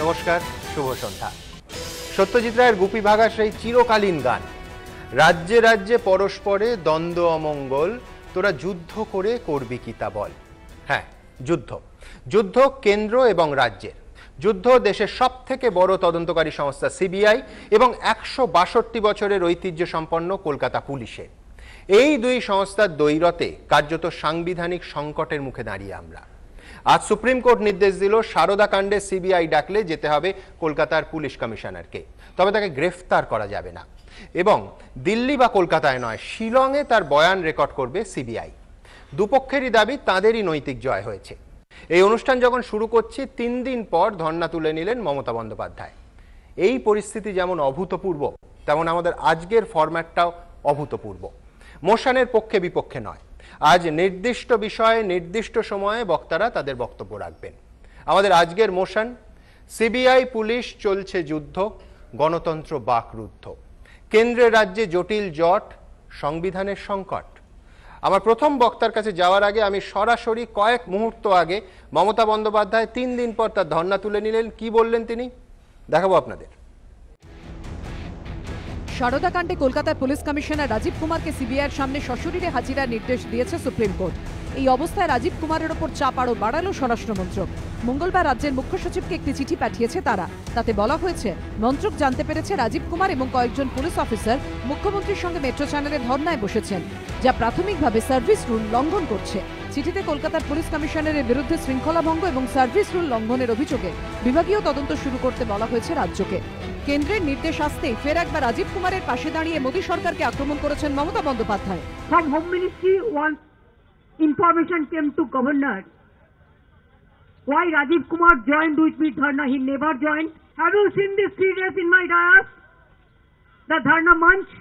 নমস্কার, শুভ সন্ধ্যা। সত্যজিৎ রায়ের গুপি ভাগা সেই চিরকালীন গান, রাজ্যে রাজ্যে পরস্পরে দ্বন্দ্ব অমঙ্গল, তোরা যুদ্ধ করে করবি কি তা বল। হ্যাঁ, যুদ্ধ যুদ্ধ কেন্দ্র এবং রাজ্যের যুদ্ধ, দেশের সব থেকে বড় তদন্তকারী সংস্থা সিবিআই এবং ১৬২ বছরের ঐতিহ্য সম্পন্ন কলকাতা পুলিশে। এই দুই সংস্থার দ্বৈরথে কার্যত সাংবিধানিক সংকটের মুখে দাঁড়িয়ে আমরা। আজ সুপ্রিম কোর্ট নির্দেশ দিল, সারদা কাণ্ডে সিবিআই ডাকলে যেতে হবে কলকাতার পুলিশ কমিশনারকে, তবে তাকে গ্রেফতার করা যাবে না, এবং দিল্লি বা কলকাতায় নয়, শিলংয়ে তার বয়ান রেকর্ড করবে সিবিআই। দুপক্ষেরই দাবি তাদেরই নৈতিক জয় হয়েছে। এই অনুষ্ঠান যখন শুরু করছি, ৩ দিন পর ধর্ণা তুলে নিলেন মমতা বন্দ্যোপাধ্যায়। এই পরিস্থিতি যেমন অভূতপূর্ব, তেমন আমাদের আজকের ফরম্যাটটাও অভূতপূর্ব। মোশনের পক্ষে বিপক্ষে নয়, আজ নির্দিষ্ট বিষয়ে নির্দিষ্ট সময়ে বক্তারা তাদের বক্তব্য রাখবেন। আমাদের আজকের মোশন, সিবিআই পুলিশ চলছে যুদ্ধ, গণতন্ত্র বাকরুদ্ধ, কেন্দ্রের রাজ্যে জটিল জট, সংবিধানের সংকট। আমার প্রথম বক্তার কাছে যাওয়ার আগে আমি সরাসরি কয়েক মুহূর্ত আগে মমতা বন্দ্যোপাধ্যায় ৩ দিন পর তার ধর্ণা তুলে নিলেন। কি বললেন তিনি, দেখাবো আপনাদের। সারদা কাণ্ডে কলকাতার পুলিশ কমিশনার রাজীব কুমারকে সিবিআইয়ের সামনে সশরীরে হাজিরার নির্দেশ দিয়েছে সুপ্রিম কোর্ট। এই অবস্থায় রাজীব কুমারের ওপর চাপ আরও বাড়ালো স্বরাষ্ট্রমন্ত্রক। মঙ্গলবার রাজ্যের মুখ্য সচিবকে একটি চিঠি পাঠিয়েছে তারা। তাতে বলা হয়েছে, মন্ত্রক জানতে পেরেছে রাজীব কুমার এবং কয়েকজন পুলিশ অফিসার মুখ্যমন্ত্রীর সঙ্গে মেট্রো চ্যানেলে ধর্নায় বসেছেন, যা প্রাথমিকভাবে সার্ভিস রুল লঙ্ঘন করছে। চিঠিতে কলকাতার পুলিশ কমিশনারের বিরুদ্ধে শৃঙ্খলা ভঙ্গ এবং সার্ভিস রুল লঙ্ঘনের অভিযোগে বিভাগীয় তদন্ত শুরু করতে বলা হয়েছে রাজ্যকে। কেন্দ্রের নির্দেশ আসতেই ফের একবার রাজীব কুমারের পাশে দাঁড়িয়ে মোদী সরকারকে আক্রমণ করেছেন Mamata Bandyopadhyay. From Home Ministry, once information came to Governor, why Rajiv Kumar joined with me Dharna? He never joined. Have you seen these 3 days in my dais? The Dharna Manch?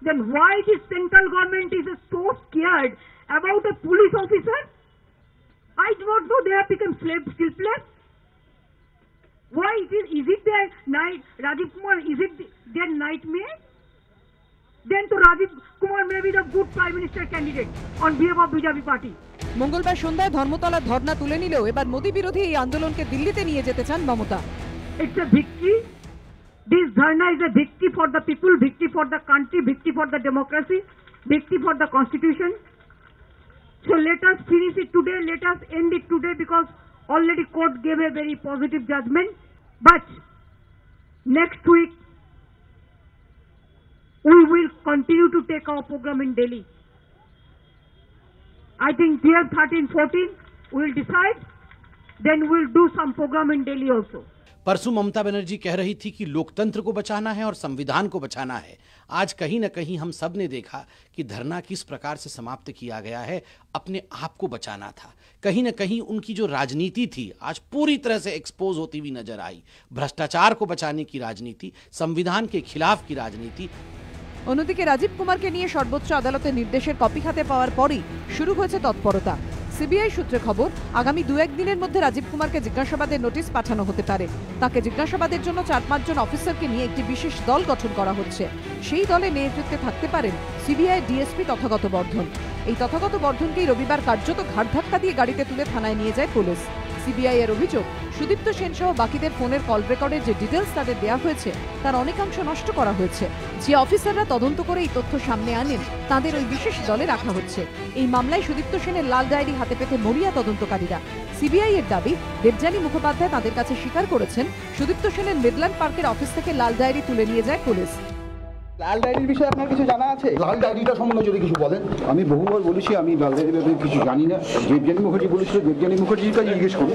Then why the central government is so scared about a police officer? I do not know, they have become still place. Why is it their night, Rajiv Kumar, is it their nightmare? Then to Rajiv Kumar may be the good Prime Minister candidate on behalf of BJP party. মঙ্গলবার সন্ধ্যায় ধর্মতলার ধর্ণা তুলে নিলেও এবার মোদী বিরোধী এই আন্দোলনকে দিল্লিতে নিয়ে যেতে চান Mamata. It's a victory. This dharna is a victory for the people, victory for the country, victory for the democracy, victory for the constitution. So let us finish it today, let us end it today, because already court gave a very positive judgment. But next week we will continue to take our program in Delhi. I think year 13-14 we will decide, then we will do some program in Delhi also. परसों ममता बनर्जी कह रही थी कि लोकतंत्र को बचाना है और संविधान को बचाना है। आज कहीं न कहीं हम सब ने देखा कि धरना किस प्रकार से समाप्त किया गया है। अपने आप को बचाना था। कहीं न कहीं उनकी जो राजनीति थी आज पूरी तरह से एक्सपोज होती हुई नजर आई। भ्रष्टाचार को बचाने की राजनीति, संविधान के खिलाफ की राजनीति। অন্যদিকে রাজীব কুমারকে নিয়ে সর্বোচ্চ আদালতের নির্দেশের কপি হাতে পাওয়ার পরই শুরু হয়েছে তৎপরতা। সিবিআই সূত্রে খবর, আগামী 2-1 দিনের মধ্যে রাজীব কুমারকে জিজ্ঞাসাবাদের নোটিশ পাঠানো হতে পারে। তাকে জিজ্ঞাসাবাদের জন্য 4-5 জন অফিসারকে নিয়ে একটি বিশেষ দল গঠন করা হচ্ছে। সেই দলে নেতৃত্বে থাকতে পারেন সিবিআই ডিএসপি তথাগত বর্ধন। এই তথাগত বর্ধনকেই রবিবার কার্যত ঘাড় ধাক্কা দিয়ে গাড়িতে তুলে থানায় নিয়ে যায় পুলিশ। সিবিআই এর অভিযোগ, সুদীপ্ত সেন সহ বাকিদের ফোনের কল রেকর্ডের যে ডিটেলস তাদের দেওয়া হয়েছে তার অনেকাংশ নষ্ট করা হয়েছে। যে অফিসাররা তদন্ত করে এই তথ্য সামনে আনেন তাদের ওই বিশেষ দলে রাখা হচ্ছে। এই মামলায় সুদীপ্ত সেনের লাল ডায়েরি হাতে পেতে মরিয়া তদন্তকারীরা। সিবিআই এর দাবি, দেবযানী মুখোপাধ্যায় তাদের কাছে স্বীকার করেছেন সুদীপ্ত সেনের মিডল্যান্ড পার্কের অফিস থেকে লাল ডায়েরি তুলে নিয়ে যায় পুলিশ। লাল ডায়েরির বিষয়ে আপনার কিছু জানা আছে? লাল ডায়েরিটা সম্বন্ধে যদি কিছু বলেন। আমি বহুবার বলেছি আমি লাল ডায়েরির ব্যাপারে কিছু জানি না। দেবযানী মুখার্জি বলেছিল, দেবযানী মুখার্জির কাছে জিজ্ঞেস করুন।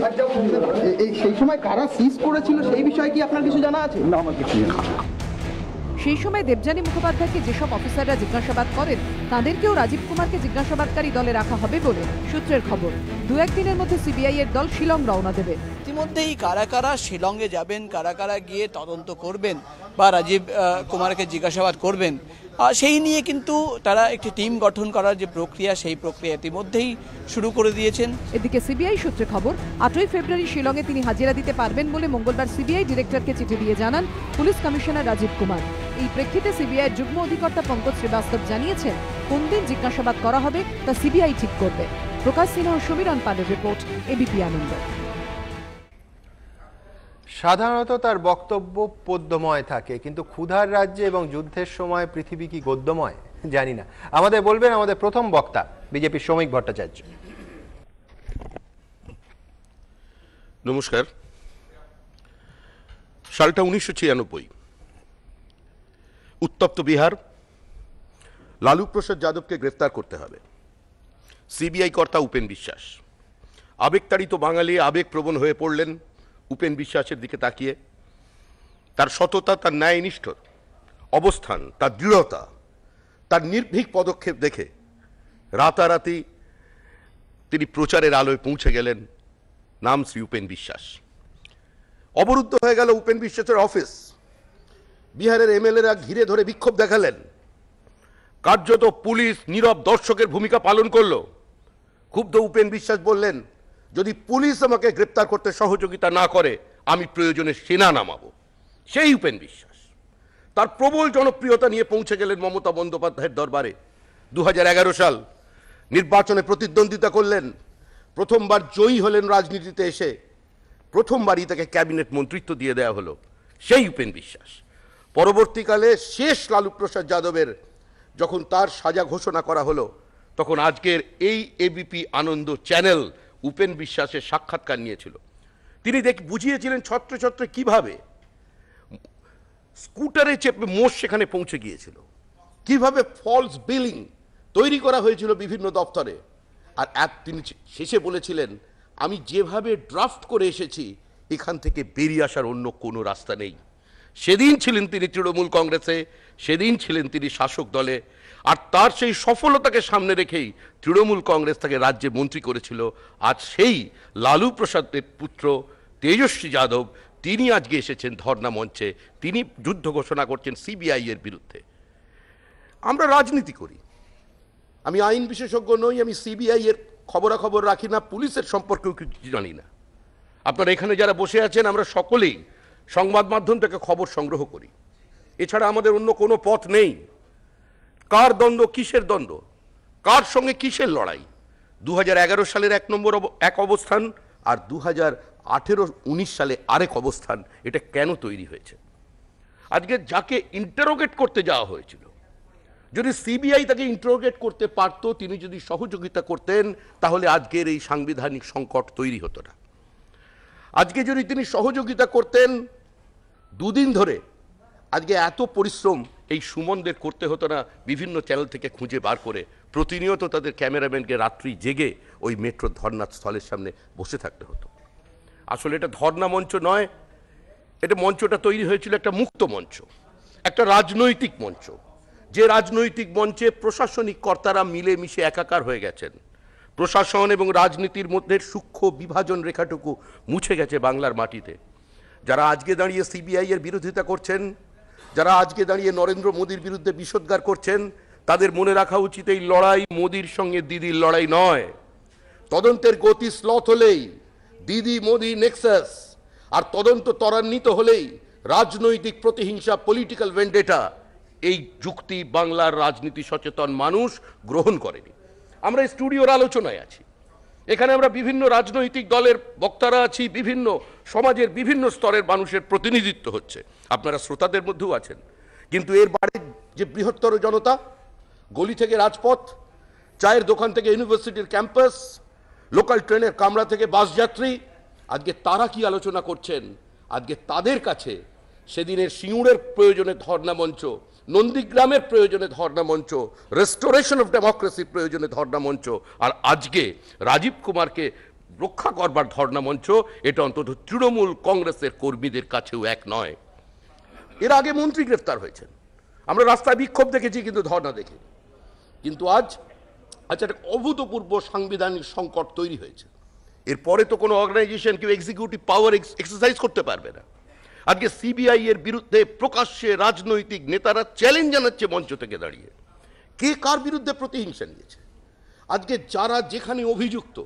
সেই সময় কারা সিজ করেছিল সেই বিষয়ে কি আপনার কিছু জানা আছে? না, আমার কিছু জানা। সেই সময় দেবযানী মুখোপাধ্যায়কে যেসব অফিসাররা জিজ্ঞাসাবাদ করেন তাদেরকেও রাজীব কুমারকে জিজ্ঞাসাবাদকারী দলে রাখা হবে বলে সূত্রের খবর। 2-1 দিনের মধ্যে সিবিআই এর দল শিলং রওনা দেবে। ইতিমধ্যেই কারা কারা শিলংয়ে যাবেন, কারা কারা গিয়ে তদন্ত করবেন বা রাজীব কুমারকে জিজ্ঞাসাবাদ করবেন, সেই নিয়ে কিন্তু তারা একটি টিম গঠন করার যে প্রক্রিয়া, সেই প্রক্রিয়া ইতিমধ্যেই শুরু করে দিয়েছেন। এদিকে সিবিআই সূত্রে খবর, 8ই ফেব্রুয়ারি শিলংয়ে তিনি হাজিরা দিতে পারবেন বলে মঙ্গলবার সিবিআই ডিরেক্টরকে চিঠি দিয়ে জানান পুলিশ কমিশনার রাজীব কুমার। এই প্রেক্ষিতে সিবিআইয়ের যুগ্ম অধিকর্তা পঙ্কজ শ্রীবাস্তব জানিয়েছেন, কোন দিন জিজ্ঞাসাবাদ করা হবে তা সিবিআই ঠিক করবে। প্রকাশ সিনহা ও সমীরণ পালের রিপোর্ট, এবিপি আনন্দ। সাধারণত তার বক্তব্য পদ্যময় থাকে, কিন্তু ক্ষুধার রাজ্যে এবং যুদ্ধের সময় পৃথিবী কি গদ্যময় জানি না। আমাদের বলবেন আমাদের প্রথম বক্তা বিজেপির শ্রমিক ভট্টাচার্য। নমস্কার। সালটা 1996, উত্তপ্ত বিহার, লালু প্রসাদ যাদবকে গ্রেফতার করতে হবে। সিবিআই কর্তা উপেন বিশ্বাস, আবেগতাড়িত বাঙালি আবেগপ্রবণ হয়ে পড়লেন উপেন বিশ্বাসের দিকে তাকিয়ে। তার সততা, তার ন্যায়নিষ্ঠ অবস্থান, তার দৃঢ়তা, তার নির্ভীক পদক্ষেপ দেখে রাতারাতি তিনি প্রচারের আলোয় পৌঁছে গেলেন। নাম শ্রী উপেন বিশ্বাস। অবরুদ্ধ হয়ে গেল উপেন বিশ্বাসের অফিস। বিহারের এমএলএরা ঘিরে ধরে বিক্ষোভ দেখালেন। কার্যত পুলিশ নীরব দর্শকের ভূমিকা পালন করল। ক্ষুব্ধ উপেন বিশ্বাস বললেন, যদি পুলিশ আমাকে গ্রেপ্তার করতে সহযোগিতা না করে আমি প্রয়োজনে সেনা নামাবো। সেই উপেন বিশ্বাস তার প্রবল জনপ্রিয়তা নিয়ে পৌঁছে গেলেন মমতা বন্দ্যোপাধ্যায়ের দরবারে। 2011 সাল নির্বাচনে প্রতিদ্বন্দ্বিতা করলেন। প্রথমবার জয়ী হলেন রাজনীতিতে এসে। প্রথমবারই তাকে ক্যাবিনেট মন্ত্রিত্ব দিয়ে দেওয়া হলো। সেই উপেন বিশ্বাস পরবর্তীকালে শেষ লালু প্রসাদ যাদবের যখন তার সাজা ঘোষণা করা হলো, তখন আজকের এই এবিপি আনন্দ চ্যানেল উপেন বিশ্বাসের সাক্ষাৎকার নিয়েছিল। তিনি বুঝিয়েছিলেন ছত্রে ছত্রে কিভাবে স্কুটারে চেপে মোষ সেখানে পৌঁছে গিয়েছিল, কিভাবে ফলস বিলিং তৈরি করা হয়েছিল বিভিন্ন দপ্তরে। আর তিনি শেষে বলেছিলেন, আমি যেভাবে ড্রাফট করে এসেছি এখান থেকে বেরিয়ে আসার অন্য কোনো রাস্তা নেই। সেদিন ছিলেন তিনি তৃণমূল কংগ্রেসে, সেদিন ছিলেন তিনি শাসক দলে। আর তার সেই সফলতাকে সামনে রেখেই তৃণমূল কংগ্রেস তাকে রাজ্যে মন্ত্রী করেছিল। আজ সেই লালু প্রসাদের পুত্র তেজস্বী যাদব তিনি আজকে এসেছেন ধর্ণা মঞ্চে। তিনি যুদ্ধ ঘোষণা করছেন সিবিআই এর বিরুদ্ধে। আমরা রাজনীতি করি, আমি আইন বিশেষজ্ঞ নই, আমি সিবিআই এর খবরাখবর রাখি না, পুলিশের সম্পর্কেও কিছু জানি না। আপনারা এখানে যারা বসে আছেন আমরা সকলেই সংবাদ মাধ্যম থেকে খবর সংগ্রহ করি, এছাড়া আমাদের অন্য কোনো পথ নেই। কার দ্বন্দ্ব, কিসের দ্বন্দ্ব, কার সঙ্গে কিসের লড়াই? 2011 সালের এক অবস্থান আর 2018-19 সালে আরেক অবস্থান। এটা কেন তৈরি হয়েছে? আজকে যাকে ইন্টারোগেট করতে যাওয়া হয়েছিল, যদি সিবিআই তাকে ইন্টারোগেট করতে পারত, তিনি যদি সহযোগিতা করতেন, তাহলে আজকের এই সাংবিধানিক সংকট তৈরি হতো না। আজকে যদি তিনি সহযোগিতা করতেন, দুদিন ধরে আজকে এত পরিশ্রম এই সুমনদের করতে হতো না। বিভিন্ন চ্যানেল থেকে খুঁজে বার করে প্রতিনিয়ত তাদের ক্যামেরাম্যানকে রাত্রি জেগে ওই মেট্রো ধর্ণা স্থলের সামনে বসে থাকতে হতো। আসলে এটা ধর্ণা মঞ্চ নয়, এটা মঞ্চটা তৈরি হয়েছিল একটা মুক্ত মঞ্চ, একটা রাজনৈতিক মঞ্চ। যে রাজনৈতিক মঞ্চে প্রশাসনিক কর্তারা মিলেমিশে একাকার হয়ে গেছেন। প্রশাসন এবং রাজনীতির মধ্যে সূক্ষ্ম বিভাজন রেখাটুকু মুছে গেছে বাংলার মাটিতে। যারা আজকে দাঁড়িয়ে সিবিআই এর বিরোধিতা করছেন, যারা আজকে দাঁড়িয়ে নরেন্দ্র মোদীর বিরুদ্ধে বিষোদ্গার করছেন, তাদের মনে রাখা উচিত এই লড়াই মোদীর সঙ্গে দিদির লড়াই নয়। তদন্তের গতি স্লথ হলেই দিদি মোদী নেক্সাস, আর তদন্ত ত্বরান্বিত হলেই রাজনৈতিক প্রতিহিংসা, পলিটিক্যাল ভেন্ডেটা, এই যুক্তি বাংলার রাজনীতি সচেতন মানুষ গ্রহণ করেনি। আমরা স্টুডিওর আলোচনায় আছি, এখানে আমরা বিভিন্ন রাজনৈতিক দলের বক্তারা আছি, বিভিন্ন সমাজের বিভিন্ন স্তরের মানুষের প্রতিনিধিত্ব হচ্ছে, আপনারা শ্রোতাদের মধ্যেও আছেন। কিন্তু এর বাইরে যে বৃহত্তর জনতা, গলি থেকে রাজপথ, চায়ের দোকান থেকে ইউনিভার্সিটির ক্যাম্পাস, লোকাল ট্রেনের কামরা থেকে বাস যাত্রী, আজকে তারা কি আলোচনা করছেন? আজকে তাদের কাছে সেদিনের সিঙ্গুরের প্রয়োজনে ধর্ণা মঞ্চ, নন্দীগ্রামের প্রয়োজনে ধর্ণা মঞ্চ, রেস্টোরেশন অফ ডেমোক্রেসির প্রয়োজনে ধর্ণা মঞ্চ, আর আজকে রাজীব কুমারকে রক্ষা করবার ধর্ণা মঞ্চ, এটা অন্তত তৃণমূল কংগ্রেসের কর্মীদের কাছেও এক নয়। এর আগে মন্ত্রী গ্রেফতার হয়েছেন, আমরা রাস্তায় বিক্ষোভ দেখেছি কিন্তু ধর্ণা দেখি। কিন্তু আজ একটা অভূতপূর্ব সাংবিধানিক সংকট তৈরি হয়েছে। এরপরে তো কোনো অর্গানাইজেশন কেউ এক্সিকিউটিভ পাওয়ার এক্সারসাইজ করতে পারবে না। আজকে সিবিআই এর বিরুদ্ধে প্রকাশ্যে রাজনৈতিক নেতারা চ্যালেঞ্জ জানাচ্ছে মঞ্চ থেকে দাঁড়িয়ে। কে কার বিরুদ্ধে প্রতিহিংসা নিয়েছে? আজকে যারা যেখানে অভিযুক্ত,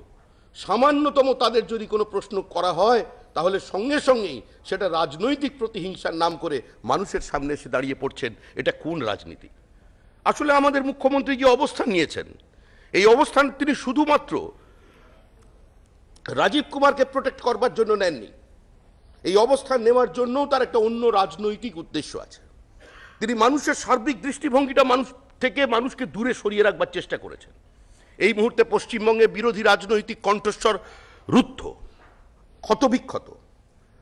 সামান্যতম তাদের যদি কোনো প্রশ্ন করা হয়, তাহলে সঙ্গে সঙ্গেই সেটা রাজনৈতিক প্রতিহিংসার নাম করে মানুষের সামনে এসে দাঁড়িয়ে পড়ছেন। এটা কোন রাজনীতি? আসলে আমাদের মুখ্যমন্ত্রী যে অবস্থান নিয়েছেন, এই অবস্থান তিনি শুধুমাত্র রাজীব কুমারকে প্রোটেক্ট করবার জন্য নেননি। এই অবস্থান নেওয়ার জন্য তার একটা অন্য রাজনৈতিক উদ্দেশ্য আছে। তিনি মানুষের সার্বিক দৃষ্টিভঙ্গিটা মানুষ থেকে মানুষকে দূরে সরিয়ে রাখবার চেষ্টা করেছেন। এই মুহূর্তে পশ্চিমবঙ্গে বিরোধী রাজনৈতিক কণ্ঠস্বর রুদ্ধ, ক্ষতবিক্ষত,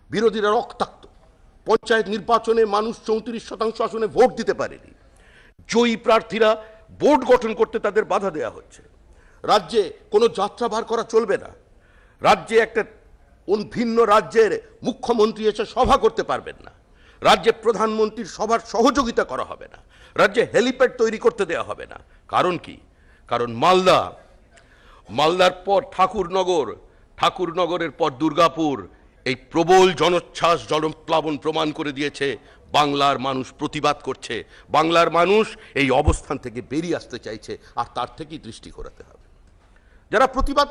বিরোধীরা রক্তাক্ত। পঞ্চায়েত নির্বাচনে মানুষ 34% আসনে ভোট দিতে পারেনি। জয়ী প্রার্থীরা বোর্ড গঠন করতে তাদের বাধা দেওয়া হচ্ছে। রাজ্যে কোনো যাত্রা বার করা চলবে না। রাজ্যে একটা ভিন্ন রাজ্যের মুখ্যমন্ত্রী এসে সভা করতে পারবেন না। রাজ্যে প্রধানমন্ত্রীর সভার সহযোগিতা করা হবে না। রাজ্যে হেলিপ্যাড তৈরি করতে দেওয়া হবে না। কারণ কি? কারণ মালদার পর ঠাকুরনগরের পর দুর্গাপুর, এই প্রবল জনোচ্ছ্বাস জনপ্লাবন প্রমাণ করে দিয়েছে বাংলার মানুষ প্রতিবাদ করছে। বাংলার মানুষ এই অবস্থান থেকে বেরিয়ে আসতে চাইছে, আর তার থেকেই দৃষ্টি ঘোরাতে হবে। যারা প্রতিবাদ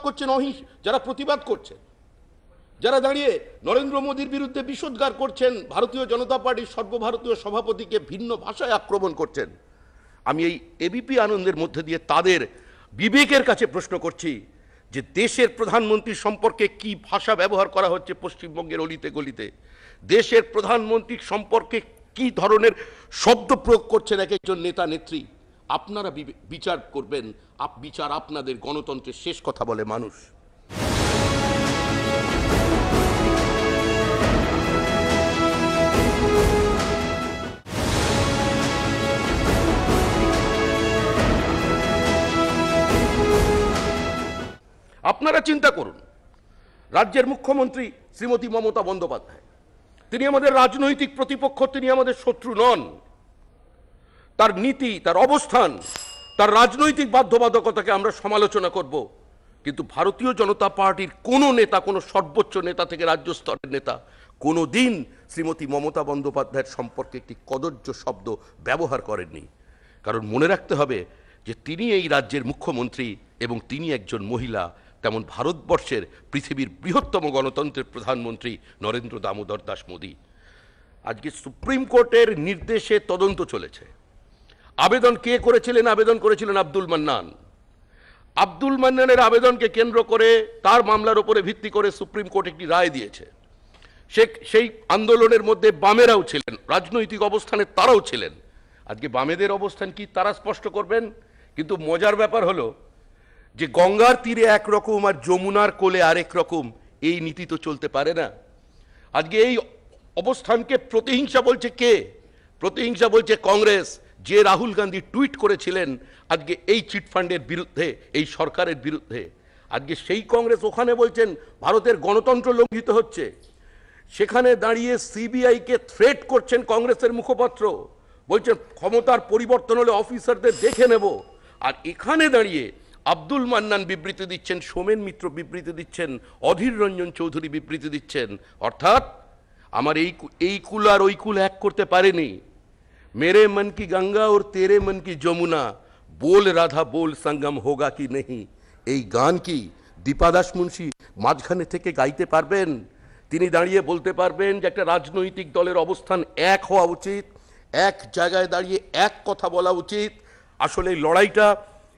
করছেন যারা দাঁড়িয়ে নরেন্দ্র মোদীর বিরুদ্ধে বিষোদ্গার করছেন, ভারতীয় জনতা পার্টির সর্বভারতীয় সভাপতিকে ভিন্ন ভাষায় আক্রমণ করছেন, আমি এই এবিপি আনন্দের মধ্যে দিয়ে তাদের বিবেকের কাছে প্রশ্ন করছি যে দেশের প্রধানমন্ত্রী সম্পর্কে কি ভাষা ব্যবহার করা হচ্ছে পশ্চিমবঙ্গের অলিতে গলিতে, দেশের প্রধানমন্ত্রীর সম্পর্কে কি ধরনের শব্দ প্রয়োগ করছেন এক একজন নেতা নেত্রী। আপনারা বিচার করবেন। বিচার আপনাদের। গণতন্ত্রের শেষ কথা বলে মানুষ। আপনারা চিন্তা করুন, রাজ্যের মুখ্যমন্ত্রী শ্রীমতী মমতা বন্দ্যোপাধ্যায়, তিনি আমাদের রাজনৈতিক প্রতিপক্ষ, তিনি আমাদের শত্রু নন। তার নীতি, তার অবস্থান, তার রাজনৈতিক বাধ্যবাধকতাকে আমরা সমালোচনা করব, কিন্তু ভারতীয় জনতা পার্টির কোনো নেতা, কোনো সর্বোচ্চ নেতা থেকে রাজ্য স্তরের নেতা কোনো দিন শ্রীমতী মমতা বন্দ্যোপাধ্যায়ের সম্পর্কে একটি কদর্য শব্দ ব্যবহার করেননি। কারণ মনে রাখতে হবে যে তিনি এই রাজ্যের মুখ্যমন্ত্রী এবং তিনি একজন মহিলা। তেমন ভারতবর্ষের পৃথিবীর বৃহত্তম গণতন্ত্রের প্রধানমন্ত্রী নরেন্দ্র দামোদর দাস মোদী। আজকে সুপ্রিম কোর্টের নির্দেশে তদন্ত চলেছে। আবেদন কে করেছিলেন? আবেদন করেছিলেন আব্দুল মান্নান। আব্দুল মান্নানের আবেদনকে কেন্দ্র করে, তার মামলার উপরে ভিত্তি করে সুপ্রিম কোর্ট একটি রায় দিয়েছে। সেই আন্দোলনের মধ্যে বামেরাও ছিলেন, রাজনৈতিক অবস্থানে তারাও ছিলেন। আজকে বামেদের অবস্থান কি তারা স্পষ্ট করবেন। কিন্তু মজার ব্যাপার হলো যে গঙ্গার তীরে একরকম আর যমুনার কোলে আরেক রকম, এই নীতি তো চলতে পারে না। আজকে এই অবস্থানকে প্রতিহিংসা বলছে কে? প্রতিহিংসা বলছে কংগ্রেস, যে রাহুল গান্ধী টুইট করেছিলেন আজকে এই চিটফান্ডের বিরুদ্ধে, এই সরকারের বিরুদ্ধে। আজকে সেই কংগ্রেস ওখানে বলছেন ভারতের গণতন্ত্র লঙ্ঘিত হচ্ছে। সেখানে দাঁড়িয়ে সিবিআইকে থ্রেট করছেন কংগ্রেসের মুখপাত্র, বলছেন ক্ষমতার পরিবর্তন হলে অফিসারদের দেখে নেব। আর এখানে দাঁড়িয়ে আব্দুল মান্নান বিবৃতি দিচ্ছেন, সোমেন মিত্র বিবৃতি দিচ্ছেন, অধীর রঞ্জন চৌধুরী বিবৃতি দিচ্ছেন। অর্থাৎ আমার এই কুল আর ওই কুল এক করতে পারেনি। মেরে মন কি গঙ্গা ওর তেরে মন কি যমুনা, बोल राधा बोल संगम होगा कि नहीं। এই গান কি দীপা দাস মুন্সি মাঝখানে থেকে গাইতে পারবেন? তিনি দাঁড়িয়ে বলতে পারবেন যে একটা রাজনৈতিক দলের অবস্থান এক হওয়া উচিত, এক জায়গায় দাঁড়িয়ে এক কথা বলা উচিত। আসলে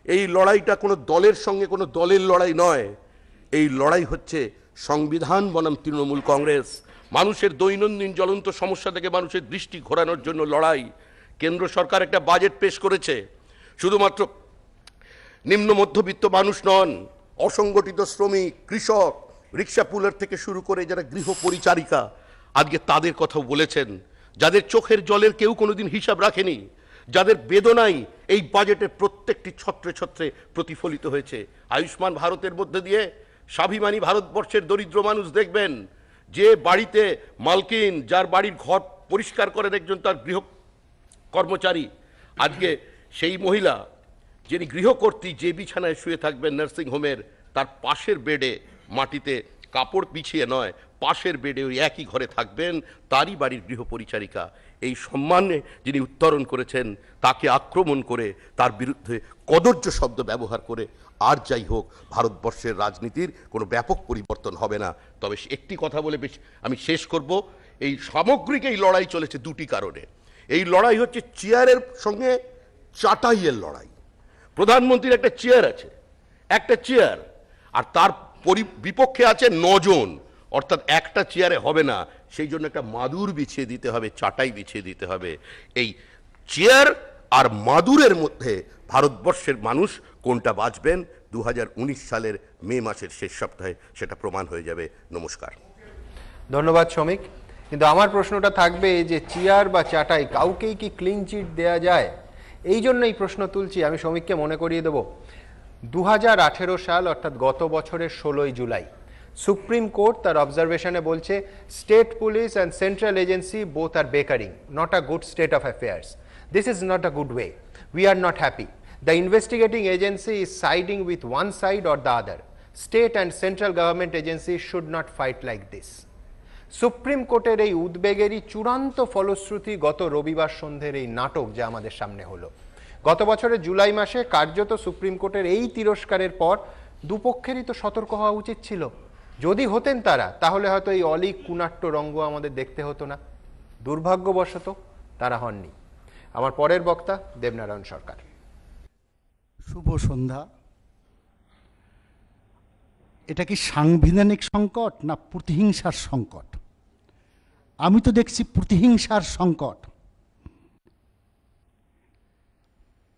এই লড়াইটা কোনো দলের সঙ্গে কোনো দলের লড়াই নয়। এই লড়াই হচ্ছে সংবিধান বনাম তৃণমূল কংগ্রেস, মানুষের দৈনন্দিন জ্বলন্ত সমস্যা থেকে মানুষের দৃষ্টি ঘোরানোর জন্য লড়াই। কেন্দ্র সরকার একটা বাজেট পেশ করেছে। শুধুমাত্র নিম্ন মধ্যবিত্ত মানুষ নন, অসংগঠিত শ্রমিক, কৃষক, রিক্সা পুলার থেকে শুরু করে যারা গৃহ পরিচারিকা, আজকে তাদের কথাও বলেছেন। যাদের চোখের জলের কেউ কোনোদিন হিসাব রাখেনি, যাদের বেদনাই এই বাজেটের প্রত্যেকটি ছত্রে ছত্রে প্রতিফলিত হয়েছে। আয়ুষ্মান ভারতের মধ্যে দিয়ে স্বাভিমানী ভারতবর্ষের দরিদ্র মানুষ দেখবেন যে বাড়িতে মালকিন, যার বাড়ির ঘর পরিষ্কার করেন একজন তার গৃহ কর্মচারী, আজকে সেই মহিলা যিনি গৃহকর্ত্রী যে বিছানায় শুয়ে থাকবেন নার্সিংহোমের, তার পাশের বেডে মাটিতে কাপড় বিছিয়ে নয়, পাশের বেডে ওই একই ঘরে থাকবেন তারই বাড়ির গৃহ পরিচারিকা। এই সম্মানে যিনি উত্তরণ করেছেন তাকে আক্রমণ করে, তার বিরুদ্ধে কদর্য শব্দ ব্যবহার করে আর যাই হোক ভারতবর্ষের রাজনীতির কোনো ব্যাপক পরিবর্তন হবে না। তবে একটি কথা বলে আমি শেষ করব, এই সামগ্রিক এই লড়াই চলেছে দুটি কারণে। এই লড়াই হচ্ছে চেয়ারের সঙ্গে চাটাইয়ের লড়াই। প্রধানমন্ত্রীর একটা চেয়ার আছে, একটা চেয়ার, আর তার বিপক্ষে আছে 9 জন, অর্থাৎ একটা চেয়ারে হবে না। সেই জন্য একটা মাদুর বিছিয়ে দিতে হবে, চাটাই বিছিয়ে দিতে হবে। এই চেয়ার আর মাদুরের মধ্যে ভারতবর্ষের মানুষ কোনটা বাঁচবেন 2019 সালের মে মাসের শেষ সপ্তাহে সেটা প্রমাণ হয়ে যাবে। নমস্কার। ধন্যবাদ শ্রমিক। কিন্তু আমার প্রশ্নটা থাকবে যে চেয়ার বা চাটাই কাউকেই কি ক্লিন চিট দেয়া যায়? এই জন্য এই প্রশ্ন তুলছি। আমি শ্রমিককে মনে করিয়ে দেব 2018 সাল অর্থাৎ গত বছরের 16ই জুলাই সুপ্রিম কোর্ট তার অবজারভেশনে বলছে state police and central agency both are bickering, not a good state of affairs. This is not a good way. We are not happy. The investigating agency is siding with one side or the other. State and central government agencies should not fight like this. Supreme কোর্টের এই উদ্বেগেরই চূড়ান্ত ফলশ্রুতি গত রবিবার সন্ধ্যের এই নাটক যা আমাদের সামনে হলো। গত বছরের জুলাই মাসে কার্যত সুপ্রিম কোর্টের এই তিরস্কারের পর দুপক্ষেরই তো সতর্ক হওয়া উচিত ছিল। যদি হতেন তারা, তাহলে হয়তো এই অলীক কুনাট্য রঙ্গ আমাদের দেখতে হতো না। দুর্ভাগ্যবশত তারা হননি। আমার পরের বক্তা দেবনারায়ণ সরকার। শুভ সন্ধ্যা। এটা কি সাংবিধানিক সংকট না প্রতিহিংসার সংকট? আমি তো দেখছি প্রতিহিংসার সংকট।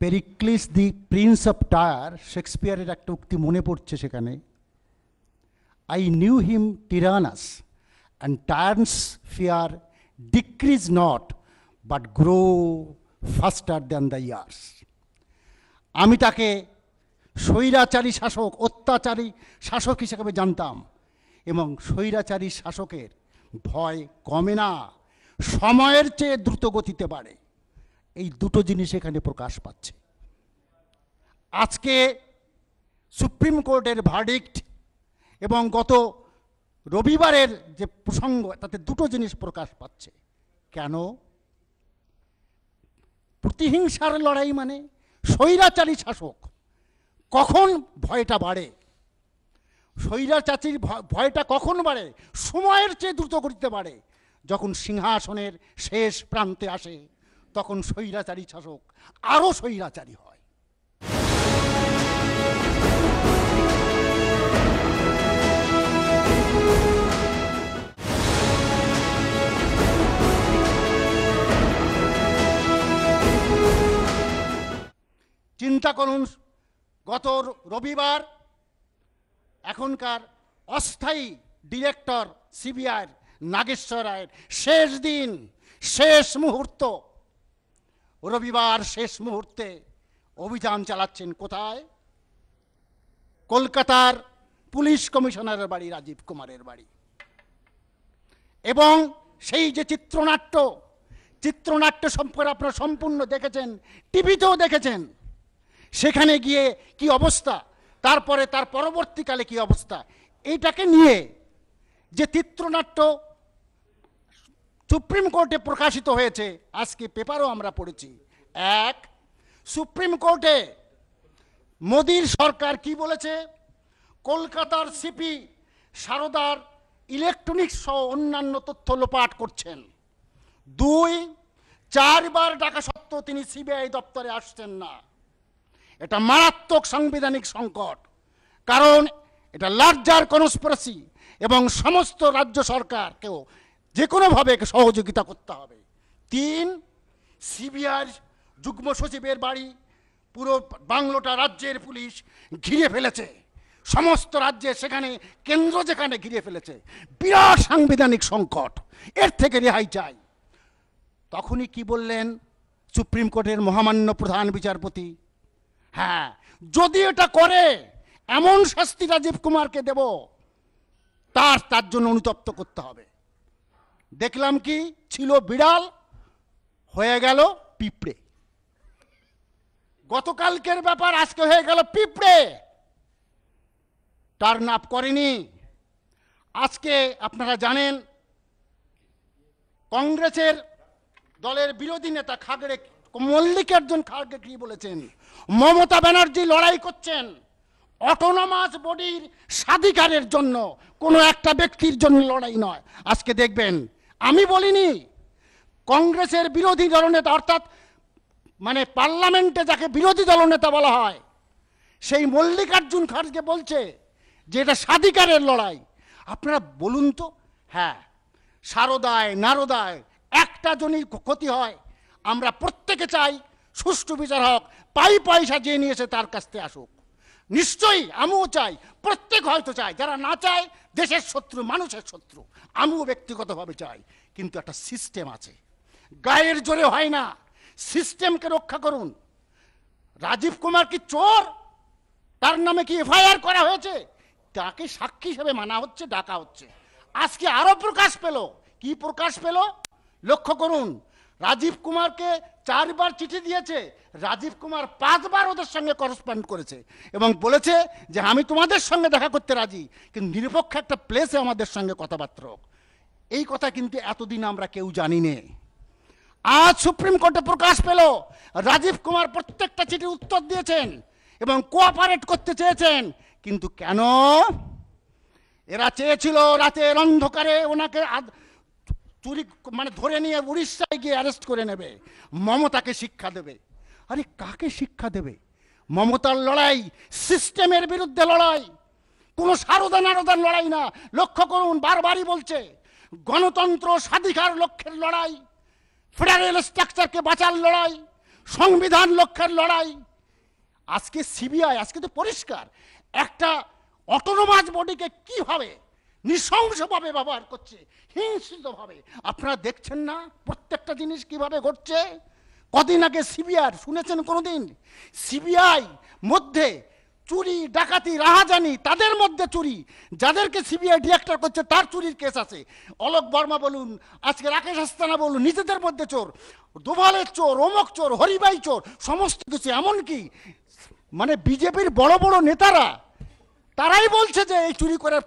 Pericles the prince of Tyre, শেক্সপিয়ারের একটা উক্তি মনে পড়ছে সেখানে, I knew him tyrannous and tyrants fear decrease not but grow faster than the years. আমি তাকে স্বৈরাচারী শাসক, অত্যাচারী শাসক হিসেবে জানতাম, এবং স্বৈরাচারী শাসকের ভয় কমে না, সময়ের চেয়ে দ্রুত গতিতে বাড়ে। এই দুটো জিনিস এখানে প্রকাশ পাচ্ছে। আজকে সুপ্রিম কোর্টের ভার্ডিক্ট এবং গত রবিবারের যে প্রসঙ্গ, তাতে দুটো জিনিস প্রকাশ পাচ্ছে। কেন? প্রতিহিংসার লড়াই মানে স্বৈরাচারী শাসক কখন ভয়টা বাড়ে? স্বৈরাচারীর ভয়টা কখন বাড়ে? সময়ের চেয়ে দ্রুত গতিতে বাড়ে। যখন সিংহাসনের শেষ প্রান্তে আসে তখন স্বৈরাচারী শাসক আরো স্বৈরাচারী হয়। চিন্তা করুন, গত রবিবার এখনকার অস্থায়ী ডিরেক্টর সিবিআই নাগেশ্বর রায়ের শেষ দিন, শেষ মুহূর্ত। রবিবার শেষ মুহূর্তে অভিযান চালাচ্ছেন কোথায়? কলকাতার পুলিশ কমিশনারের বাড়ি, রাজীব কুমারের বাড়ি। এবং সেই যে চিত্রনাট্য সম্পর্কে আপনারা সম্পূর্ণ দেখেছেন, টিভিতেও দেখেছেন। সেখানে গিয়ে কি অবস্থা, তারপরে তার পরবর্তীকালে কি অবস্থা, এইটাকে নিয়ে যে চিত্রনাট্য সুপ্রিম কোর্টে প্রকাশিত হয়েছে, আজকে পেপারও আমরা পড়েছি। এক, সুপ্রিম কোর্টে মোদির সরকার কি বলেছে? কলকাতার সিপি সারদার ইলেকট্রনিক্স সহ অন্যান্য তথ্য লোপাট করছেন। দুই, 4 বার ডাকা সত্ত্বেও তিনি সিবিআই দপ্তরে আসছেন না। এটা মারাত্মক সাংবিধানিক সংকট, কারণ এটা লার্জার কনস্পিরেসি এবং সমস্ত রাজ্য সরকারকেও যে কোনোভাবে সহযোগিতা করতে হবে। 3, সিবিআই যুগ্ম সচিবের বাড়ি, পুরো বাংলোটা রাজ্যের পুলিশ ঘিরে ফেলেছে, সমস্ত রাজ্যে, সেখানে কেন্দ্র যেখানে ঘিরে ফেলেছে। বিরাট সাংবিধানিক সংকট, এর থেকে রেহাই চাই। তখনই কি বললেন সুপ্রিম কোর্টের মহামান্য প্রধান বিচারপতি? হ্যাঁ, যদি এটা করে এমন শাস্তি রাজীব কুমারকে দেব, তার জন্য অনুতপ্ত করতে হবে। দেখলাম কি ছিল বিড়াল, হয়ে গেল পিঁপড়ে। গতকালকের ব্যাপার আজকে হয়ে গেল পিঁপড়ে, টার্ন আপ করেনি। আজকে আপনারা জানেন কংগ্রেসের দলের বিরোধী নেতা খাগড়ে মল্লিকার্জুন খাড়গে কি বলেছেন? মমতা ব্যানার্জি লড়াই করছেন অটোনমাস বডির স্বাধিকারের জন্য, কোনো একটা ব্যক্তির জন্য লড়াই নয়। আজকে দেখবেন, আমি বলিনি, কংগ্রেসের বিরোধী দলনেতা, অর্থাৎ মানে পার্লামেন্টে যাকে বিরোধী দলনেতা বলা হয়, সেই মল্লিকার্জুন খাড়গে বলছে যে এটা স্বাধিকারের লড়াই। আপনারা বলুন তো, হ্যাঁ, সারদায় নারদায় একটা জনই ক্ষতি হয়। আমরা প্রত্যেকে চাই সুষ্ঠু বিচার হোক, পয়সা যে নিয়েছে তার কাছ থেকে আসুক। নিশ্চয়ই আমিও চাই, প্রত্যেক হয়তো চাই, যারা না চায় দেশের শত্রু মানুষের শত্রু, আমিও ব্যক্তিগতভাবে চাই। কিন্তু একটা সিস্টেম আছে, গায়ের জোরে হয় না, সিস্টেমকে রক্ষা করুন। রাজীব কুমার কি চোর? তার নামে কি এফআইআর করা হয়েছে? তাকে সাক্ষী হিসেবে মানা হচ্ছে, ডাকা হচ্ছে। আজকে আরো প্রকাশ পেল। কি প্রকাশ পেল? লক্ষ্য করুন, রাজীব কুমারকে 4 বার চিঠি দিয়েছে, রাজীব কুমার 5 বার ওদের সঙ্গে করসপন্ড করেছে এবং বলেছে যে আমি তোমাদের সঙ্গে দেখা করতে রাজি, কিন্তু নিরপেক্ষ একটা প্লেসে আমাদের সঙ্গে কথাবার্তা হোক। এই কথা কিন্তু এতদিন আমরা কেউ জানি না। আজ সুপ্রিম কোর্টে প্রকাশ পেল রাজীব কুমার প্রত্যেকটা চিঠির উত্তর দিয়েছেন এবং কোঅপারেট করতে চেয়েছেন। কিন্তু কেন? এরা চেয়েছিল রাতের অন্ধকারে ওনাকে চুরি মানে ধরে নিয়ে উড়িষ্যায় গিয়ে অ্যারেস্ট করে নেবে, মমতাকে শিক্ষা দেবে। আরে কাকে শিক্ষা দেবে? মমতার লড়াই সিস্টেমের বিরুদ্ধে লড়াই, কোনো সারদা নারদার লড়াই না। লক্ষ্য করুন, বারবারই বলছে গণতন্ত্র স্বাধিকার লক্ষ্যের লড়াই, ফেডারেল স্ট্রাকচারকে বাঁচার লড়াই, সংবিধান লক্ষ্যের লড়াই। আজকে সিবিআই, আজকে তো পরিষ্কার একটা অটোনোমাস বডিকে কিভাবে নৃশংসভাবে ব্যবহার করছে, হিংসিতভাবে। আপনারা দেখছেন না প্রত্যেকটা জিনিস কিভাবে ঘটছে? কদিন আগে সিবিআই শুনেছেন কোনোদিন? সিবিআই মধ্যে চুরি ডাকাতি রাহাজানি, তাদের মধ্যে চুরি, যাদেরকে সিবিআই ডিরেক্টর করছে তার চুরির কেস আছে। অলোক বর্মা বলুন, আজকে রাকেশ আস্তানা বলুন, নিজেদের মধ্যে চোর, দোভালের চোর, অমুক চোর, হরিবাই চোর, সমস্ত কিছু। এমনকি মানে বিজেপির বড় বড় নেতারা তারাই বলছে যে এই চুরি করে।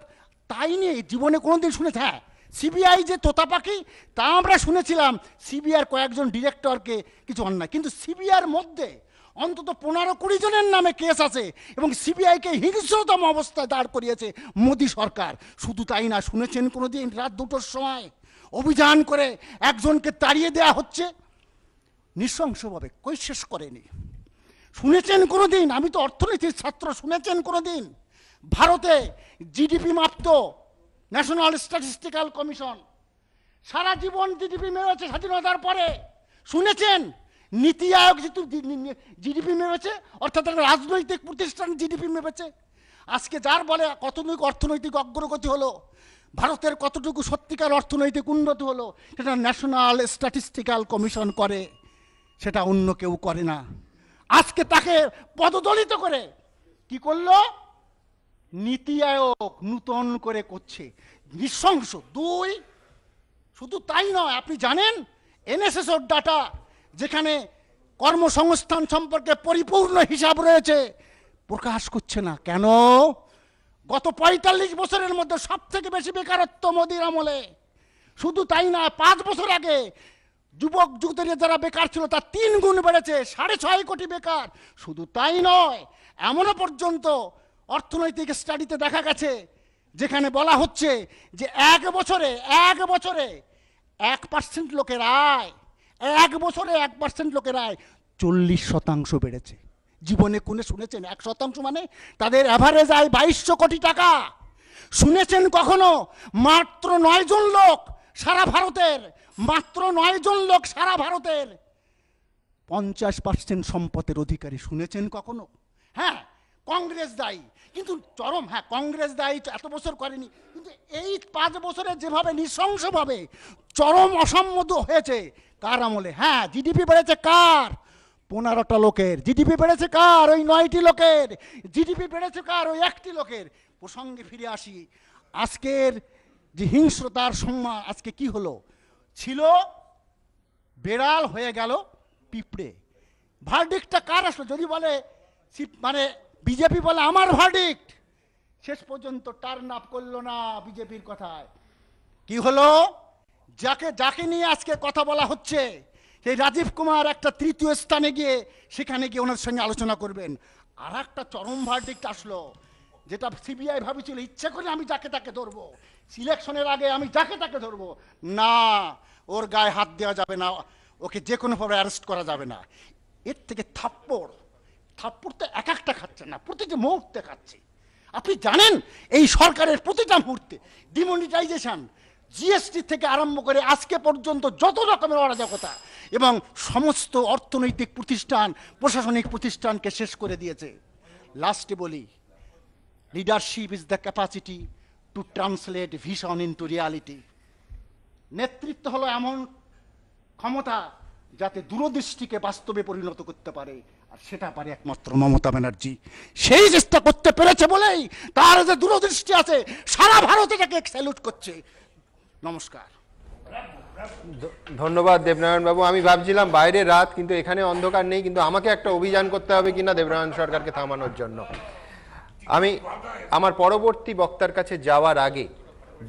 তাই নিয়ে জীবনে কোনোদিন শুনেছে? হ্যাঁ, সিবিআই যে তোতা পাখি তা আমরা শুনেছিলাম, সিবিআইয়ের কয়েকজন ডিরেক্টরকে কিছু অন্যায়, কিন্তু সিবিআইয়ের মধ্যে অন্তত 15-20 জনের নামে কেস আছে এবং সিবিআইকে হিংস্রতম অবস্থায় দাঁড় করিয়েছে মোদী সরকার। শুধু তাই না, শুনেছেন কোনোদিন রাত 2টোর সময় অভিযান করে একজনকে তাড়িয়ে দেয়া হচ্ছে নৃশংসভাবে? কই শেষ করেনি? শুনেছেন কোনোদিন? আমি তো অর্থনীতির ছাত্র, শুনেছেন কোনোদিন ভারতে জিডিপি মাপত ন্যাশনাল স্ট্যাটিস্টিক্যাল কমিশন, সারা জীবন জিডিপি মেপেছে স্বাধীনতার পরে? শুনেছেন নীতি আয়োগ যেহেতু জিডিপি মেপেছে, অর্থাৎ রাজনৈতিক প্রতিষ্ঠান জিডিপি মেপেছে? আজকে যার বলে কতটুকু অর্থনৈতিক অগ্রগতি হলো, ভারতের কতটুকু সত্যিকার অর্থনৈতিক উন্নতি হলো, সেটা ন্যাশনাল স্ট্যাটিস্টিক্যাল কমিশন করে, সেটা অন্য কেউ করে না। আজকে তাকে পদদলিত করে কি করলো? নীতি আয়োগ নূতন করে করছে, নৃশংস। 2, শুধু তাই নয়, আপনি জানেন এনএসএসর ডাটা, যেখানে কর্মসংস্থান সম্পর্কে পরিপূর্ণ হিসাব রয়েছে, প্রকাশ করছে না কেন? গত 45 বছরের মধ্যে সব থেকে বেশি বেকারত্ব মোদির আমলে। শুধু তাই না, 5 বছর আগে যুবক যুবতীরা যারা বেকার ছিল তার 3 গুণ বেড়েছে, 6.5 কোটি বেকার। শুধু তাই নয়, এমনও পর্যন্ত অর্থনৈতিক স্টাডিতে দেখা গেছে যেখানে বলা হচ্ছে যে 1 বছরে 1% লোকের আয়, 1 বছরে 1% লোকের আয় 40% বেড়েছে। জীবনে কোনে শুনেছেন 1% মানে? তাদের অ্যাভারেজ আয় 2200 কোটি টাকা। শুনেছেন কখনো মাত্র 9 জন লোক সারা ভারতের, মাত্র 9 জন লোক সারা ভারতের 50% সম্পদের অধিকারী? শুনেছেন কখনো? হ্যাঁ, কংগ্রেস দায়ী, কিন্তু চরম। হ্যাঁ, কংগ্রেস দায়ী, এত বছর করেনি, কিন্তু এই 5 বছরে যেভাবে নৃশংসভাবে চরম অসম্মত হয়েছে কার আমলে? হ্যাঁ, জিডিপি বেড়েছে কার? 15টা লোকের। জিডিপি বেড়েছে কার? ওই 9টি লোকের। জিডিপি বেড়েছে কার? ওই 1টি লোকের। প্রসঙ্গে ফিরে আসি, আজকের যে হিংস্রতার সম্মান, আজকে কি হলো? ছিল বেড়াল হয়ে গেল পিঁপড়ে। ভার্ডিক্টটা কার আসলো? যদি বলে মানে বিজেপি বলে আমার ভার্ডিক্ট, শেষ পর্যন্ত টার্ন আপ করলো না বিজেপির কথায়। কি হলো? যাকে নিয়ে আজকে কথা বলা হচ্ছে, সেই রাজীব কুমার একটা 3য় স্থানে গিয়ে সেখানে গিয়ে ওনার সঙ্গে আলোচনা করবেন। আর একটা চরম ভার্ডিক্ট আসলো, যেটা সিবিআই ভাবেছিল ইচ্ছে করে আমি যাকে তাকে ধরবো, সিলেকশনের আগে আমি যাকে তাকে ধরবো না, ওর গায়ে হাত দেওয়া যাবে না, ওকে যে কোনোভাবে অ্যারেস্ট করা যাবে না। এর থেকে থাপ্পড় তো একটা খাচ্ছে না, প্রতিটি মুহূর্তে খাচ্ছে। আপনি জানেন এই সরকারের প্রতিটা মুহূর্তে ডিমনিটাইজেশন, জিএসটি থেকে আরম্ভ করে আজকে পর্যন্ত যত রকমের অরাজকতা এবং সমস্ত অর্থনৈতিক প্রতিষ্ঠান, প্রশাসনিক প্রতিষ্ঠানকে শেষ করে দিয়েছে। লাস্টে বলি, leadership is the capacity to translate vision into reality. নেতৃত্ব হলো এমন ক্ষমতা যাতে দূরদৃষ্টিকে বাস্তবে পরিণত করতে পারে, আর সেটা পারে একমাত্র মমতা ব্যানার্জি। সেই চেষ্টা করতে পেরেছে বলেই তার যে দূরদৃষ্টি আছে সারা ভারতে তাকে স্যালুট করছে। নমস্কার। ধন্যবাদ দেবনারায়ণ বাবু। আমি ভাবছিলাম বাইরে রাত, কিন্তু এখানে অন্ধকার নেই, কিন্তু আমাকে একটা অভিযান করতে হবে কিনা দেবনারায়ণ সরকারকে থামানোর জন্য। আমি আমার পরবর্তী বক্তার কাছে যাওয়ার আগে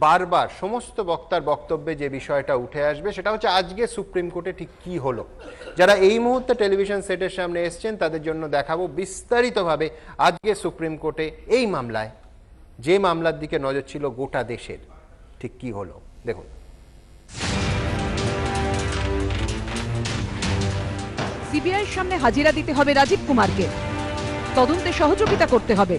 বারবার সমস্ত বক্তার বক্তব্যে যে বিষয়টা উঠে আসবে সেটা হচ্ছে আজকে সুপ্রিম কোর্টে ঠিক কি হলো। যারা এই মুহূর্তে টেলিভিশন সেটের সামনে এসছেন তাদের জন্য দেখাবো বিস্তারিতভাবে আজকে সুপ্রিম কোর্টে এই মামলায়, যে মামলার দিকে নজর ছিল গোটা দেশের, ঠিক কি হলো দেখুন। সিবিআইয়ের সামনে হাজিরা দিতে হবে রাজীব কুমারকে, তদন্তে সহযোগিতা করতে হবে,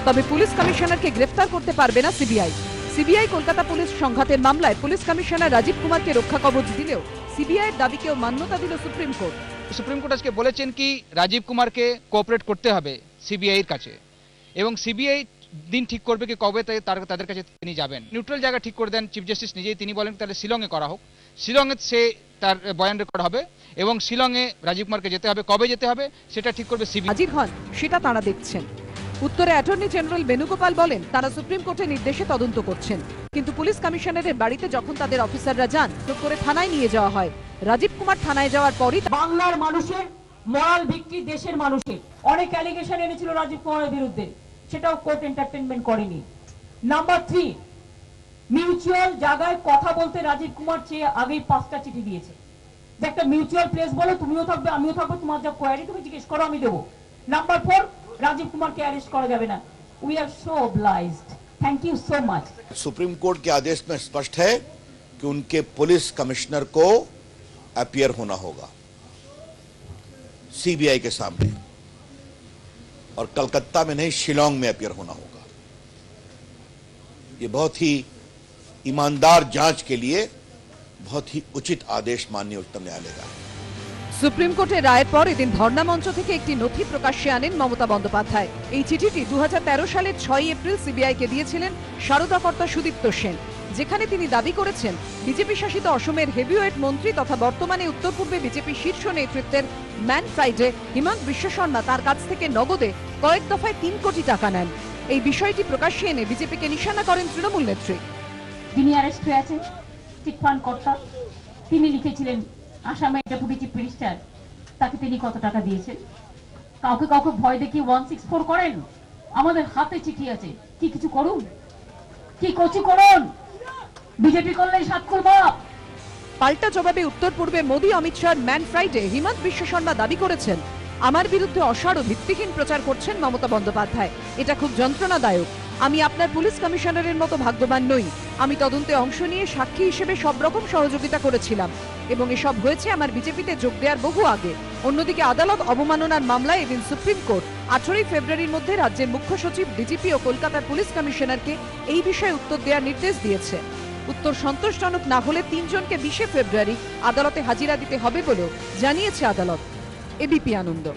তবে পুলিশ কমিশনারকে গ্রেফতার করতে পারবে না সিবিআই। সিবিআই কলকাতা পুলিশ সংঘাতের মামলায় পুলিশ কমিশনার রাজীব কুমারকে রক্ষা কবচ দিলেও সিবিআইয়ের দাবিকেও মান্যতা দিল সুপ্রিম কোর্ট। সুপ্রিম কোর্ট আজকে বলেছেন কি রাজীব কুমারকে কোঅপারেট করতে হবে সিবিআইয়ের কাছে, এবং সিবিআই দিন ঠিক করবে কি কবে তাদের কাছে তিনি যাবেন। নিউট্রাল জায়গা ঠিক করে দেন চিফ জাস্টিস নিজেই, তিনি বলেন তাহলে শিলংয়ে করা হোক, শিলংয়ে সে তার বয়ান রেকর্ড হবে এবং শিলংয়ে রাজীব কুমারকে যেতে হবে, কবে যেতে হবে সেটা ঠিক করবে সিবিআই। হাজির হন সেটা তাঁরা দেখছেন। উত্তরে অ্যাটর্নি জেনারেল বেণুগোপাল বলেন তারা সুপ্রিম কোর্টের নির্দেশে তদন্ত করছেন, কিন্তু পুলিশ কমিশনারের বাড়িতে যখন তাদের অফিসাররা যান তো করে থানায় নিয়ে যাওয়া হয়। রাজীব কুমার থানায় যাওয়ার পরই বাংলার মানুষের মরাল ভিক্টরি, দেশের মানুষের অনেক অ্যালিগেশন এনেছিল রাজীব কুমারের বিরুদ্ধে, সেটাও কোর্ট এন্টারটেইনমেন্ট করেনি। নাম্বার 3, মিউচুয়াল জায়গায় কথা বলতে রাজীব কুমার চেয়ে আগেই 5টা চিঠি দিয়েছে যে একটা মিউচুয়াল প্লেস বলো, তুমিও থাকবে আমিও থাকবো, তোমার যা কোয়ারি তুমি জিজ্ঞেস করো আমি দেবো। নাম্বার 4, राजीव कुमार के अरेस्ट करा जावे ना। We are so obliged, thank you so much. Supreme court के आदेश में स्पष्ट है कि उनके पुलिस कमिश्नर को अपीयर होना होगा सीबीआई के सामने, और कलकत्ता में नहीं शिलोंग में अपीयर होना होगा। ये बहुत ही ईमानदार जांच के लिए बहुत ही उचित आदेश माननीय उच्चतम न्यायालय का है। সুপ্রিম কোর্টের রায়ের পর এদিন ধর্ণা মঞ্চ থেকে একটি নথি প্রকাশ্যে আনেন মমতা বন্দ্যোপাধ্যায়। এই চিঠিটি 2013 সালের 6 এপ্রিল সিবিআইকে দিয়েছিলেন সারদাকর্তা সুদীপ্ত সেন, যেখানে তিনি দাবি করেছেন বিজেপি শাসিত অসমের হেভিওয়েট মন্ত্রী তথা বর্তমানে উত্তর পূর্বে বিজেপি শীর্ষ নেতৃত্বের ম্যান ফ্রাইডে হিমন্ত বিশ্ব শর্মা তার কাছ থেকে নগদে কয়েক দফায় 3 কোটি টাকা নেন। এই বিষয়টি প্রকাশ্যে এনে বিজেপিকে নিশানা করেন তৃণমূল নেত্রী। যিনি অ্যারেস্ট হয়ে আছেন চিটফান্ড কর্তা, তিনি লিখেছিলেন আসামের ডেপুটি চিফ মিনিস্টার, তাকে তিনি কত টাকা দিয়েছেন? কাউকে কাউকে ভয় দেখিয়ে 164 করেন। আমাদের হাতে চিঠি আছে, কি কিছু করুন, কি কচু করুন, বিজেপি করলে 7 করব। পাল্টা জবাবে উত্তর পূর্বে মোদী অমিত শাহর ম্যান ফ্রাইডে হিমন্ত বিশ্ব শর্মা দাবি করেছেন আমার বিরুদ্ধে অসার ও ভিত্তিহীন প্রচার করছেন মমতা বন্দ্যোপাধ্যায়। এটা খুব যন্ত্রণাদায়ক। আমি আপনার পুলিশ কমিশনারের মতো ভাগ্যবান নই। আমি তদন্তে অংশ নিয়ে সাক্ষী হিসেবে সব রকম সহযোগিতা করেছিলাম এবং এসব হয়েছে আমার বিজেপিতে যোগ দেওয়ার বহু আগে। অন্যদিকে আদালত অবমাননার মামলায় এদিন সুপ্রিম কোর্ট 18 ফেব্রুয়ারির মধ্যে রাজ্যের মুখ্য সচিব, ডিজিপি ও কলকাতার পুলিশ কমিশনারকে এই বিষয়ে উত্তর দেওয়ার নির্দেশ দিয়েছে। উত্তর সন্তোষজনক না হলে 3 জনকে 20 ফেব্রুয়ারি আদালতে হাজিরা দিতে হবে বলেও জানিয়েছে আদালত। এবিপি আনন্দ।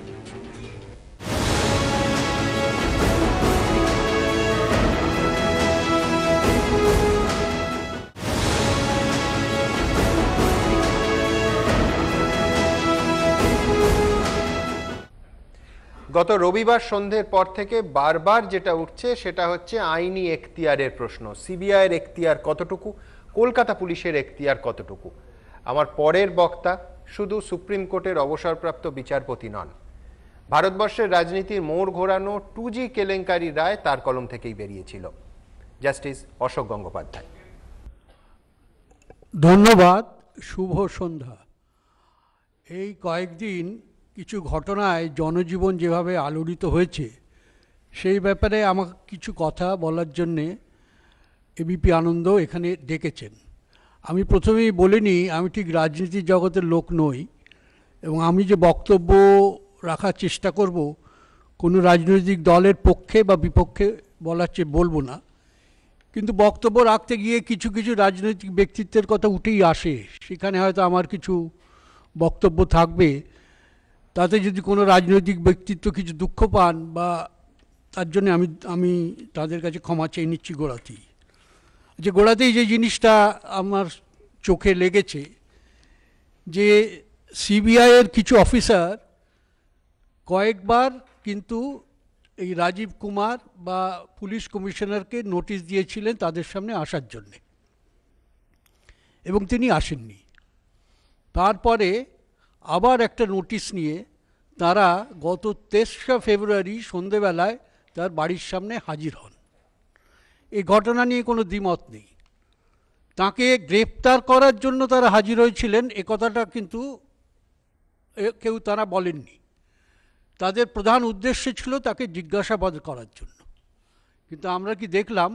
গত রবিবার সন্ধ্যের পর থেকে বারবার যেটা উঠছে সেটা হচ্ছে আইনি এখতিয়ারের প্রশ্ন। সিবিআইয়ের এখতিয়ার কতটুকু, কলকাতা পুলিশের এখতিয়ার কতটুকু। আমার পরের বক্তা শুধু সুপ্রিম কোর্টের অবসরপ্রাপ্ত বিচারপতি নন, ভারতবর্ষের রাজনীতির মোড় ঘোরানো 2G কেলেঙ্কারি রায় তার কলম থেকেই বেরিয়েছিল। জাস্টিস অশোক গঙ্গোপাধ্যায়। ধন্যবাদ, শুভ সন্ধ্যা। এই কয়েকদিন কিছু ঘটনায় জনজীবন যেভাবে আলোড়িত হয়েছে সেই ব্যাপারে আমাকে কিছু কথা বলার জন্যে এবিপি আনন্দ এখানে ডেকেছেন। আমি প্রথমেই বলিনি আমি ঠিক রাজনীতির জগতের লোক নই, এবং আমি যে বক্তব্য রাখার চেষ্টা করব কোনো রাজনৈতিক দলের পক্ষে বা বিপক্ষে বলার চেয়ে বলবো না। কিন্তু বক্তব্য রাখতে গিয়ে কিছু কিছু রাজনৈতিক ব্যক্তিত্বের কথা উঠেই আসে, সেখানে হয়তো আমার কিছু বক্তব্য থাকবে। তাতে যদি কোনো রাজনৈতিক ব্যক্তিত্ব কিছু দুঃখ পান বা তার জন্য আমি তাদের কাছে ক্ষমা চেয়ে নিচ্ছি গোড়াতেই। যে গোড়াতেই যে জিনিসটা আমার চোখে লেগেছে, যে সিবিআইয়ের কিছু অফিসার কয়েকবার কিন্তু এই রাজীব কুমার বা পুলিশ কমিশনারকে নোটিশ দিয়েছিলেন তাদের সামনে আসার জন্যে, এবং তিনি আসেননি। তারপরে আবার একটা নোটিশ নিয়ে তারা গত 23শে ফেব্রুয়ারি সন্ধেবেলায় তার বাড়ির সামনে হাজির হন। এই ঘটনা নিয়ে কোনো দ্বিমত নেই। তাকে গ্রেপ্তার করার জন্য তারা হাজির হয়েছিলেন এ কথাটা কিন্তু কেউ তারা বলেননি। তাদের প্রধান উদ্দেশ্য ছিল তাকে জিজ্ঞাসাবাদ করার জন্য। কিন্তু আমরা কি দেখলাম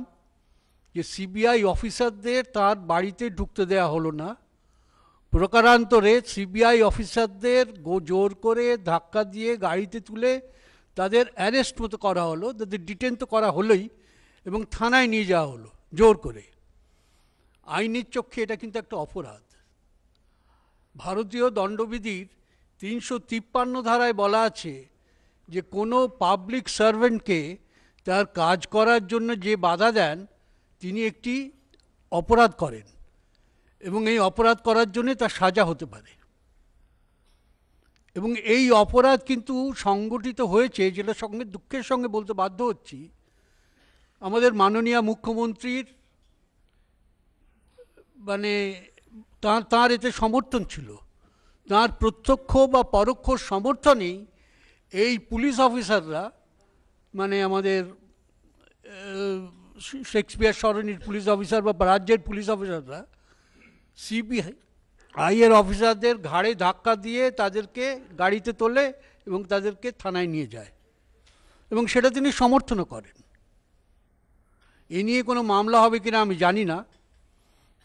যে সিবিআই অফিসারদের তার বাড়িতে ঢুকতে দেওয়া হলো না, প্রকারান্তরে সিবিআই অফিসারদের জোর করে ধাক্কা দিয়ে গাড়িতে তুলে তাদের অ্যারেস্ট মতো করা হলো, তাদের ডিটেন তো করা হলোই, এবং থানায় নিয়ে যাওয়া হলো জোর করে। আইনের চক্ষে এটা কিন্তু একটা অপরাধ। ভারতীয় দণ্ডবিধির 353 ধারায় বলা আছে যে কোনো পাবলিক সার্ভেন্টকে তার কাজ করার জন্য যে বাধা দেন তিনি একটি অপরাধ করেন, এবং এই অপরাধ করার জন্য তার সাজা হতে পারে। এবং এই অপরাধ কিন্তু সংগঠিত হয়েছে, যেটা সঙ্গে দুঃখের সঙ্গে বলতে বাধ্য হচ্ছি, আমাদের মাননীয় মুখ্যমন্ত্রীর মানে তাঁর এতে সমর্থন ছিল। তাঁর প্রত্যক্ষ বা পরোক্ষ সমর্থনেই এই পুলিশ অফিসাররা, মানে আমাদের শেক্সপিয়ার সরণির পুলিশ অফিসার বা রাজ্যের পুলিশ অফিসাররা সিবিআইয়ের অফিসারদের ঘাড়ে ধাক্কা দিয়ে তাদেরকে গাড়িতে তোলে এবং তাদেরকে থানায় নিয়ে যায়, এবং সেটা তিনি সমর্থনও করেন। এ নিয়ে কোনো মামলা হবে কিনা আমি জানি না,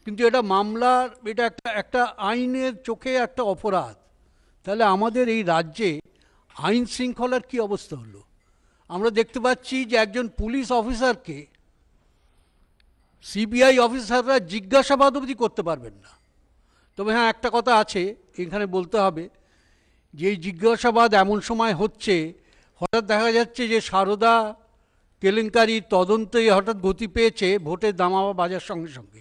কিন্তু এটা এটা একটা আইনের চোখে একটা অপরাধ। তাহলে আমাদের এই রাজ্যে আইন শৃঙ্খলার কি অবস্থা হলো? আমরা দেখতে পাচ্ছি যে একজন পুলিশ অফিসারকে সিবিআই অফিসাররা জিজ্ঞাসাবাদ অবধি করতে পারবেন না। তবে হ্যাঁ, একটা কথা আছে এখানে বলতে হবে, যে এই জিজ্ঞাসাবাদ এমন সময় হচ্ছে, হঠাৎ দেখা যাচ্ছে যে সারদা কেলেঙ্কারির তদন্তে হঠাৎ গতি পেয়েছে ভোটের দামামা বাজার সঙ্গে সঙ্গে।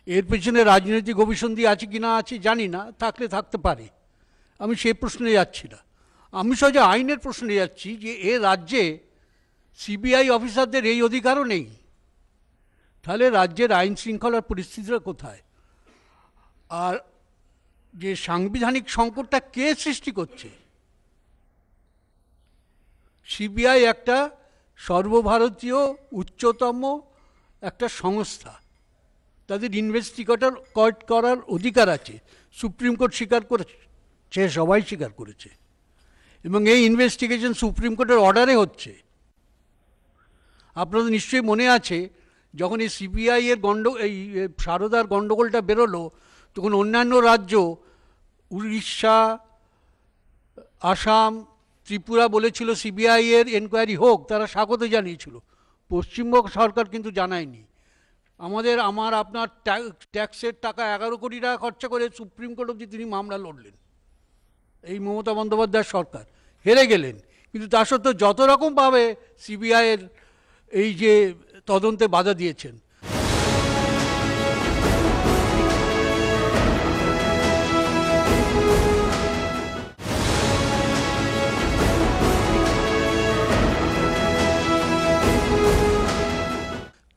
এর পেছনে রাজনৈতিক অভিসন্ধি আছে কি না আছে জানি না, থাকলে থাকতে পারে, আমি সেই প্রশ্নে যাচ্ছি না। আমি সহজে আইনের প্রশ্নে যাচ্ছি যে এ রাজ্যে সিবিআই অফিসারদের এই অধিকারও নেই। তাহলে রাজ্যের আইন শৃঙ্খলার পরিস্থিতিটা কোথায়? আর যে সাংবিধানিক সংকটটা কে সৃষ্টি করছে? সিবিআই একটা সর্বভারতীয় উচ্চতম একটা সংস্থা, তাদের ইনভেস্টিগেটর করার অধিকার আছে। সুপ্রিম কোর্ট স্বীকার করেছে, সবাই স্বীকার করেছে, এবং এই ইনভেস্টিগেশন সুপ্রিম কোর্টের অর্ডারে হচ্ছে। আপনাদের নিশ্চয়ই মনে আছে, যখন এই সিবিআইয়ের এই সারদার গণ্ডগোলটা বেরোলো, তখন অন্যান্য রাজ্য, উড়িষ্যা, আসাম, ত্রিপুরা বলেছিল সিবিআইয়ের এনকোয়ারি হোক, তারা স্বাগত জানিয়েছিল। পশ্চিমবঙ্গ সরকার কিন্তু জানায়নি। আপনার ট্যাক্সের টাকা 11 কোটি টাকা খরচা করে সুপ্রিম কোর্ট অবধি তিনি মামলা লড়লেন। এই মমতা বন্দ্যোপাধ্যায়ের সরকার হেরে গেলেন, কিন্তু তা সত্ত্বেও যত রকমভাবে সিবিআইয়ের এই যে তদন্তে বাধা দিয়েছেন।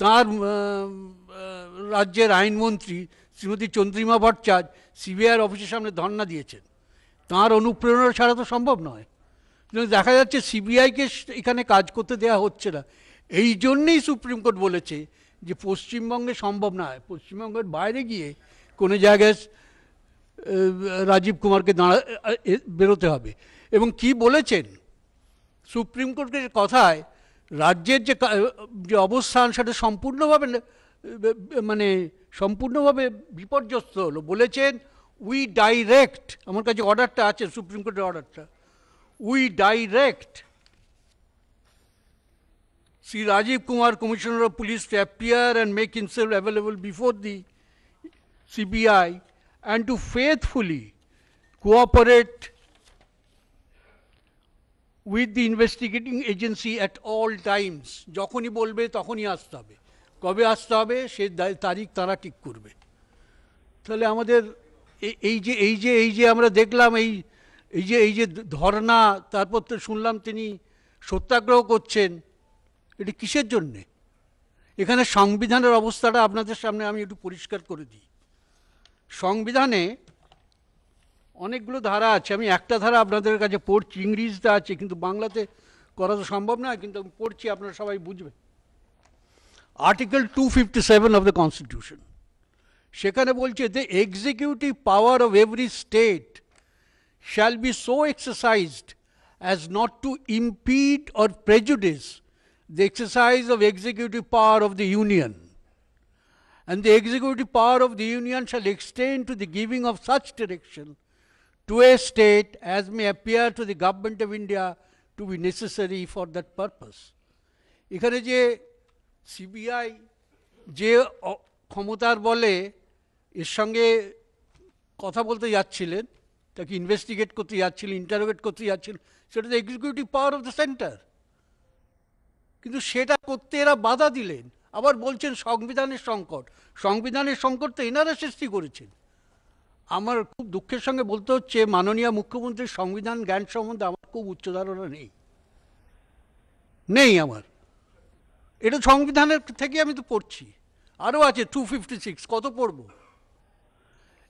তার রাজ্যের আইনমন্ত্রী শ্রীমতী চন্দ্রিমা ভট্টাচার্য সিবিআইয়ের অফিসের সামনে ধর্ণা দিয়েছেন। তাঁর অনুপ্রেরণা ছাড়া তো সম্ভব নয়। দেখা যাচ্ছে সিবিআইকে এখানে কাজ করতে দেওয়া হচ্ছে না। এই জন্যেই সুপ্রিম কোর্ট বলেছে যে পশ্চিমবঙ্গে সম্ভব নয়, পশ্চিমবঙ্গের বাইরে গিয়ে কোনো জায়গায় রাজীব কুমারকে বেরোতে হবে। এবং কি বলেছেন সুপ্রিম কোর্টের কথায়, রাজ্যের যে অবস্থান সেটা সম্পূর্ণভাবে বিপর্যস্ত হলো। বলেছেন উই ডাইরেক্ট, আমার কাছে অর্ডারটা আছে, সুপ্রিম কোর্টের অর্ডারটা, we direct Sri Rajiv Kumar, Commissioner of Police, to appear and make himself available before the CBI and to faithfully cooperate with the investigating agency at all times. যখনই বলবে তখনই আসতে হবে, কবে আসতে হবে সে তারিখ তারা ঠিক করবে। তাহলে আমাদের এই যে আমরা দেখলাম এই যে ধর্না, তারপর তো শুনলাম তিনি সত্যাগ্রহ করছেন, এটি কিসের জন্যে? এখানে সংবিধানের অবস্থাটা আপনাদের সামনে আমি একটু পরিষ্কার করে দিই। সংবিধানে অনেকগুলো ধারা আছে, আমি একটা ধারা আপনাদের কাছে পড়ছি, ইংরেজিতে আছে কিন্তু বাংলাতে করা তো সম্ভব নয়, কিন্তু আমি পড়ছি, আপনারা সবাই বুঝবেন। আর্টিকেল 257 অফ দ্য কনস্টিটিউশন, সেখানে বলছে the executive power of every state shall be so exercised as not to impede or prejudice the exercise of executive power of the Union. And the executive power of the Union shall extend to the giving of such direction to a state as may appear to the Government of India to be necessary for that purpose. এখানে যে CBI যে ক্ষমতার বলে এর সঙ্গে কথা বলতে যাচ্ছিলেন, তাকে ইনভেস্টিগেট করতে যাচ্ছিলেন, ইন্টারোগেট করতে যাচ্ছিলেন, সেটা তো executive power of the centre. কিন্তু সেটা করতে এরা বাধা দিলেন, আবার বলছেন সংবিধানের সংকট। সংবিধানের সংকট তো এনারা সৃষ্টি করেছেন। আমার খুব দুঃখের সঙ্গে বলতে হচ্ছে, মাননীয় মুখ্যমন্ত্রীর সংবিধান জ্ঞান সম্বন্ধে আমার খুব উচ্চ ধারণা নেই আমার। এটা সংবিধানের থেকে আমি তো পড়ছি, আরও আছে 256, কত পড়ব?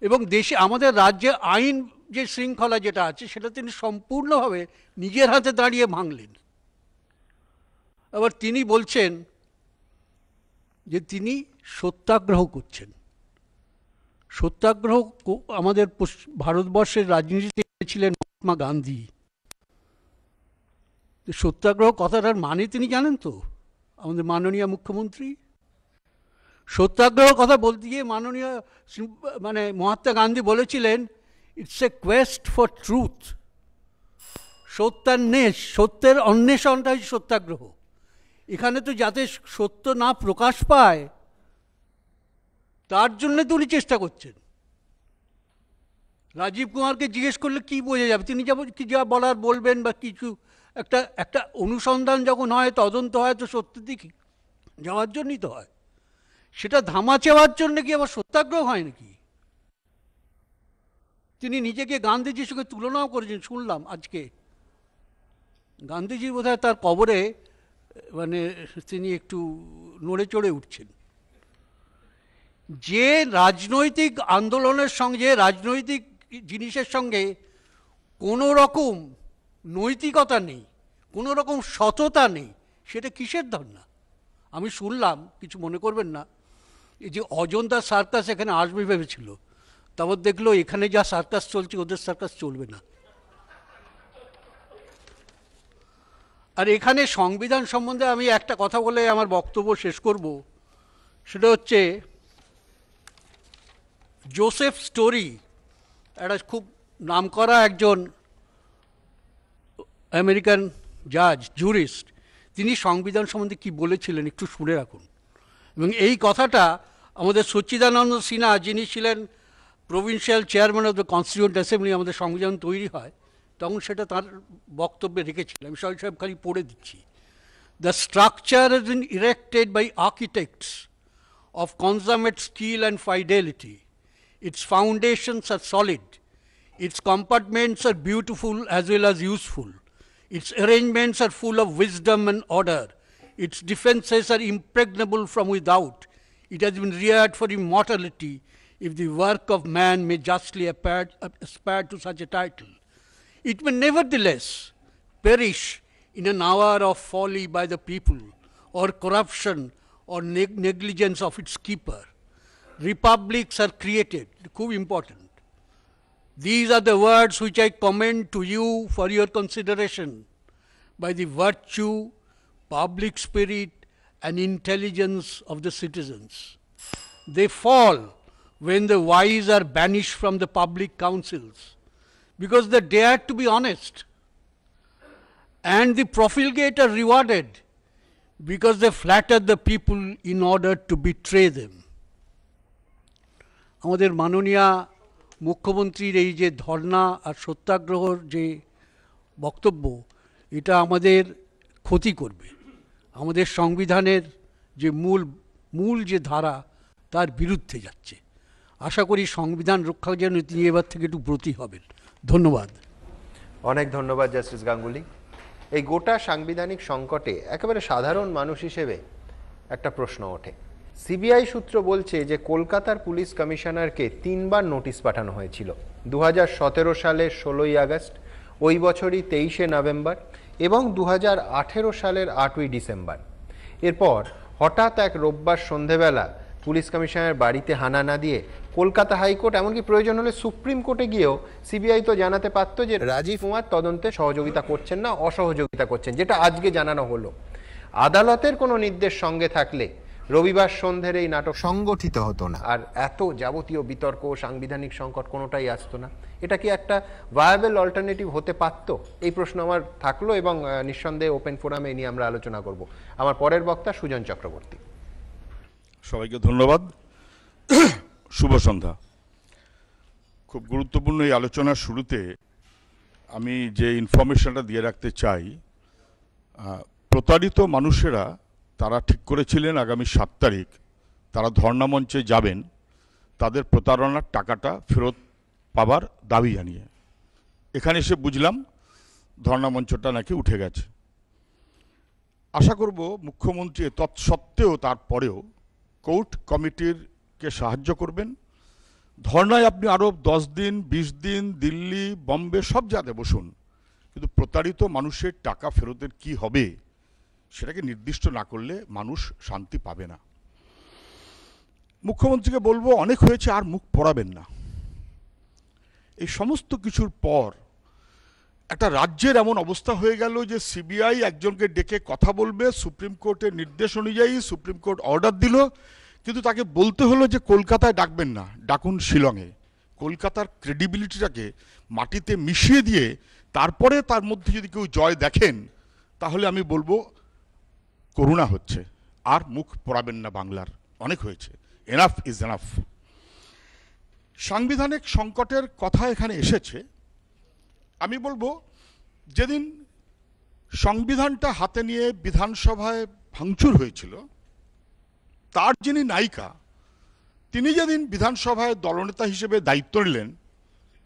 এবং দেশে আমাদের রাজ্যে আইন যে শৃঙ্খলা যেটা আছে সেটা তিনি সম্পূর্ণভাবে নিজের হাতে দাঁড়িয়ে ভাঙলেন। আবার তিনি বলছেন যে তিনি সত্যাগ্রহ করছেন। সত্যাগ্রহ আমাদের ভারতবর্ষের রাজনীতিতে ছিলেন মহাত্মা গান্ধী। সত্যাগ্রহ কথাটার মানে তিনি জানেন তো, আমাদের মাননীয় মুখ্যমন্ত্রী? সত্যাগ্রহ কথা বলতে গিয়ে মাননীয় মহাত্মা গান্ধী বলেছিলেন, it's a Quest for truth. সত্যের অন্বেষণটা হচ্ছে সত্যাগ্রহ। এখানে তো যাতে সত্য না প্রকাশ পায় তার জন্য তো উনি চেষ্টা করছেন। রাজীব কুমারকে জিজ্ঞেস করলে কি বোঝা যাবে? তিনি যা বলার বলবেন, বা কিছু একটা অনুসন্ধান যখন হয়, তদন্ত হয়, তো সত্যের দিকে যাওয়ার জন্যই তো হয়। সেটা ধামা চাওয়ার জন্য কি আবার সত্যাগ্রহ হয় নাকি? তিনি নিজেকে গান্ধীজির সঙ্গে তুলনাও করেছেন, শুনলাম আজকে। গান্ধীজি বোধহয় তার কবরে তিনি একটু নড়ে চড়ে উঠছেন। যে রাজনৈতিক আন্দোলনের সঙ্গে, যে রাজনৈতিক জিনিসের সঙ্গে কোনো রকম নৈতিকতা নেই, কোনো রকম সততা নেই, সেটা কিসের ধর্ণা? আমি শুনলাম, কিছু মনে করবেন না, এই যে অজন্তা সার্কাস এখানে আসবে ভেবেছিল, তারপর দেখলো এখানে যা সার্কাস চলছে ওদের সার্কাস চলবে না। আর এখানে সংবিধান সম্বন্ধে আমি একটা কথা বলে আমার বক্তব্য শেষ করব। সেটা হচ্ছে জোসেফ স্টোরি, একটা খুব নামকরা একজন আমেরিকান জাজ, জুরিস্ট, তিনি সংবিধান সম্বন্ধে কি বলেছিলেন একটু শুনে রাখুন। এবং এই কথাটা আমাদের সচ্চিদানন্দ সিনহা, যিনি ছিলেন provincial chairman of the constituent assembly, আমাদের সংবিধান তৈরি হয় তখন, সেটা তার বক্তব্যে রেখেছিলেন। আমি সব খালি পড়ে দিচ্ছি। The structure has been erected by architects of consummate skill and fidelity. Its foundations are solid. Its compartments are beautiful as well as useful. Its arrangements are full of wisdom and order. Its defenses are impregnable from without. It has been reared for immortality, if the work of man may justly aspire to such a title. It may nevertheless perish in an hour of folly by the people, or corruption, or negligence of its keeper. Republics are created, খুব important. These are the words which I commend to you for your consideration, by the virtue, public spirit, and intelligence of the citizens. They fall when the wise are banished from the public councils, because they dare to be honest, and the profligate are rewarded because they flatter the people in order to betray them. আমাদের মাননীয় মুখ্যমন্ত্রীর এই যে ধর্ণা আর সত্যাগ্রহর যে বক্তব্য, এটা আমাদের ক্ষতি করবে, আমাদের সংবিধানের যে মূল যে ধারা তার বিরুদ্ধে যাচ্ছে। আশা করি সংবিধান রক্ষার জন্য তিনি এবার থেকে একটু ব্রতী হবেন। ধন্যবাদ। অনেক ধন্যবাদ জাস্টিস গাঙ্গুলি। এই গোটা সাংবিধানিক সংকটে একেবারে সাধারণ মানুষ হিসেবে একটা প্রশ্ন ওঠে। সিবিআই সূত্র বলছে যে কলকাতার পুলিশ কমিশনারকে 3 বার নোটিশ পাঠানো হয়েছিল, 2017 সালের 16ই আগস্ট, ওই বছরই 23শে নভেম্বর এবং 2018 সালের 8ই ডিসেম্বর। এরপর হঠাৎ এক রোববার সন্ধেবেলা পুলিশ কমিশনারের বাড়িতে হানা না দিয়ে কলকাতা হাইকোর্ট, এমনকি প্রয়োজন হলে সুপ্রিম কোর্টে গিয়েও সিবিআই তো জানাতে পারত যে রাজীব কুমার তদন্তে সহযোগিতা করছেন না, অসহযোগিতা করছেন, যেটা আজকে জানানো হলো। আদালতের কোনো নির্দেশ সঙ্গে থাকলে রবিবার সন্ধ্যের এই নাটক সংগঠিত হতো না, আর এত যাবতীয় বিতর্ক, সাংবিধানিক সংকট কোনোটাই আসতো না। এটা কি একটা ভায়াবল অল্টারনেটিভ হতে পারতো? এই প্রশ্ন আমার থাকলো এবং নিঃসন্দেহে ওপেন ফোরামে নিয়ে আমরা আলোচনা করব। আমার পরের বক্তা সুজন চক্রবর্তী। সবাইকে ধন্যবাদ, শুভ সন্ধ্যা। খুব গুরুত্বপূর্ণ এই আলোচনার শুরুতে আমি যে ইনফরমেশনটা দিয়ে রাখতে চাই, প্রতারিত মানুষেরা তারা ঠিক করেছিলেন আগামী 7 তারিখ তারা ধর্ণা মঞ্চে যাবেন তাদের প্রতারণার টাকাটা ফেরত পাবার দাবি জানিয়ে। এখানে এসে বুঝলাম ধর্ণা মঞ্চটা নাকি উঠে গেছে। আশা করব মুখ্যমন্ত্রী তৎসত্ত্বেও তারপরেও কোর্ট কমিটিরকে সাহায্য করবেন। ধর্নায় আপনি আরও 10 দিন 20 দিন দিল্লি, বম্বে সব জায়গাতে বসুন, কিন্তু প্রতারিত মানুষের টাকা ফেরতের কি হবে সেটাকে নির্দিষ্ট না করলে মানুষ শান্তি পাবে না। মুখ্যমন্ত্রীকে বলবো, অনেক হয়েছে, আর মুখ পড়াবেন না। এই সমস্ত কিছুর পর একটা রাজ্যের এমন অবস্থা হয়ে গেল যে সিবিআই একজনকে ডেকে কথা বলবে, সুপ্রিম কোর্টের নির্দেশ অনুযায়ী সুপ্রিম কোর্ট অর্ডার দিল, কিন্তু তাকে বলতে হলো যে কলকাতায় ডাকবেন না, ডাকুন শিলংয়ে। কলকাতার ক্রেডিবিলিটিটাকে মাটিতে মিশিয়ে দিয়ে তারপরে তার মধ্যে যদি কেউ জয় দেখেন, তাহলে আমি বলবো করুণা হচ্ছে। আর মুখ পড়াবেন না বাংলার, অনেক হয়েছে, এনাফ ইজ এনাফ। সাংবিধানিক সংকটের কথা এখানে এসেছে, আমি বলবো যেদিন সংবিধানটা হাতে নিয়ে বিধানসভায় ভাঙচুর হয়েছিল, তার যিনি নায়িকা তিনি যেদিন বিধানসভায় দলনেতা হিসেবে দায়িত্ব নিলেন,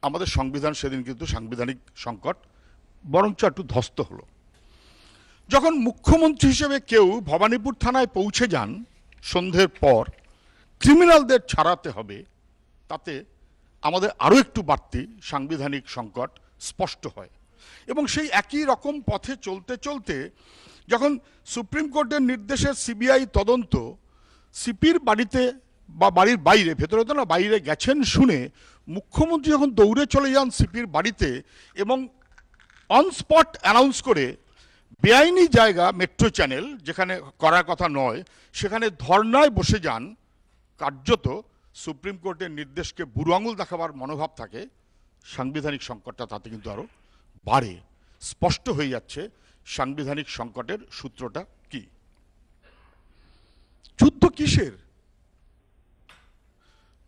আমাদের সংবিধান সেদিন কিন্তু সাংবিধানিক সংকট বরঞ্চ একটু ধ্বস্ত হলো। যখন মুখ্যমন্ত্রী হিসেবে কেউ ভবানীপুর থানায় পৌঁছে যান সন্ধ্যের পর, ক্রিমিনালদের ছাড়াতে হবে, তাতে আমাদের আরও একটু বাড়তি সাংবিধানিক সংকট স্পষ্ট হয়। এবং সেই একই রকম পথে চলতে চলতে যখন সুপ্রিম কোর্টের নির্দেশে সিবিআই তদন্ত সিপির বাড়িতে বা বাড়ির বাইরে, ভেতরে তো না বাইরে গেছেন শুনে মুখ্যমন্ত্রী যখন দৌড়ে চলে যান সিপির বাড়িতে এবং অন স্পট অ্যানাউন্স করে বেআইনি জায়গা মেট্রো চ্যানেল যেখানে করার কথা নয় সেখানে ধর্নায় বসে যান, কার্যত সুপ্রিম কোর্টের নির্দেশকে বুড়ো আঙুল দেখাবার মনোভাব থাকে, সাংবিধানিক সংকটটা তাতে কিন্তু আরও বাড়ে। স্পষ্ট হয়ে যাচ্ছে সাংবিধানিক সংকটের সূত্রটা কি। যুদ্ধ কিসের?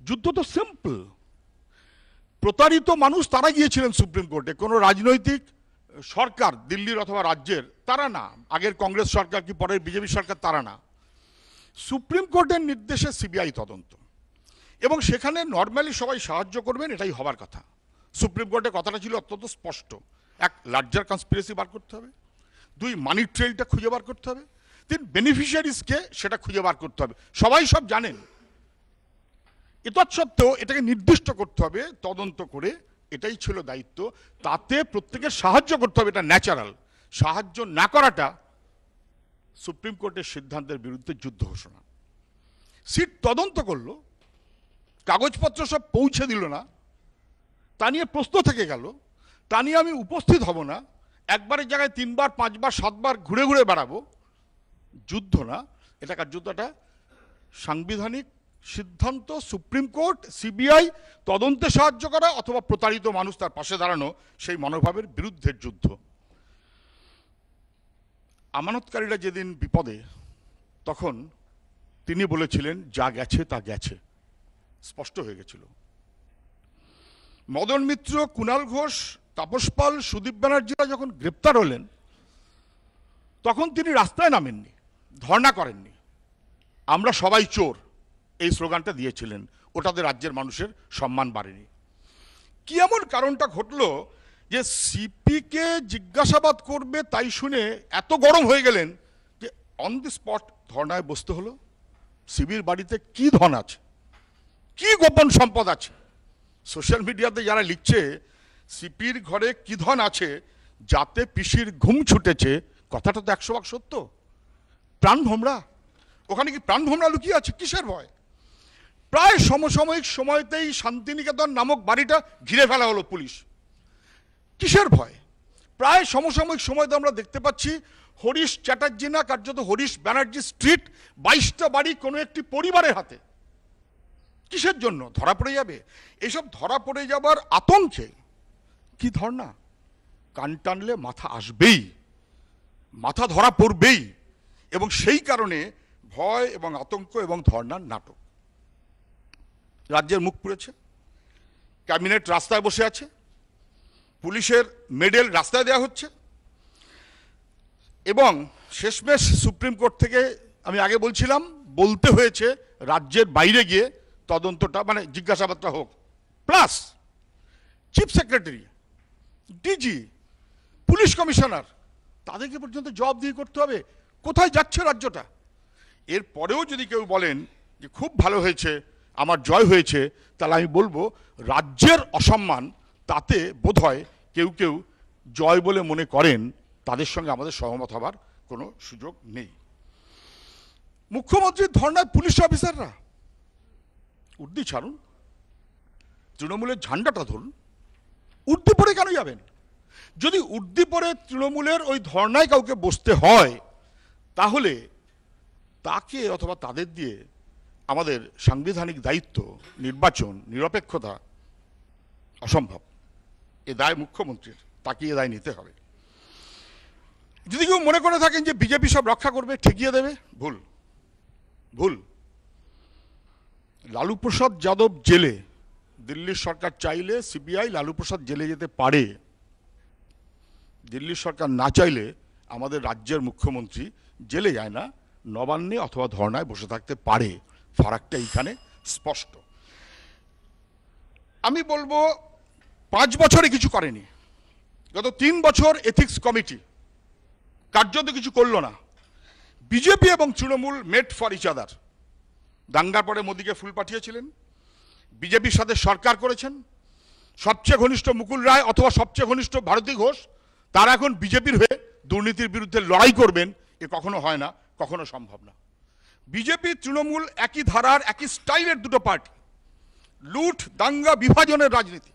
যুদ্ধ তো সিম্পল। প্রতারিত মানুষ তারা গিয়েছিলেন সুপ্রিম কোর্টে, কোনো রাজনৈতিক সরকার দিল্লির অথবা রাজ্যের তারা না, আগের কংগ্রেস সরকার কি পরের বিজেপি সরকার তারা না। সুপ্রিম কোর্টের নির্দেশে সিবিআই তদন্ত, এবং সেখানে নর্মালি সবাই সাহায্য করবেন, এটাই হবার কথা। সুপ্রিম কোর্টের কথাটা ছিল অত্যন্ত স্পষ্ট। 1, লার্জার কনস্পিরেসি বার করতে হবে, 2, মানি ট্রেলটা খুঁজে বার করতে হবে, 3, বেনিফিশিয়ারিজকে সেটা খুঁজে বার করতে হবে। সবাই সব জানেন, এতৎসত্ত্বেও এটাকে নির্দিষ্ট করতে হবে তদন্ত করে, এটাই ছিল দায়িত্ব। তাতে প্রত্যেকের সাহায্য করতে হবে, এটা ন্যাচারাল। সাহায্য না করাটা সুপ্রিম কোর্টের সিদ্ধান্তের বিরুদ্ধে যুদ্ধ ঘোষণা। সিট তদন্ত করলো, কাগজপত্র সব পৌঁছে দিল না, তা নিয়ে প্রশ্ন থেকে গেল, তা নিয়ে আমি উপস্থিত হব না, একবারের জায়গায় 3 বার 5 বার 7 বার ঘুরে ঘুরে বেড়াবো, যুদ্ধ না। এটা যুদ্ধটা সাংবিধানিক সিদ্ধান্ত, সুপ্রিম কোর্ট, সিবিআই তদন্তে সাহায্য করা অথবা প্রতারিত মানুষ তার পাশে দাঁড়ানো, সেই মনোভাবের বিরুদ্ধে যুদ্ধ। আমানতকারীরা যেদিন বিপদে, তখন তিনি বলেছিলেন যা গেছে তা গেছে, স্পষ্ট হয়ে গেছিল। মদন মিত্র, কুণাল ঘোষ, তাপস পাল, সুদীপ ব্যানার্জিরা যখন গ্রেপ্তার হলেন, তখন তিনি রাস্তায় নামেননি, ধর্ণা করেননি। আমরা সবাই চোর এই স্লোগানটা দিয়েছিলেন, ওটাতে রাজ্যের মানুষের সম্মান বাড়েনি। কি এমন কারণটা ঘটলো যে সিপিকে জিজ্ঞাসাবাদ করবে তাই শুনে এত গরম হয়ে গেলেন যে অন দি স্পট ধর্ণায় বসতে হলো? সিবির বাড়িতে কি ধন আছে, কি গোপন সম্পদ আছে? সোশ্যাল মিডিয়াতে যারা লিখছে সিপির ঘরে কি ধন আছে যাতে পিসির ঘুম ছুটেছে, কথাটা তো 100% সত্য। প্রাণভোমরা, ওখানে কি প্রাণভোমরা লুকিয়ে আছে? কিসের ভয়? প্রায় সমসাময়িক সময়তেই শান্তিনিকেতন নামক বাড়িটা ঘিরে ফেলা হলো পুলিশ। কিসের ভয়? প্রায় সমসাময়িক সময়তে আমরা দেখতে পাচ্ছি হরিশ চ্যাটার্জি না কার্যত হরিশ ব্যানার্জি স্ট্রিট 22টা বাড়ি কোনো একটি পরিবারের হাতে। কিসের জন্য? ধরা পড়ে যাবে। এসব ধরা পড়ে যাবার আতঙ্কে কি ধর্ণা? কান টানলে মাথা আসবেই, মাথা ধরা পড়বেই, এবং সেই কারণে ভয় এবং আতঙ্ক এবং ধর্ণার নাটক। রাজ্যের মুখ পুড়েছে, ক্যাবিনেট রাস্তায় বসে আছে, পুলিশের মেডেল রাস্তায় দেওয়া হচ্ছে, এবং শেষমেশ সুপ্রিম কোর্ট থেকে আমি আগে বলছিলাম বলতে হয়েছে রাজ্যের বাইরে গিয়ে তদন্তটা মানে জিজ্ঞাসাবাদটা হোক। Plus chief secretary, DG, police commissioner, তাদেরকে পর্যন্ত জবাবদিহি করতে হবে। কোথায় যাচ্ছে রাজ্যটা? এরপরেও যদি কেউ বলেন যে খুব ভালো হয়েছে, আমার জয় হয়েছে, তাহলে আমি বলবো রাজ্যের অসম্মান, তাতে বোধহয় কেউ কেউ জয় বলে মনে করেন, তাদের সঙ্গে আমাদের সহমত হবার কোনো সুযোগ নেই। মুখ্যমন্ত্রীর ধর্ণায় পুলিশ অফিসাররা উর্দি ছাড়ুন, তৃণমূলের ঝান্ডাটা ধরুন, উর্দি পরে কেন যাবেন? যদি উর্দি পরে তৃণমূলের ওই ধর্ণায় কাউকে বসতে হয়, তাহলে তাকে অথবা তাদের দিয়ে আমাদের সাংবিধানিক দায়িত্ব, নির্বাচন, নিরপেক্ষতা অসম্ভব। এ দায় মুখ্যমন্ত্রীর, তাকে এ দায় নিতে হবে। যদি কেউ মনে করে থাকেন যে বিজেপি সব রক্ষা করবে, ঠেকিয়ে দেবে, ভুল ভুল। লালু প্রসাদ যাদব জেলে, দিল্লির সরকার চাইলে সিবিআই লালু প্রসাদ জেলে যেতে পারে। দিল্লির সরকার না চাইলে আমাদের রাজ্যের মুখ্যমন্ত্রী জেলে যায় না, নবান্নে অথবা ধর্নায় বসে থাকতে পারে। ফারাকটা এইখানে স্পষ্ট। আমি বলবো 5 বছরে কিছু করেনি। গত 3 বছর এথিক্স কমিটি কার্যত কিছু করলো না। বিজেপি এবং তৃণমূল মেট ফর ইচ আদার। দাঙ্গার পরে মোদীকে ফুল পাঠিয়েছিলেন, বিজেপির সাথে সরকার করেছেন। সবচেয়ে ঘনিষ্ঠ মুকুল রায় অথবা সবচেয়ে ঘনিষ্ঠ ভারতী ঘোষ, তারা এখন বিজেপির হয়ে দুর্নীতির বিরুদ্ধে লড়াই করবেন, এ কখনো হয় না, কখনো সম্ভব না। বিজেপি তৃণমূল একই ধারার একই স্টাইলের দুটো পার্টি। লুট, দাঙ্গা, বিভাজনের রাজনীতি,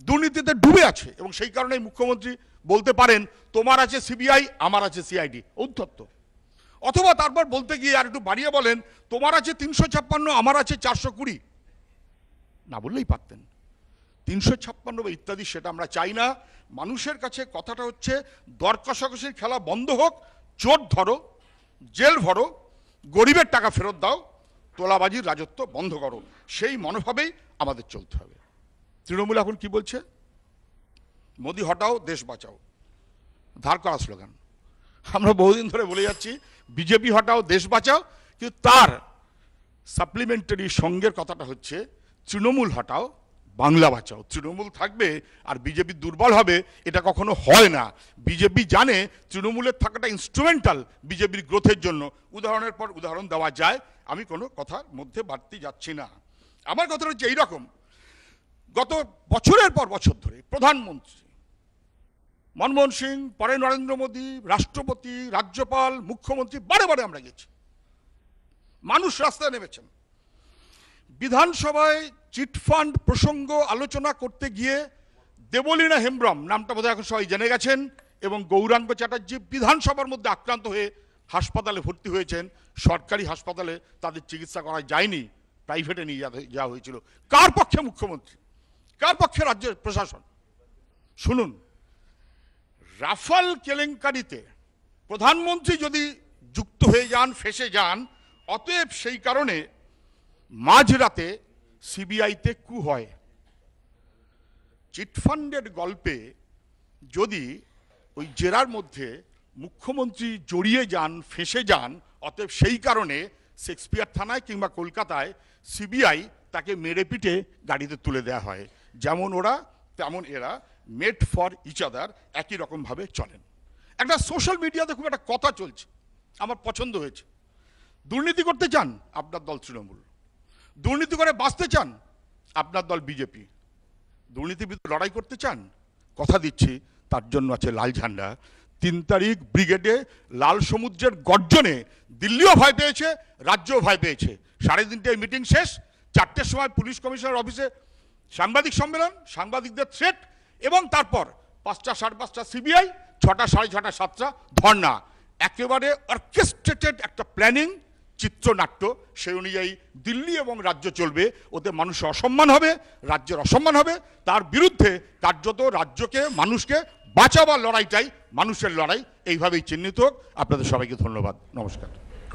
দুর্নীতিতে ডুবে আছে, এবং সেই কারণেই মুখ্যমন্ত্রী বলতে পারেন তোমার আছে সিবিআই, আমার আছে সিআইডি। ঔদ্ধত্য। অথবা তারপর বলতে গিয়ে আর একটু বাড়িয়ে বলেন তোমার আছে 356, আমার আছে 420। না বললেই পারতেন। 356 বা ইত্যাদি সেটা আমরা চাই না। মানুষের কাছে কথাটা হচ্ছে দর কষাকষির খেলা বন্ধ হোক, চোর ধরো, জেল ভরো, গরিবের টাকা ফেরত দাও, তোলাবাজির রাজত্ব বন্ধ করো। সেই মনোভাবেই আমাদের চলতে হবে। তৃণমূল এখন কি বলছে? মোদি হটাও, দেশ বাঁচাও, ধার করা স্লোগান। আমরা বহুদিন ধরে বলে যাচ্ছি বিজেপি হটাও, দেশ বাঁচাও, কিন্তু তার সাপ্লিমেন্টারি সঙ্গের কথাটা হচ্ছে তৃণমূল হটাও, বাংলা বাঁচাও। তৃণমূল থাকবে আর বিজেপি দুর্বল হবে, এটা কখনো হয় না। বিজেপি জানে তৃণমূলের থাকাটা ইনস্ট্রুমেন্টাল বিজেপির গ্রোথের জন্য। উদাহরণের পর উদাহরণ দেওয়া যায়, আমি কোনো কথার মধ্যে বাড়তে যাচ্ছি না। আমার কথা হচ্ছে এইরকম, গত বছরের পর বছর ধরে প্রধানমন্ত্রী মনমোহন সিং, পরে নরেন্দ্র মোদী, রাষ্ট্রপতি, রাজ্যপাল, মুখ্যমন্ত্রী, বারে বারে আমরা গেছি, মানুষ রাস্তায় নেমেছেন। বিধানসভায় চিটফান্ড প্রসঙ্গ আলোচনা করতে গিয়ে দেবলীনা হেমব্রম, নামটা বোধহয় এখন সবাই জেনে গেছেন, এবং গৌরাঙ্গ চ্যাটার্জি বিধানসভার মধ্যে আক্রান্ত হয়ে হাসপাতালে ভর্তি হয়েছেন। সরকারি হাসপাতালে তাদের চিকিৎসা করা যায়নি, প্রাইভেটে নিয়ে যাওয়া হয়েছিল। কার পক্ষে মুখ্যমন্ত্রী, কার পক্ষে রাজ্যের প্রশাসন? শুনুন, রাফাল কেলেঙ্কারিতে প্রধানমন্ত্রী যদি যুক্ত হয়ে যান, ফেসে যান, অতএব সেই কারণে মাঝরাতে সিবিআইতে কু হয়। চিটফান্ডের গল্পে যদি ওই জেরার মধ্যে মুখ্যমন্ত্রী জড়িয়ে যান, ফেসে যান, অতএব সেই কারণে শেক্সপিয়ার থানায় কিংবা কলকাতায় সিবিআই তাকে মেরে পিটে গাড়িতে তুলে দেওয়া হয়। যেমন ওরা তেমন এরা, মেড ফর ইচ আদার, একই রকমভাবে চলেন। একটা সোশ্যাল মিডিয়াতে খুব একটা কথা চলছে, আমার পছন্দ হয়েছে। দুর্নীতি করতে চান, আপনার দল তৃণমূল। দুর্নীতি করে বাঁচতে চান, আপনার দল বিজেপি। দুর্নীতির বিরুদ্ধে লড়াই করতে চান, কথা দিচ্ছি তার জন্য আছে লাল ঝান্ডা। 3 তারিখ ব্রিগেডে লাল সমুদ্রের গর্জনে দিল্লিও ভয় পেয়েছে, রাজ্যও ভয় পেয়েছে। 3:30টায় মিটিং শেষ, 4টের সময় পুলিশ কমিশনার অফিসে সাংবাদিক সম্মেলন, সাংবাদিকদের থ্রেট, এবং তারপর 5টা, 5:30 সিবিআই, 6টা, 6:30, 7টা ধর্ণা। একেবারে অর্কেস্ট্রেটেড একটা প্ল্যানিং, চিত্রনাট্য। সেই অনুযায়ী দিল্লি এবং রাজ্য চলবে। ওতে মানুষের অসম্মান হবে, রাজ্যের অসম্মান হবে। তার বিরুদ্ধে কার্যত রাজ্যকে, মানুষকে বাঁচাবার লড়াইটাই মানুষের লড়াই। এইভাবেই চিহ্নিত হোক। আপনাদের সবাইকে ধন্যবাদ, নমস্কার।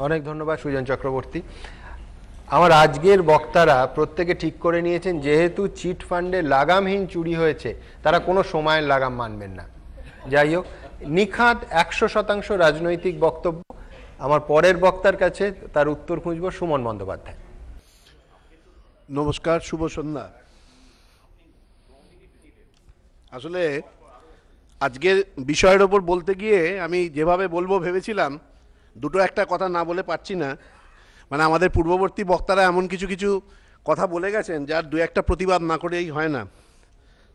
অনেক ধন্যবাদ সুজন চক্রবর্তী। আমার আজকের বক্তারা প্রত্যেকে ঠিক করে নিয়েছেন, যেহেতু চিট ফান্ডে লাগামহীন চুরি হয়েছে, তারা কোনো সময়ের লাগাম মানবেন না। যাই হোক, নিখাত 100% রাজনৈতিক বক্তব্য। আমার পরের বক্তার কাছে তার উত্তর খুঁজব, সুমন বন্দ্যোপাধ্যায়। নমস্কার, শুভ সন্ধ্যা। আসলে আজকের বিষয়ের ওপর বলতে গিয়ে আমি যেভাবে বলবো ভেবেছিলাম, দুটো একটা কথা না বলে পারছি না। মানে আমাদের পূর্ববর্তী বক্তারা এমন কিছু কিছু কথা বলে গেছেন যার দু একটা প্রতিবাদ না করেই হয় না।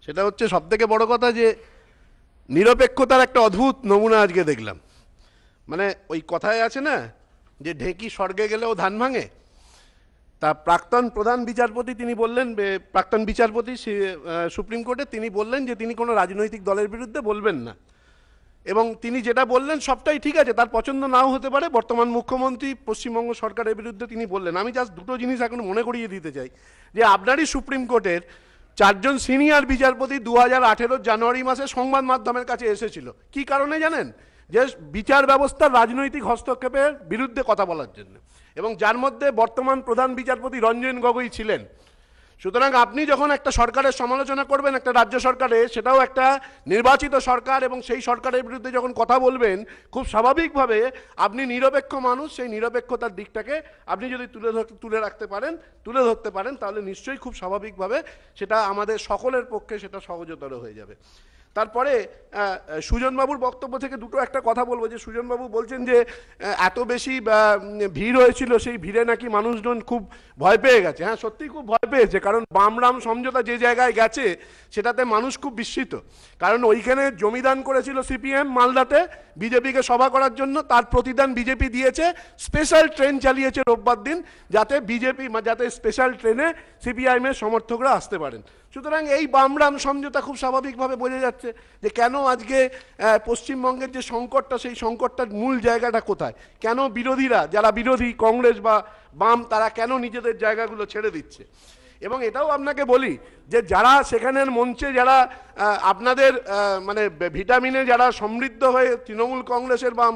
সেটা হচ্ছে সবথেকে বড় কথা, যে নিরপেক্ষতার একটা অদ্ভুত নমুনা আজকে দেখলাম। মানে ওই কথায় আছে না যে ঢেঁকি স্বর্গে গেলেও ধান ভাঙে। তা প্রাক্তন প্রধান বিচারপতি তিনি বললেন, প্রাক্তন বিচারপতি সুপ্রিম কোর্টে তিনি বললেন যে তিনি কোনো রাজনৈতিক দলের বিরুদ্ধে বলবেন না, এবং তিনি যেটা বললেন সবটাই ঠিক আছে। তার পছন্দ নাও হতে পারে, বর্তমান মুখ্যমন্ত্রী পশ্চিমবঙ্গ সরকারের বিরুদ্ধে তিনি বললেন। আমি জাস্ট দুটো জিনিস এখন মনে করিয়ে দিতে চাই, যে আপনারই সুপ্রিম কোর্টের 4 জন সিনিয়র বিচারপতি 2018 জানুয়ারি মাসে সংবাদ মাধ্যমের কাছে এসেছিল। কি কারণে জানেন? যে বিচার ব্যবস্থার রাজনৈতিক হস্তক্ষেপের বিরুদ্ধে কথা বলার জন্য, এবং যার মধ্যে বর্তমান প্রধান বিচারপতি রঞ্জন গগৈ ছিলেন। সুতরাং আপনি যখন একটা সরকারের সমালোচনা করবেন, একটা রাজ্য সরকারে, সেটাও একটা নির্বাচিত সরকার, এবং সেই সরকারের বিরুদ্ধে যখন কথা বলবেন, খুব স্বাভাবিকভাবে আপনি নিরপেক্ষ মানুষ, সেই নিরপেক্ষতার দিকটাকে আপনি যদি তুলে ধরতে পারেন, তাহলে নিশ্চয়ই খুব স্বাভাবিকভাবে সেটা আমাদের সকলের পক্ষে সেটা সহজতর হয়ে যাবে। তারপরে সুজনবাবুর বক্তব্য থেকে দুটো একটা কথা বলবো, যে সুজনবাবু বলছেন যে এত বেশি ভিড় হয়েছিল, সেই ভিড়ে নাকি মানুষজন খুব ভয় পেয়ে গেছে। হ্যাঁ, সত্যিই খুব ভয় পেয়েছে, কারণ বামরাম সমঝোতা যে জায়গায় গেছে সেটাতে মানুষ খুব বিস্মিত। কারণ ওইখানে জমিদান করেছিল সিপিএম মালদাতে বিজেপিকে সভা করার জন্য, তার প্রতিদান বিজেপি দিয়েছে, স্পেশাল ট্রেন চালিয়েছে রোববার দিন, যাতে স্পেশাল ট্রেনে সিপিআইএমের সমর্থকরা আসতে পারেন। সুতরাং এই বামরাম সমঝোতা খুব স্বাভাবিকভাবে বোঝা যাচ্ছে যে কেন আজকে পশ্চিমবঙ্গের যে সংকটটা, সেই সংকটটার মূল জায়গাটা কোথায়, কেন বিরোধীরা, যারা বিরোধী কংগ্রেস বা বাম, তারা কেন নিজেদের জায়গাগুলো ছেড়ে দিচ্ছে। এবং এটাও আপনাকে বলি যে যারা সেখানের মঞ্চে, যারা আপনাদের মানে ভিটামিনে যারা সমৃদ্ধ হয়ে তৃণমূল কংগ্রেসের বা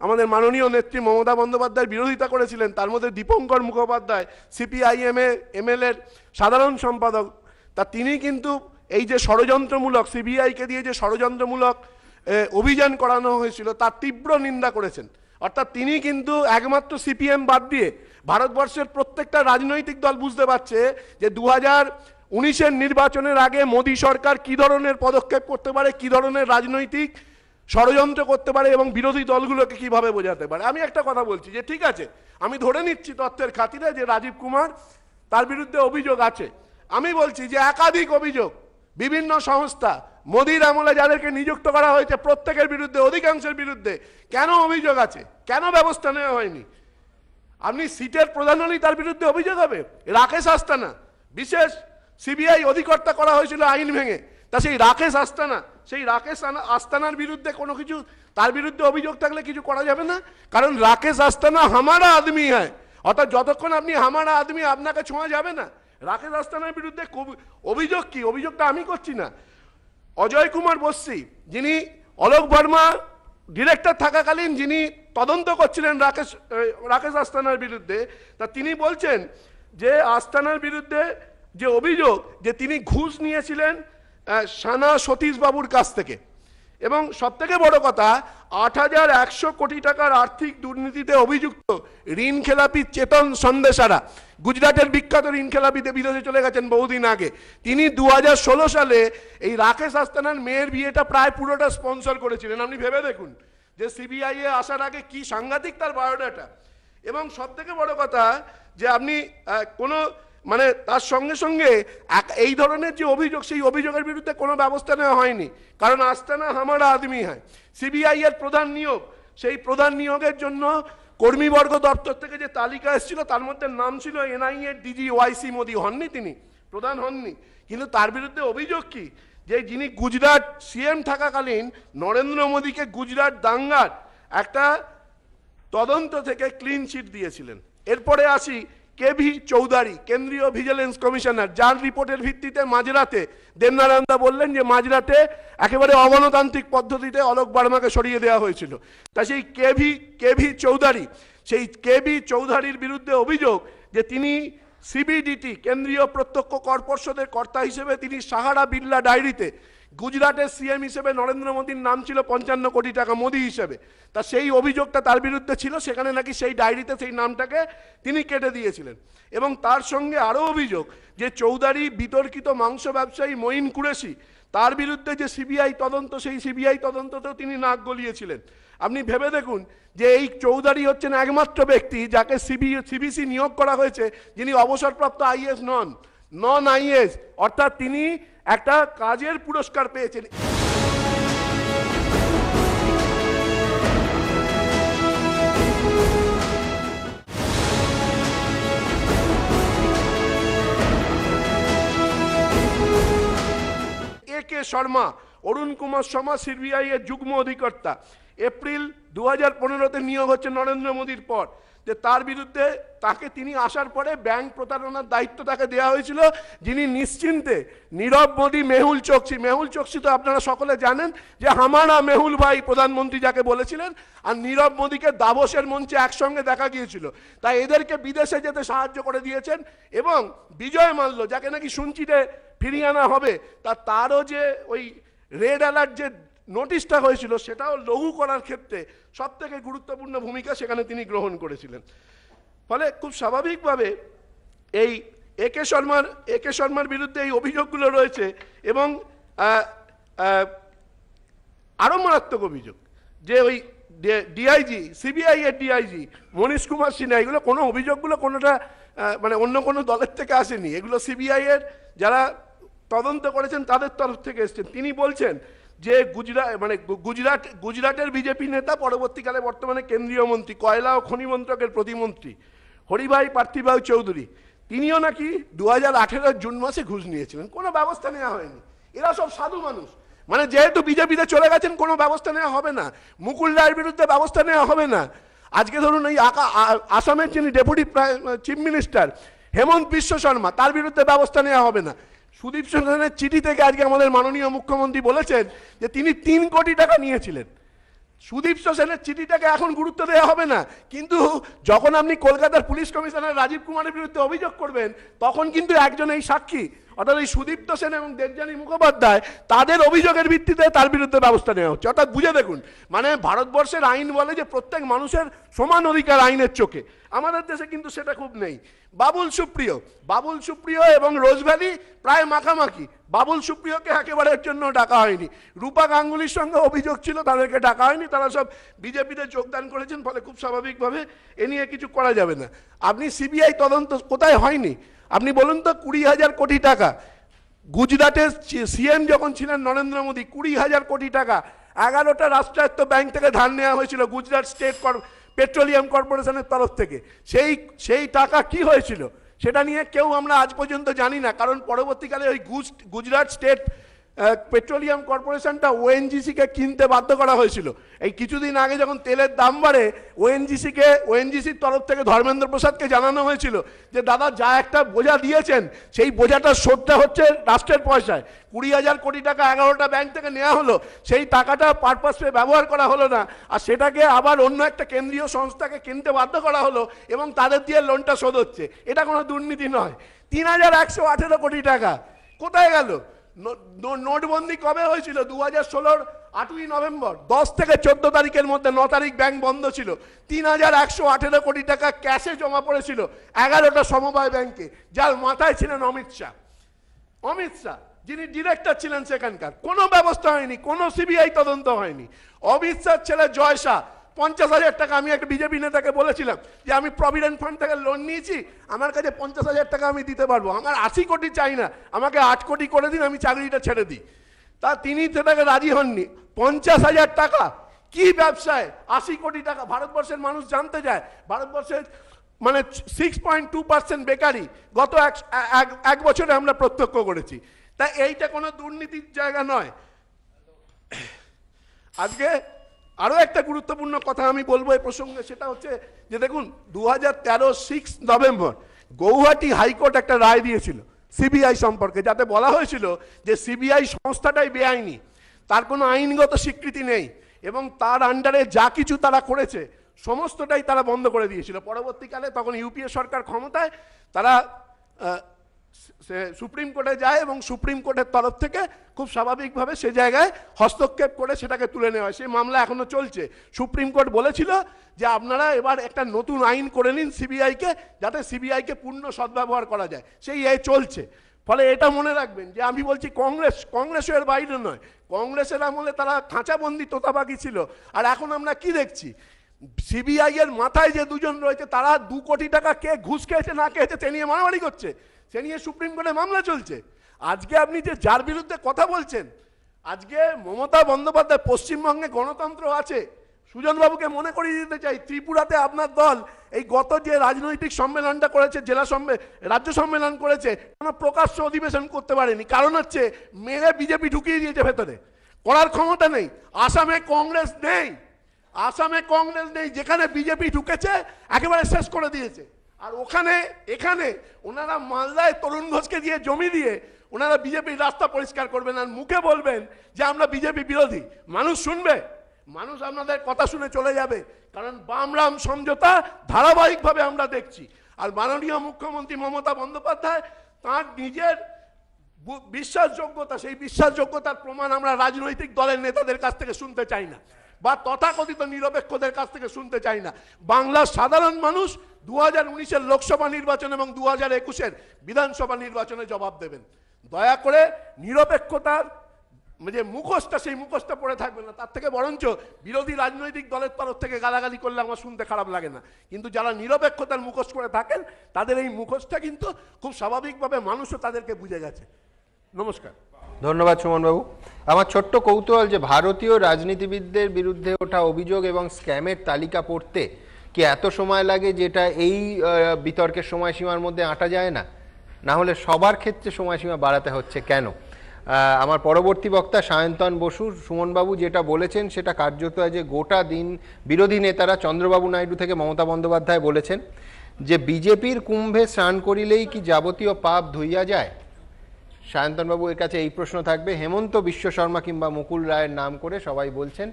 আমাদের মাননীয় নেত্রী মমতা বন্দ্যোপাধ্যায়ের বিরোধিতা করেছিলেন, তার মধ্যে দীপঙ্কর মুখোপাধ্যায়, সিপিআইএম এমএলএর সাধারণ সম্পাদক, তা তিনি কিন্তু এই যে ষড়যন্ত্রমূলক, সিবিআইকে দিয়ে যে ষড়যন্ত্রমূলক অভিযান করানো হয়েছিল, তার তীব্র নিন্দা করেছেন। অর্থাৎ তিনি কিন্তু একমাত্র সিপিএম বাদ দিয়ে ভারতবর্ষের প্রত্যেকটা রাজনৈতিক দল বুঝতে পারছে যে 2019-এর নির্বাচনের আগে মোদী সরকার কি ধরনের পদক্ষেপ করতে পারে, কি ধরনের রাজনৈতিক ষড়যন্ত্র করতে পারে, এবং বিরোধী দলগুলোকে কিভাবে বোঝাতে পারে। আমি একটা কথা বলছি যে ঠিক আছে, আমি ধরে নিচ্ছি তথ্যের খাতিরে যে রাজীব কুমার, তার বিরুদ্ধে অভিযোগ আছে। আমি বলছি যে একাধিক অভিযোগ, বিভিন্ন সংস্থা, মোদির আমলে যাদেরকে নিযুক্ত করা হয়েছে প্রত্যেকের বিরুদ্ধে, অধিকাংশের বিরুদ্ধে কেন অভিযোগ আছে, কেন ব্যবস্থা নেওয়া হয়নি? আপনি সিটের প্রধান হলেই তার বিরুদ্ধে অভিযোগ হবে? রাকেশ আস্তানা, বিশেষ সিবিআই অধিকর্তা করা হয়েছিল আইন ভেঙে, তা সেই রাকেশ আস্তানার বিরুদ্ধে কোনো কিছু, তার বিরুদ্ধে অভিযোগ থাকলে কিছু করা যাবে না? কারণ রাকেশ আস্তানা হামারা আদমি হয়, অর্থাৎ যতক্ষণ আপনি হামারা আদমি, আপনাকে ছোঁয়া যাবে না। রাকেশ আস্তানার বিরুদ্ধে অভিযোগ কি? অভিযোগটা আমি করছি না, অজয় কুমার বস্সি, যিনি অলোক বর্মা ডিরেক্টর থাকাকালীন যিনি তদন্ত করছিলেন রাকেশ আস্তানার বিরুদ্ধে, তা তিনি বলছেন যে আস্তানার বিরুদ্ধে যে অভিযোগ যে তিনি ঘুষ নিয়েছিলেন সানা সতীশ বাবুর কাছ থেকে, এবং সবথেকে বড় কথা ৮,১০০ কোটি টাকার আর্থিক দুর্নীতিতে অভিযুক্ত ঋণ খেলাপি চেতন সন্দেশারা, গুজরাটের বিখ্যাত ঋণ খেলাপিতে বিদেশে চলে গেছেন বহুদিন আগে, তিনি ২০১৬ সালে এই রাকেশ আস্তানার মেয়ের বিয়েটা প্রায় পুরোটা স্পন্সর করেছিলেন। আপনি ভেবে দেখুন যে সিবিআই এ আসার আগে কি সাংঘাতিক তার বায়োডাটা। এবং সবথেকে বড় কথা যে আপনি কোনো মানে তার সঙ্গে সঙ্গে এই ধরনের যে অভিযোগ, সেই অভিযোগের বিরুদ্ধে কোনো ব্যবস্থা নেওয়া হয়নি, কারণ আস্তানা হামারা আদমি হয়। সিবিআই এর প্রধান নিয়োগ, সেই প্রধান নিয়োগের জন্য কর্মীবর্গ দপ্তর থেকে যে তালিকা এসেছিল তার মধ্যে নাম ছিল এনআইএ ডিজি ওয়াইসি মোদি, হননি তিনি, প্রধান হননি। কিন্তু তার বিরুদ্ধে অভিযোগ কি, যে যিনি গুজরাট সিএম থাকাকালীন নরেন্দ্র মোদীকে গুজরাট দাঙ্গার একটা তদন্ত থেকে ক্লিন চিট দিয়েছিলেন। এরপরে আসি কেভি চৌধুরী, কেন্দ্রীয় ভিজিলেন্স কমিশনার, যার রিপোর্টের ভিত্তিতে মাঝরাতে দেবনারায়ণদা বললেন যে মাঝরাতে একেবারে অগণতান্ত্রিক পদ্ধতিতে অলোক বার্মাকে সরিয়ে দেওয়া হয়েছিল। তা সেই কেভি চৌধুরী, সেই কেভি চৌধুরীর বিরুদ্ধে অভিযোগ যে তিনি সিবিডিটি কেন্দ্রীয় প্রত্যক্ষ কর পর্ষদের কর্তা হিসেবে তিনি সাহারা বিড়লা ডায়েরিতে গুজরাটের সিএম হিসেবে নরেন্দ্র মোদীর নাম ছিল ৫৫ কোটি টাকা মোদী হিসেবে, তা সেই অভিযোগটা তার বিরুদ্ধে ছিল, সেখানে নাকি সেই ডায়েরিতে সেই নামটাকে তিনি কেটে দিয়েছিলেন। এবং তার সঙ্গে আরও অভিযোগ যে চৌধুরী বিতর্কিত মাংস ব্যবসায়ী মঈন কুরেশি, তার বিরুদ্ধে যে সিবিআই তদন্ত, সেই সিবিআই তদন্ততেও তিনি নাক গলিয়েছিলেন। আপনি ভেবে দেখুন যে এই চৌধুরী হচ্ছেন একমাত্র ব্যক্তি যাকে সিবিসি নিয়োগ করা হয়েছে যিনি অবসরপ্রাপ্ত আইএস নন আইএস, অর্থাৎ তিনি একটা কাজের পুরস্কার পেয়েছেন। একে শর্মা, অরুণ কুমার শর্মা সিবিআই এর যুগ্ম অধিকর্তা, এপ্রিল ২০১৫-তে নিয়োগ হচ্ছে নরেন্দ্র মোদীর পর, যে তার বিরুদ্ধে তিনি আসার পরে ব্যাংক প্রতারণার দায়িত্ব তাকে দেওয়া হয়েছিল, যিনি নিশ্চিন্তে নীরব মোদী, মেহুল চোকসি তো আপনারা সকলে জানেন যে হামারা মেহুল ভাই প্রধানমন্ত্রী যাকে বলেছিলেন, আর নীরব মোদীকে দাভোসের মঞ্চে একসঙ্গে দেখা গিয়েছিল, তাই এদেরকে বিদেশে যেতে সাহায্য করে দিয়েছেন। এবং বিজয় মাল্য, যাকে নাকি শুনছিতে ফিরিয়ে আনা হবে, তারও যে ওই রেড অ্যালার্ট যে নোটিশটা হয়েছিল সেটাও লঘু করার ক্ষেত্রে সবথেকে গুরুত্বপূর্ণ ভূমিকা সেখানে তিনি গ্রহণ করেছিলেন। ফলে খুব স্বাভাবিকভাবে এই একে শর্মার বিরুদ্ধে এই অভিযোগগুলো রয়েছে। এবং আরও মারাত্মক অভিযোগ যে ওই ডিআইজি, সিবিআই এর ডিআইজি মনীশ কুমার সিনহা, এগুলো কোনো অভিযোগগুলো কোনোটা মানে অন্য কোনো দলের থেকে আসেনি, এগুলো সিবিআই এর যারা তদন্ত করেছেন তাদের তরফ থেকে এসেছেন। তিনি বলছেন যে গুজরাটের বিজেপি নেতা, পরবর্তীকালে বর্তমানে কেন্দ্রীয় মন্ত্রী, কয়লা ও খনি মন্ত্রকের প্রতিমন্ত্রী হরিভাই পার্থিভাই চৌধুরী, তিনিও নাকি 2018 জুন মাসে ঘুষ নিয়েছিলেন, কোনো ব্যবস্থা নেওয়া হয়নি। এরা সব সাধু মানুষ, মানে যেহেতু বিজেপিতে চলে গেছেন কোনো ব্যবস্থা নেওয়া হবে না, মুকুল রায়ের বিরুদ্ধে ব্যবস্থা নেওয়া হবে না। আজকে ধরুন এই আসামের যিনি ডেপুটি চিফ মিনিস্টার হেমন্ত বিশ্ব শর্মা, তার বিরুদ্ধে ব্যবস্থা নেওয়া হবে না। সুদীপ সেনের চিঠি থেকে আজকে আমাদের মাননীয় মুখ্যমন্ত্রী বলেছেন যে তিনি ৩ কোটি টাকা নিয়েছিলেন। সুদীপ সেনের চিঠিটাকে এখন গুরুত্ব দেওয়া হবে না, কিন্তু যখন আপনি কলকাতার পুলিশ কমিশনার রাজীব কুমারের বিরুদ্ধে অভিযোগ করবেন তখন কিন্তু একজন এই সাক্ষী, অর্থাৎ এই সুদীপ্ত সেন এবং দেবযানী মুখোপাধ্যায়, তাদের অভিযোগের ভিত্তিতে তার বিরুদ্ধে ব্যবস্থা নেওয়া হচ্ছে। অর্থাৎ বুঝে দেখুন, মানে ভারতবর্ষের আইন বলে যে প্রত্যেক মানুষের সমান অধিকার আইনের চোখে, আমাদের দেশে কিন্তু সেটা খুব নেই। বাবুল সুপ্রিয় এবং রোজভ্যালি প্রায় মাখামাখি, বাবুল সুপ্রিয়কে একেবারের জন্য ডাকা হয়নি, রূপা গাঙ্গুলির সঙ্গে অভিযোগ ছিল, তাদেরকে ডাকা হয়নি, তারা সব বিজেপিতে যোগদান করেছেন, ফলে খুব স্বাভাবিকভাবে এ নিয়ে কিছু করা যাবে না। আপনি সিবিআই তদন্ত কোথায় হয়নি আপনি বলুন তো? 20,000 কোটি টাকা গুজরাটের সিএম যখন ছিলেন নরেন্দ্র মোদী, 20,000 কোটি টাকা 11টা রাষ্ট্রায়ত্ত ব্যাংক থেকে ধার নেওয়া হয়েছিল গুজরাট স্টেট পেট্রোলিয়াম কর্পোরেশনের তরফ থেকে। সেই টাকা কি হয়েছিল সেটা নিয়ে কেউ আমরা আজ পর্যন্ত জানি না, কারণ পরবর্তীকালে ওই গুজরাট স্টেট পেট্রোলিয়াম কর্পোরেশনটা ওএনজিসিকে কিনতে বাধ্য করা হয়েছিল। এই কিছুদিন আগে যখন তেলের দাম বাড়ে ওএনজিসির তরফ থেকে ধর্মেন্দ্র প্রসাদকে জানানো হয়েছিল যে দাদা যা একটা বোঝা দিয়েছেন সেই বোঝাটার শোধটা হচ্ছে রাষ্ট্রের পয়সায়। 20,000 কোটি টাকা 11টা ব্যাংক থেকে নেওয়া হলো, সেই টাকাটা পারপাসে ব্যবহার করা হলো না, আর সেটাকে আবার অন্য একটা কেন্দ্রীয় সংস্থাকে কিনতে বাধ্য করা হলো এবং তাদের দিয়ে লোনটা শোধ হচ্ছে। এটা কোনো দুর্নীতি নয়। 3,118 কোটি টাকা কোথায় গেল? নোটবন্দি কবে হয়েছিল? 2016 8ই নভেম্বর। 10 থেকে 14 তারিখের মধ্যে 9 তারিখ ব্যাংক বন্ধ ছিল। 3,118 কোটি টাকা ক্যাশে জমা পড়েছিল 11টা সমবায় ব্যাংকে, যার মাথায় ছিলেন অমিত শাহ, যিনি ডিরেক্টর ছিলেন সেখানকার। কোনো ব্যবস্থা হয়নি, কোনো সিবিআই তদন্ত হয়নি। অমিত শাহ ছেলে জয় শাহ 50,000 টাকা, আমি একটা বিজেপি নেতাকে বলেছিলাম যে আমি প্রভিডেন্ট ফান্ড থেকে লোন নিয়েছি, আমার কাছে 50,000 টাকা আমি দিতে পারবো, আমার 80 কোটি চাই না, আমাকে 8 কোটি করে দিন, আমি চাকরিটা ছেড়ে দিই। তিনি সেটাকে রাজি হননি। 50,000 টাকা কি ব্যবসায় 80 কোটি টাকা? ভারতবর্ষের মানুষ জানতে চায়। ভারতবর্ষের মানে 6.2% বেকারি গত এক বছরে আমরা প্রত্যক্ষ করেছি। তাই এইটা কোনো দুর্নীতির জায়গা নয়। আজকে আরো একটা গুরুত্বপূর্ণ কথা আমি বলবো এই প্রসঙ্গে, সেটা হচ্ছে যে দেখুন 2013 6 নভেম্বর গৌহাটি হাইকোর্ট একটা রায় দিয়েছিল সিবিআই সম্পর্কে, যাতে বলা হয়েছিল যে সিবিআই সংস্থাটাই বেআইনি, তার কোনো আইনগত স্বীকৃতি নেই এবং তার আন্ডারে যা কিছু তারা করেছে সমস্তটাই তারা বন্ধ করে দিয়েছিল। পরবর্তীকালে তখন ইউপিএ সরকার ক্ষমতায়, তারা সুপ্রিম কোর্টে যায় এবং সুপ্রিম কোর্টের তরফ থেকে খুব স্বাভাবিকভাবে সে জায়গায় হস্তক্ষেপ করে সেটাকে তুলে নেওয়া হয়। সেই মামলা এখনো চলছে। সুপ্রিম কোর্ট বলেছিল যে আপনারা এবার একটা নতুন আইন করে নিন সিবিআইকে, যাতে সিবিআইকে পূর্ণ সদ্ব্যবহার করা যায়। সেই চলছে। ফলে এটা মনে রাখবেন যে আমি বলছি কংগ্রেসের বাইরে নয়, কংগ্রেসের আমলে তারা খাঁচাবন্দি তোতাপাখি ছিল। আর এখন আমরা কি দেখছি? সিবিআই এর মাথায় যে দুজন রয়েছে তারা 2 কোটি টাকা কে ঘুষ খেয়েছে না খেয়েছে সে নিয়ে মারামারি করছে, সে নিয়ে সুপ্রিম কোর্টে মামলা চলছে। আজকে আপনি যে যার বিরুদ্ধে কথা বলছেন, আজকে মমতা বন্দ্যোপাধ্যায়, পশ্চিমবঙ্গে গণতন্ত্র আছে। সুজনবাবুকে মনে করিয়ে দিতে চাই, ত্রিপুরাতে আপনার দল এই গত যে রাজনৈতিক সম্মেলনটা করেছে, রাজ্য সম্মেলন করেছে, কোনো প্রকাশ্য অধিবেশন করতে পারেনি। কারণ হচ্ছে মেরে বিজেপি ঢুকিয়ে দিয়েছে ভেতরে, করার ক্ষমতা নেই। আসামে কংগ্রেস নেই, যেখানে বিজেপি ঢুকেছে একেবারে শেষ করে দিয়েছে। আর এখানে ওনারা মালদায় তরুণ ঘোষকে দিয়ে জমি দিয়ে ওনারা বিজেপির রাস্তা পরিষ্কার করবেন আর মুখে বলবেন যে আমরা বিজেপি বিরোধী। মানুষ শুনবে? মানুষ আপনাদের কথা শুনে চলে যাবে। কারণ বাম রাম সমঝোতা ধারাবাহিকভাবে আমরা দেখছি। আর মাননীয় মুখ্যমন্ত্রী মমতা বন্দ্যোপাধ্যায় তার নিজের বিশ্বাসযোগ্যতা, সেই বিশ্বাসযোগ্যতার প্রমাণ আমরা রাজনৈতিক দলের নেতাদের কাছ থেকে শুনতে চাই না, বা তথাকথিত নিরপেক্ষদের কাছ থেকে শুনতে চাই না। বাংলার সাধারণ মানুষ 2019-এর লোকসভা নির্বাচন এবং 2021-এর বিধানসভা নির্বাচনে জবাব দেবেন। দয়া করে নিরপেক্ষতার যে মুখোশটা, সেই মুখোশটা পড়ে থাকবে না। তার থেকে বরঞ্চ বিরোধী রাজনৈতিক দলের তরফ থেকে গালাগালি করলে আমার শুনতে খারাপ লাগে না, কিন্তু যারা নিরপেক্ষতার মুখোশ পরে থাকেন তাদের এই মুখোশটা কিন্তু খুব স্বাভাবিকভাবে মানুষও তাদেরকে বুঝে গেছে। নমস্কার। ধন্যবাদ সুমনবাবু। আমার ছোট্ট কৌতূহল যে ভারতীয় রাজনীতিবিদদের বিরুদ্ধে ওঠা অভিযোগ এবং স্ক্যামের তালিকা পড়তে কি এত সময় লাগে, যেটা এই বিতর্কের সময়সীমার মধ্যে আঁটা যায় না? না হলে সবার ক্ষেত্রে সময়সীমা বাড়াতে হচ্ছে কেন? আমার পরবর্তী বক্তা সায়ন্তন বসু, সুমনবাবু যেটা বলেছেন সেটা কার্যত যে গোটা দিন বিরোধী নেতারা চন্দ্রবাবু নাইডু থেকে মমতা বন্দ্যোপাধ্যায় বলেছেন যে বিজেপির কুম্ভে স্নান করিলেই কি যাবতীয় পাপ ধুইয়া যায়। সায়ন্তনবাবু এর কাছে এই প্রশ্ন থাকবে। হেমন্ত বিশ্ব শর্মা কিংবা মুকুল রায়ের নাম করে সবাই বলছেন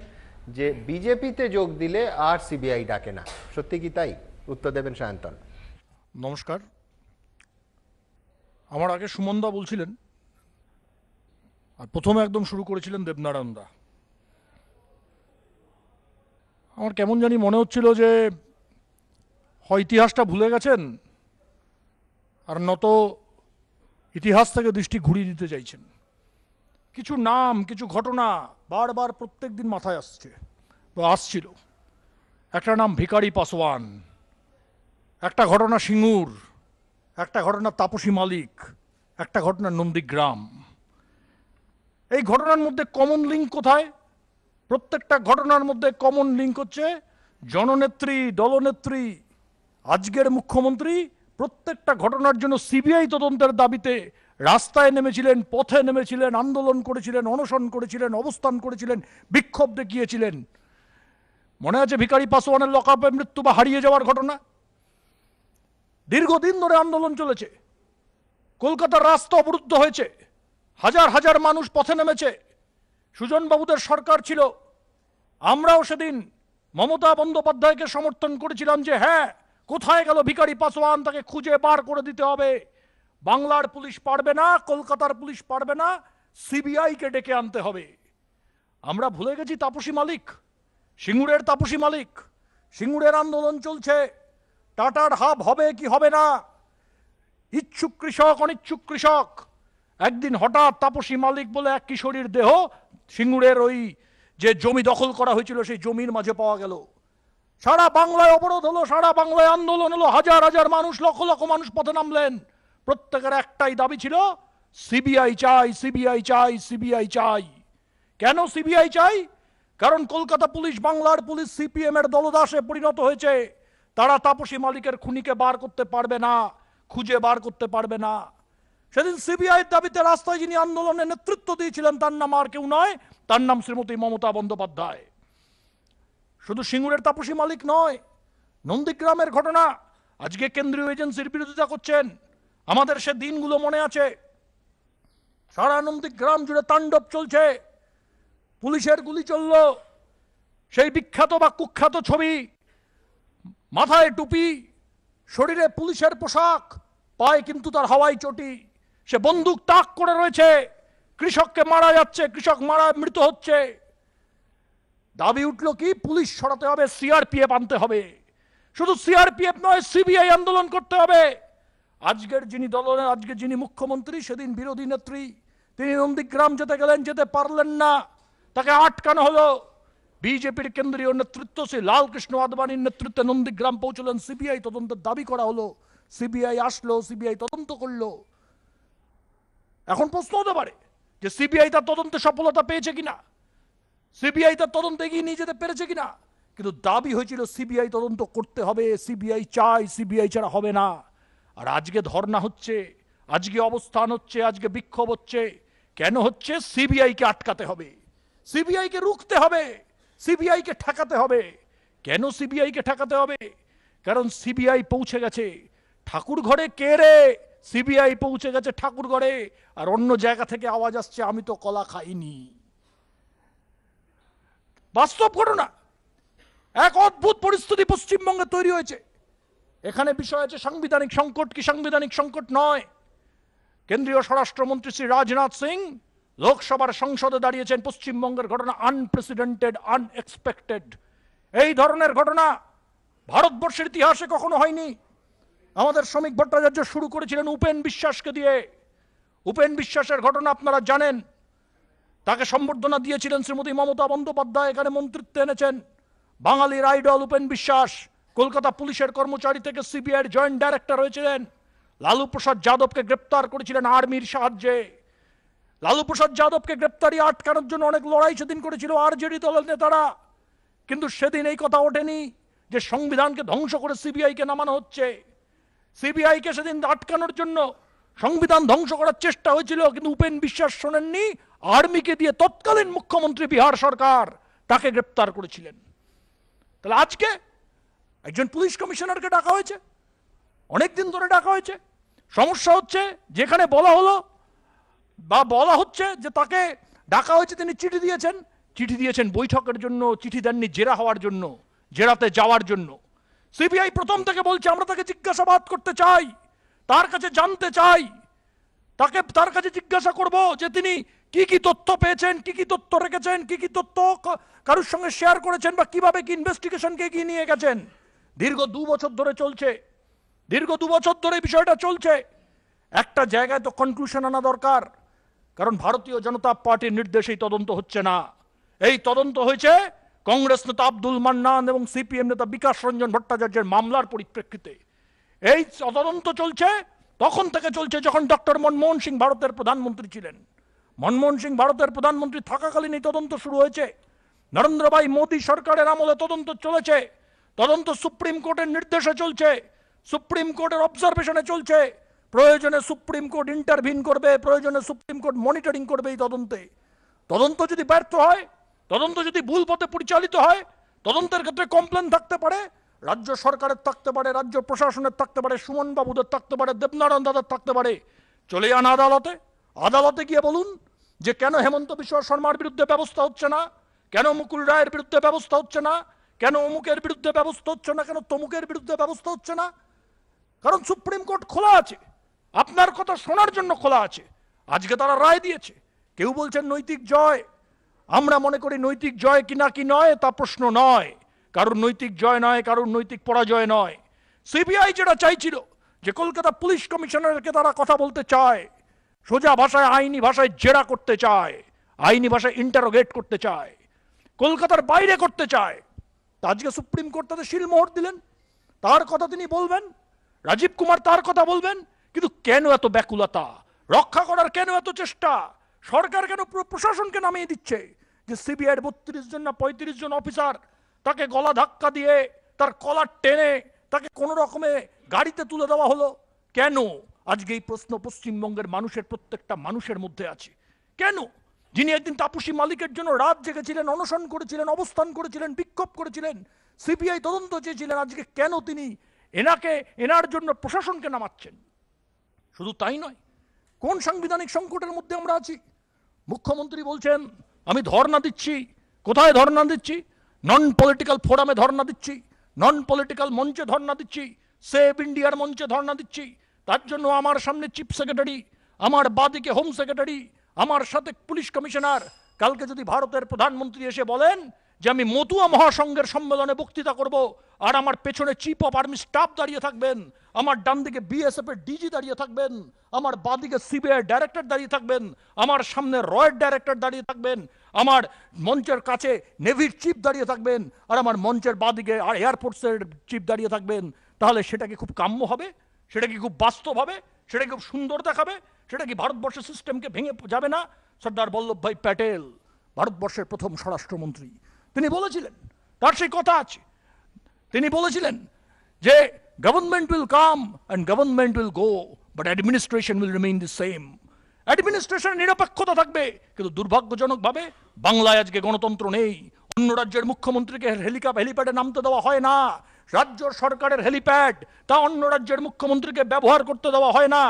যে বিজেপিতে যোগ দিলে আর সিবিআই ডাকে না, সত্যি কি তাই? উত্তর দেবেন সায়ন্তন। নমস্কার। আমার আগে সুমনদা বলছিলেন, আর প্রথমে একদম শুরু করেছিলেন দেবনারায়ণ দা। আমার কেমন জানি মনে হচ্ছিল যে হয় ইতিহাসটা ভুলে গেছেন, আর নত ইতিহাস থেকে দৃষ্টি ঘুরিয়ে দিতে চাইছেন। কিছু নাম, কিছু ঘটনা বারবার প্রত্যেক দিন মাথায় আসছিল। একটা নাম ভিকারি পাসওয়ান, একটা ঘটনা সিঙ্গুর, একটা ঘটনা তাপসী মালিক, একটা ঘটনা নন্দীগ্রাম। এই ঘটনার মধ্যে কমন লিঙ্ক কোথায়? প্রত্যেকটা ঘটনার মধ্যে কমন লিঙ্ক হচ্ছে জননেত্রী, দলনেত্রী, আজকের মুখ্যমন্ত্রী প্রত্যেকটা ঘটনার জন্য সিবিআই তদন্তের দাবিতে রাস্তায় নেমেছিলেন, পথে নেমেছিলেন, আন্দোলন করেছিলেন, অনশন করেছিলেন, অবস্থান করেছিলেন, বিক্ষোভ দেখিয়েছিলেন। মনে আছে ভিখারি পাসওয়ানের লকআপে মৃত্যু বা হারিয়ে যাওয়ার ঘটনা? দীর্ঘদিন ধরে আন্দোলন চলেছে, কলকাতার রাস্তা অবরুদ্ধ হয়েছে, হাজার হাজার মানুষ পথে নেমেছে। সুজনবাবুদের সরকার ছিল, আমরাও সেদিন মমতা বন্দ্যোপাধ্যায়কে সমর্থন করেছিলাম যে হ্যাঁ, কোথায় গেল ভিখারি পাসওয়ান, তাকে খুঁজে বার করে দিতে হবে। বাংলার পুলিশ পারবে না, কলকাতার পুলিশ পারবে না, সিবিআইকে ডেকে আনতে হবে। আমরা ভুলে গেছি তাপসী মালিক, সিঙ্গুরের তাপসী মালিক। সিঙ্গুরের আন্দোলন চলছে, টাটার হাব হবে কি হবে না, ইচ্ছুক কৃষক অনিচ্ছুক কৃষক। একদিন হঠাৎ তাপসী মালিক বলে এক কিশোরীর দেহ সিঙ্গুরের ওই যে জমি দখল করা হয়েছিল সেই জমির মাঝে পাওয়া গেল। সারা বাংলায় অবরোধ হলো, সারা বাংলায় আন্দোলন হলো, হাজার হাজার মানুষ, লক্ষ লক্ষ মানুষ পথে নামলেন। প্রত্যেকের একটাই দাবি ছিল, সিবিআই চাই, সিবিআই চাই, সিবিআই চাই। কেন সিবিআই চাই? কারণ কলকাতা পুলিশ, বাংলার পুলিশ সিপিএম এর দলদাসে পরিণত হয়েছে। তারা তাপসী মালিকের খুনিকে বার করতে পারবে না, খুঁজে বার করতে পারবে না। সেদিন সিবিআইয়ের দাবিতে রাস্তায় যিনি আন্দোলনের নেতৃত্ব দিয়েছিলেন তার নাম আর কেউ নয়, তার নাম শ্রীমতী মমতা বন্দ্যোপাধ্যায়। শুধু সিঙ্গুরের তাপসী মালিক নয়, নন্দীগ্রামের ঘটনা, আজকে কেন্দ্রীয় এজেন্সির বিরোধিতা করছেন। আমাদের সে দিনগুলো মনে আছে, সারা নন্দীগ্রাম জুড়ে তাণ্ডব চলছে, পুলিশের গুলি চলল। সেই বিখ্যাত বা কুখ্যাত ছবি, মাথায় টুপি, শরীরে পুলিশের পোশাক, পায়ে কিন্তু তার হাওয়াই চটি, সে বন্দুক তাক করে রয়েছে, কৃষককে মারা যাচ্ছে, কৃষক মারা মৃত হচ্ছে। দাবি উঠল কি, পুলিশ সরাতে হবে, সিআরপিএফ আনতে হবে। শুধু সিআরপিএফ নয়, সিবিআই আন্দোলন করতে হবে। আজকের যিনি দলের, আজকে যিনি মুখ্যমন্ত্রী, সেদিন বিরোধী নেত্রী, তিনি নন্দীগ্রাম যেতে গেলেন, যেতে পারলেন না, তাকে আটকানো হলো। বিজেপির কেন্দ্রীয় নেতৃত্ব, সে লালকৃষ্ণ আদবানির নেতৃত্বে নন্দীগ্রাম পৌঁছলেন, সিবিআই তদন্তের দাবি করা হলো। সিবিআই আসলো, সিবিআই তদন্ত করলো। এখন প্রশ্ন হতে পারে যে সিবিআই তার তদন্তে সফলতা পেয়েছে কিনা, সিবিআই তার তদন্তে এগিয়ে নিয়ে যেতে পেরেছে কিনা, কিন্তু দাবি হয়েছিল সিবিআই তদন্ত করতে হবে, সিবিআই চাই, সিবিআই ছাড়া হবে না। আর আজকে ধর্ণা হচ্ছে, আজকে অবস্থান হচ্ছে, আজকে বিক্ষোভ হচ্ছে। কেন হচ্ছে? সিবিআইকে আটকাতে হবে, সিবিআইকে রুখতে হবে, সিবিআইকে ঠেকাতে হবে। কেন সিবিআইকে ঠেকাতে হবে? কারণ সিবিআই পৌঁছে গেছে ঠাকুর ঘরে। কে রে? সিবিআই পৌঁছে গেছে ঠাকুর ঘরে, আর অন্য জায়গা থেকে আওয়াজ আসছে আমি তো কলা খাইনি। বাস্তব ঘটনা, এক অদ্ভুত পরিস্থিতি পশ্চিমবঙ্গে তৈরি হয়েছে। এখানে বিষয় আছে সাংবিধানিক সংকট কি সাংবিধানিক সংকট নয়। কেন্দ্রীয় স্বরাষ্ট্রমন্ত্রী শ্রী রাজনাথ সিং লোকসভার সংসদে দাঁড়িয়েছেন। পশ্চিমবঙ্গের ঘটনা আনপ্রেসিডেন্টেড, আনএক্সপেক্টেড। এই ধরনের ঘটনা ভারতবর্ষের ইতিহাসে কখনো হয়নি। আমাদের শ্রমিক ভট্টাচার্য শুরু করেছিলেন উপেন বিশ্বাসকে দিয়ে। উপেন বিশ্বাসের ঘটনা আপনারা জানেন। তাকে সম্বর্ধনা দিয়েছিলেন শ্রীমতী মমতা বন্দ্যোপাধ্যায়, এখানে মন্ত্রিত্বে এনেছেন। বাঙালির আইডল উপেন বিশ্বাস কলকাতা পুলিশের কর্মচারী থেকে সিবিআইয়ের জয়েন্ট ডাইরেক্টর হয়েছিলেন। লালু প্রসাদ যাদবকে গ্রেপ্তার করেছিলেন আর্মির সাহায্যে। লালু প্রসাদ যাদবকে গ্রেপ্তারি আটকানোর জন্য অনেক লড়াই সেদিন করেছিল আরজেডি দলের নেতারা, কিন্তু সেদিন এই কথা ওঠেনি যে সংবিধানকে ধ্বংস করে সিবিআইকে নামানো হচ্ছে। সিবিআইকে সেদিন আটকানোর জন্য সংবিধান ধ্বংস করার চেষ্টা হয়েছিল, কিন্তু উপেন বিশ্বাস শোনেননি। আর্মিকে দিয়ে তৎকালীন মুখ্যমন্ত্রী বিহার সরকার তাকে গ্রেপ্তার করেছিলেন। তাহলে আজকে একজন পুলিশ কমিশনারকে ডাকা হয়েছে, অনেকদিন ধরে ডাকা হয়েছে। সমস্যা হচ্ছে যেখানে বলা হলো বা বলা হচ্ছে যে তাকে ডাকা হয়েছে, তিনি চিঠি দিয়েছেন বৈঠকের জন্য, চিঠি দেননি জেরা হওয়ার জন্য, জেরাতে যাওয়ার জন্য। সিবিআই প্রথম থেকে বলছে আমরা তাকে জিজ্ঞাসাবাদ করতে চাই, তার কাছে জানতে চাই, তার কাছে জিজ্ঞাসা করব যে তিনি কি কি তথ্য পেয়েছেন, কি কি তথ্য রেখেছেন, কি কি তথ্য কারোর সঙ্গে শেয়ার করেছেন, বা কিভাবে কি ইনভেস্টিগেশনকে এগিয়ে নিয়ে গেছেন। দীর্ঘ 2 বছর ধরে চলছে, দীর্ঘ 2 বছর ধরে বিষয়টা চলছে। একটা জায়গায় তো কনক্লুশন আনা দরকার, কারণ ভারতীয় জনতা পার্টির নির্দেশেই তদন্ত হচ্ছে না। এই তদন্ত হয়েছে কংগ্রেস নেতা আব্দুল মান্নান এবং সিপিএম নেতা বিকাশ রঞ্জন ভট্টাচার্যের মামলার পরিপ্রেক্ষিতে। এই তদন্ত চলছে তখন থেকে চলছে যখন ডক্টর মনমোহন সিং ভারতের প্রধানমন্ত্রী ছিলেন। মনমোহন সিং ভারতের প্রধানমন্ত্রী থাকাকালীন এই তদন্ত শুরু হয়েছে। নরেন্দ্র ভাই মোদী সরকারের আমলে তদন্ত চলেছে। তদন্ত সুপ্রিম কোর্টের নির্দেশে চলছে, সুপ্রিম কোর্টের অবজারভেশনে চলছে। প্রয়োজনে সুপ্রিম কোর্ট ইন্টারভিন করবে, প্রয়োজনে সুপ্রিম কোর্ট মনিটরিং করবে এই তদন্তে। তদন্ত যদি ব্যর্থ হয়, তদন্ত যদি ভুল পথে পরিচালিত হয়, তদন্তের ক্ষেত্রে কমপ্লেন থাকতে পারে, রাজ্য সরকারের থাকতে পারে, রাজ্য প্রশাসনের থাকতে পারে, সুমন বাবুদের থাকতে পারে, দেবনারায়ণ দাদার থাকতে পারে। চলে যান আদালতে, আদালতে গিয়ে বলুন যে কেন হেমন্ত বিশ্ব শর্মার বিরুদ্ধে ব্যবস্থা হচ্ছে না, কেন মুকুল রায়ের বিরুদ্ধে ব্যবস্থা হচ্ছে না, কেন অমুকের বিরুদ্ধে ব্যবস্থা হচ্ছে না, কেন তমুকের বিরুদ্ধে ব্যবস্থা হচ্ছে না। কারণ সুপ্রিম কোর্ট খোলা আছে, আপনার কথা শোনার জন্য খোলা আছে। আজকে তারা রায় দিয়েছে। কেউ বলছেন নৈতিক জয়, আমরা মনে করি নৈতিক জয় কিনা কি নয় তা প্রশ্ন নয়, কারোর নৈতিক জয় নয়, কারোর নৈতিক পরাজয় নয়। সিবিআই যেটা চাইছিল যে কলকাতা পুলিশ কমিশনারকে তারা কথা বলতে চায়, সোজা ভাষায় আইনি ভাষায় জেরা করতে চায়, আইনি ভাষায় ইন্টারোগেট করতে চায়, কলকাতার বাইরে করতে চায়, তা আজকে সুপ্রিম কোর্ট তাদের শিলমোহর দিলেন। তার কথা তিনি বলবেন, রাজীব কুমার তার কথা বলবেন, কিন্তু কেন এত ব্যাকুলতা, রক্ষা করার কেন এত চেষ্টা, সরকার কেন পুরো প্রশাসনকে নামিয়ে দিচ্ছে যে সিবিআইয়ের 32 জন না 35 জন অফিসার তাকে গলা ধাক্কা দিয়ে তার কলার টেনে তাকে কোনো রকমে গাড়িতে তুলে দেওয়া হলো কেন? আজকে এই প্রশ্ন পশ্চিমবঙ্গের মানুষের প্রত্যেকটা মানুষের মধ্যে আছে। কেন? যিনি একদিন তাপসী মালিকের জন্য রাত জেগেছিলেন, অনশন করেছিলেন, অবস্থান করেছিলেন, বিক্ষোভ করেছিলেন, সিবিআই তদন্ত চেয়েছিলেন, আজকে কেন তিনি এনার জন্য প্রশাসনকে নামাচ্ছেন? শুধু তাই নয়, কোন সাংবিধানিক সংকটের মধ্যে আমরা আছি? মুখ্যমন্ত্রী বলছেন আমি ধর্ণা দিচ্ছি। কোথায় ধর্ণা দিচ্ছি? নন পলিটিক্যাল ফোরামে ধর্ণা দিচ্ছি, নন পলিটিক্যাল মঞ্চে ধর্ণা দিচ্ছি, সেভ ইন্ডিয়ার মঞ্চে ধর্ণা দিচ্ছি। তার জন্য আমার সামনে চিফ সেক্রেটারি, আমার বাদিকে হোম সেক্রেটারি, আমার সাথে পুলিশ কমিশনার। কালকে যদি ভারতের প্রধানমন্ত্রী এসে বলেন যে আমি মতুয়া মহাসংঘের সম্মেলনে বক্তৃতা করব, আর আমার পেছনে চিফ অফ আর্মি স্টাফ দাঁড়িয়ে থাকবেন, আমার ডান দিকে বিএসএফ এর ডিজি দাঁড়িয়ে থাকবেন, আমার বাদিকে সিবিআই ডাইরেক্টর দাঁড়িয়ে থাকবেন, আমার সামনে রয়ের ডাইরেক্টর দাঁড়িয়ে থাকবেন, আমার মঞ্চের কাছে নেভির চিফ দাঁড়িয়ে থাকবেন, আর আমার মঞ্চের বাদিকে আর এয়ারফোর্সের চিফ দাঁড়িয়ে থাকবেন, তাহলে সেটা কি খুব কাম্য হবে? সেটা কি খুব বাস্তব হবে? সেটা কি খুব সুন্দর দেখাবে? সেটা কি ভারতবর্ষের সিস্টেমকে ভেঙে যাবে না? সর্দার বল্লভভাই প্যাটেল, ভারতবর্ষের প্রথম স্বরাষ্ট্রমন্ত্রী, তিনি বলেছিলেন, তার সেই কথা আছে, তিনি বলেছিলেন যে government will come and government will go, but administration will remain the same. অ্যাডমিনিস্ট্রেশনের নিরপেক্ষতা থাকবে, কিন্তু দুর্ভাগ্যজনকভাবে বাংলায় আজকে গণতন্ত্র নেই। অন্য রাজ্যের মুখ্যমন্ত্রীকে হেলিপ্যাডে নামতে দেওয়া হয় না, রাজ্য সরকারের হেলিপ্যাড তা অন্য রাজ্যের মুখ্যমন্ত্রীকে ব্যবহার করতে দেওয়া হয় না।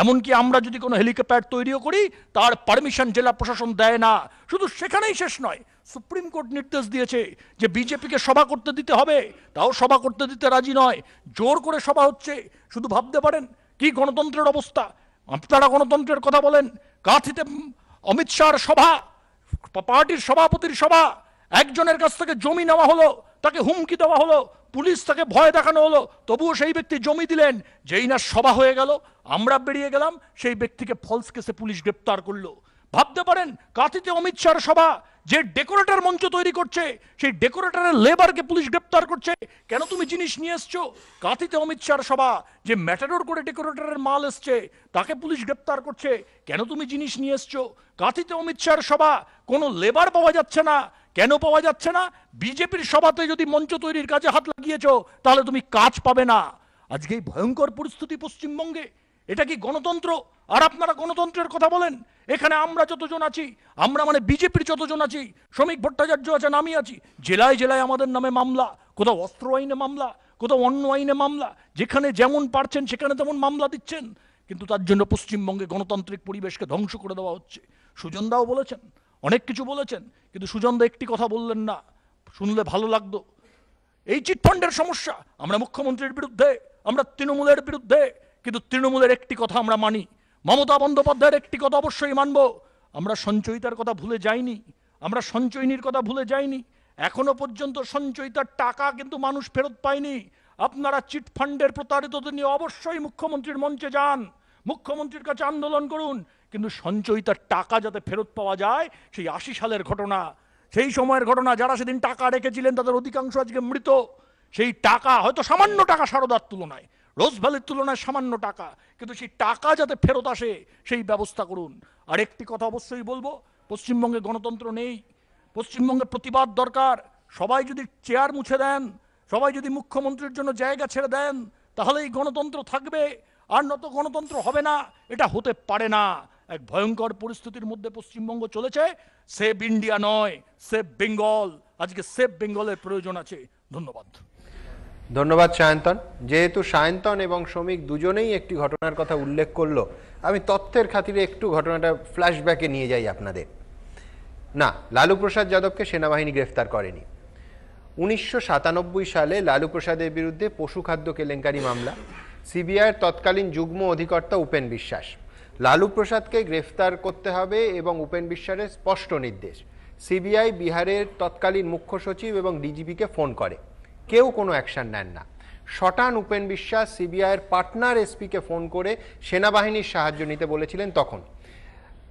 এমনকি আমরা যদি কোনো হেলিপ্যাড তৈরিও করি তার পারমিশন জেলা প্রশাসন দেয় না। শুধু সেখানেই শেষ নয়, সুপ্রিম কোর্ট নির্দেশ দিয়েছে যে বিজেপিকে সভা করতে দিতে হবে, তাও সভা করতে দিতে রাজি নয়, জোর করে সভা হচ্ছে। শুধু ভাবতে পারেন কি গণতন্ত্রের অবস্থা। আপনারা গণতন্ত্রের কথা বলেন, কাঁথিতে অমিত শাহর সভা, পার্টির সভাপতির সভা, একজনের কাছ থেকে জমি নেওয়া হলো, তাকে হুমকি দেওয়া হলো, পুলিশ তাকে ভয় দেখানো হলো, তবুও সেই ব্যক্তি জমি দিলেন। যেই না সভা হয়ে গেল, আমরা বেরিয়ে গেলাম, সেই ব্যক্তিকে ফলস কেসে পুলিশ গ্রেপ্তার করলো। ভাবতে পারেন কাঁথিতে অমিত শাহর সভা, যে ডেকোরেটর মঞ্চ তৈরি করছে সেই ডেকোরেটরের লেবারকে পুলিশ গ্রেপ্তার করছে। কেন তুমি জিনিস নিয়ে এসছো? কাঁথিতে অমিত শাহর সভা, যে ম্যাটাডোর করে ডেকোরেটরের মাল এসছে তাকে পুলিশ গ্রেপ্তার করছে। কেন তুমি জিনিস নিয়ে এসছো? কাঁথিতে অমিত শাহর সভা, কোনো লেবার পাওয়া যাচ্ছে না। কেন পাওয়া যাচ্ছে না? বিজেপির সভাতে যদি মঞ্চ তৈরির কাজে হাত লাগিয়েছো তাহলে তুমি কাজ পাবে না। আজকে এই ভয়ঙ্কর পরিস্থিতি পশ্চিমবঙ্গে, এটা কি গণতন্ত্র? আর আপনারা গণতন্ত্রের কথা বলেন। এখানে আমরা যতজন আছি, আমরা মানে বিজেপির যতজন আছি, শ্রমিক ভট্টাচার্য আছেন, আমি আছি, জেলায় জেলায় আমাদের নামে মামলা, কোথাও অস্ত্র আইনে মামলা, কোথাও অন্য আইনে মামলা, যেখানে যেমন পারছেন সেখানে তেমন মামলা দিচ্ছেন। কিন্তু তার জন্য পশ্চিমবঙ্গে গণতান্ত্রিক পরিবেশকে ধ্বংস করে দেওয়া হচ্ছে। সুজনদাও বলেছেন, অনেক কিছু বলেছেন, কিন্তু সুজনদা একটি কথা বললেন না, শুনলে ভালো লাগতো। এই চিটফান্ডের সমস্যা, আমরা মুখ্যমন্ত্রীর বিরুদ্ধে, আমরা তৃণমূলের বিরুদ্ধে, কিন্তু তৃণমূলের একটি কথা আমরা মানি, মমতা বন্দ্যোপাধ্যায়ের একটি কথা অবশ্যই মানব, আমরা সঞ্চয়িতার কথা ভুলে যাইনি, আমরা সঞ্চয়িনীর কথা ভুলে যাইনি। এখনো পর্যন্ত সঞ্চয়িতার টাকা কিন্তু মানুষ ফেরত পায়নি। আপনারা চিটফান্ডের প্রতারিতদের নিয়ে অবশ্যই মুখ্যমন্ত্রীর মঞ্চে যান, মুখ্যমন্ত্রীর কাছে আন্দোলন করুন, কিন্তু সঞ্চয়িতার টাকা যাতে ফেরত পাওয়া যায়। সেই 80 সালের ঘটনা, সেই সময়ের ঘটনা, যারা সেদিন টাকা রেখেছিলেন তাদের অধিকাংশ আজকে মৃত। সেই টাকা হয়তো সামান্য টাকা, সারদার তুলনায়, রোজ ভ্যালির তুলনায় সামান্য টাকা, কিন্তু সেই টাকা যাতে ফেরত আসে সেই ব্যবস্থা করুন। আর একটি কথা অবশ্যই বলবো, পশ্চিমবঙ্গে গণতন্ত্র নেই, পশ্চিমবঙ্গে প্রতিবাদ দরকার। সবাই যদি চেয়ার মুছে দেন, সবাই যদি মুখ্যমন্ত্রীর জন্য জায়গা ছেড়ে দেন, তাহলেই গণতন্ত্র থাকবে। আর নত গণতন্ত্র হবে না, এটা হতে পারে না। এক ভয়ঙ্কর পরিস্থিতির মধ্যে পশ্চিমবঙ্গ চলেছে। সেভ ইন্ডিয়া নয়, সেভ বেঙ্গল। আজকে সেভ বেঙ্গলের প্রয়োজন আছে। ধন্যবাদ। ধন্যবাদ সায়ন্তন। যেহেতু সায়ন্তন এবং শ্রমিক দুজনেই একটি ঘটনার কথা উল্লেখ করলো, আমি তথ্যের খাতিরে একটু ঘটনাটা ফ্ল্যাশব্যাকে নিয়ে যাই আপনাদের। না, লালু প্রসাদ যাদবকে সেনাবাহিনী গ্রেফতার করেনি। 1997 সালে লালু প্রসাদের বিরুদ্ধে পশু খাদ্য কেলেঙ্কারি মামলা, সিবিআইয়ের তৎকালীন যুগ্ম অধিকর্তা উপেন বিশ্বাস। লালু প্রসাদকে গ্রেফতার করতে হবে এবং উপেন বিশ্বাসের স্পষ্ট নির্দেশ। সিবিআই বিহারের তৎকালীন মুখ্য সচিব এবং ডিজিপিকে ফোন করে, কেউ কোনো অ্যাকশন নেন না। শটান উপেন বিশ্বাস সিবিআইয়ের পার্টনার এসপিকে ফোন করে সেনাবাহিনীর সাহায্য নিতে বলেছিলেন। তখন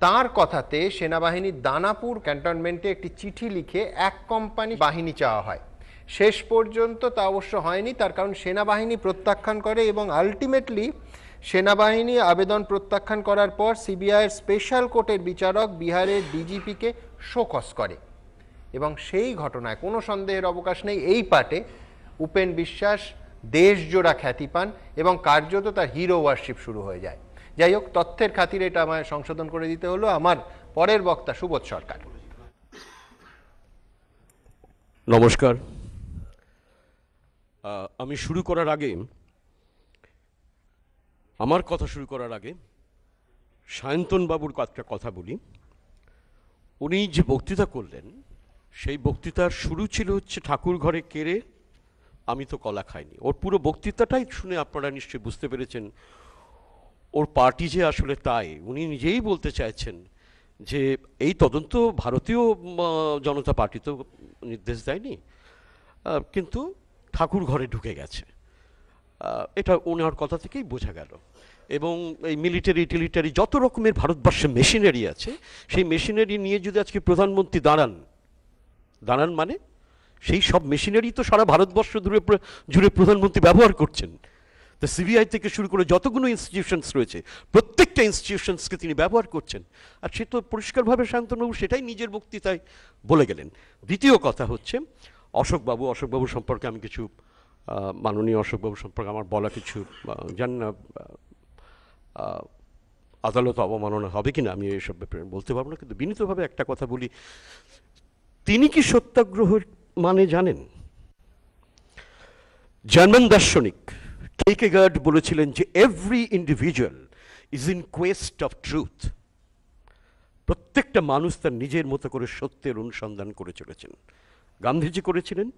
তার কথাতে সেনাবাহিনীর দানাপুর ক্যান্টনমেন্টে একটি চিঠি লিখে এক কোম্পানি বাহিনী চাওয়া হয়। শেষ পর্যন্ত তা অবশ্য হয়নি, তার কারণ সেনাবাহিনী প্রত্যাখ্যান করে এবং আলটিমেটলি সেনাবাহিনী আবেদন প্রত্যাখ্যান করার পর সিবিআইয়ের স্পেশাল কোর্টের বিচারক বিহারের ডিজিপিকে শোকজ করে এবং সেই ঘটনায় কোনো সন্দেহের অবকাশ নেই, এই পাটে উপেন বিশ্বাস দেশজোড়া খ্যাতি পান এবং কার্যত তার হিরো ওয়ারশিপ শুরু হয়ে যায়। যাই হোক, তথ্যের খাতিরে এটা আমায় সংশোধন করে দিতে হলো। আমার পরের বক্তা সুবোধ সরকার। নমস্কার। আমি শুরু করার আগে, আমার কথা শুরু করার আগে সায়ন্তন বাবুর একটা কথা বলি। উনি যে বক্তৃতা করলেন, সেই বক্তৃতার শুরু ছিল হচ্ছে ঠাকুর ঘরে কেড়ে আমি তো কলা খাইনি। ওর পুরো বক্তৃতাটাই শুনে আপনারা নিশ্চয়ই বুঝতে পেরেছেন ওর পার্টি যে আসলে তাই। উনি নিজেই বলতে চাইছেন যে এই তদন্ত ভারতীয় জনতা পার্টি তো নির্দেশ দেয়নি, কিন্তু ঠাকুর ঘরে ঢুকে গেছে। এটা ওনার কথা থেকেই বোঝা গেল। এবং এই মিলিটারি টিলিটারি যত রকমের ভারতবর্ষে মেশিনারি আছে, সেই মেশিনারি নিয়ে যদি আজকে প্রধানমন্ত্রী দাঁড়ান মানে সেই সব মেশিনারি তো সারা ভারতবর্ষ জুড়ে প্রধানমন্ত্রী ব্যবহার করছেন। তো সিবিআই থেকে শুরু করে যতগুলো ইনস্টিটিউশনস রয়েছে, প্রত্যেকটা ইনস্টিটিউশনসকে তিনি ব্যবহার করছেন। আর সে তো পরিষ্কারভাবে শান্তনুবাবু সেটাই নিজের বক্তৃতায় বলে গেলেন। দ্বিতীয় কথা হচ্ছে অশোকবাবু সম্পর্কে আমি কিছু, মাননীয় অশোকবাবু সম্পর্কে আমার বলা কিছু, জানি না আদালত অবমাননা হবে কিনা, আমি এইসব ব্যাপারে বলতে পারবো না, কিন্তু বিনীতভাবে একটা কথা বলি। তিনি কি সত্যাগ্রহের মানে জানেন? জার্মান দার্শনিক কেকেগার্ড বলেছিলেন যে every individual is in Quest of truth. প্রত্যেকটা মানুষ তার নিজের মতো করে সত্যের অনুসন্ধান করে চলেছেন। গান্ধীজি করেছিলেন,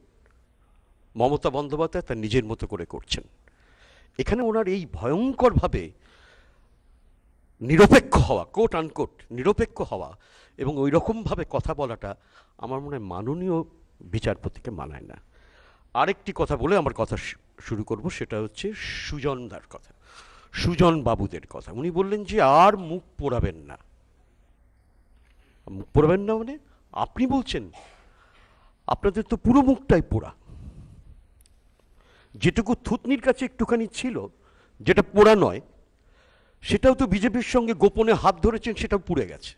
মমতা বন্দ্যোপাধ্যায় তার নিজের মতো করে করছেন। এখানে ওনার এই ভয়ঙ্করভাবে নিরপেক্ষ হওয়া, কোট আনকোট নিরপেক্ষ হওয়া এবং ওই রকমভাবে কথা বলাটা আমার মনে হয় মাননীয় বিচারপতিকে মানায় না। আরেকটি কথা বলে আমার কথা শুরু করব, সেটা হচ্ছে সুজনদার কথা, সুজন বাবুদের কথা। উনি বললেন যে আর মুখ পোড়াবেন না। মুখ পোড়াবেন না মানে আপনি বলছেন আপনাদের তো পুরো মুখটাই পোড়া। যেটুকু থুতনির কাছে একটুখানি ছিল, যেটা পোড়া নয়, সেটাও তো বিজেপির সঙ্গে গোপনে হাত ধরেছেন, সেটাও পুড়ে গেছে।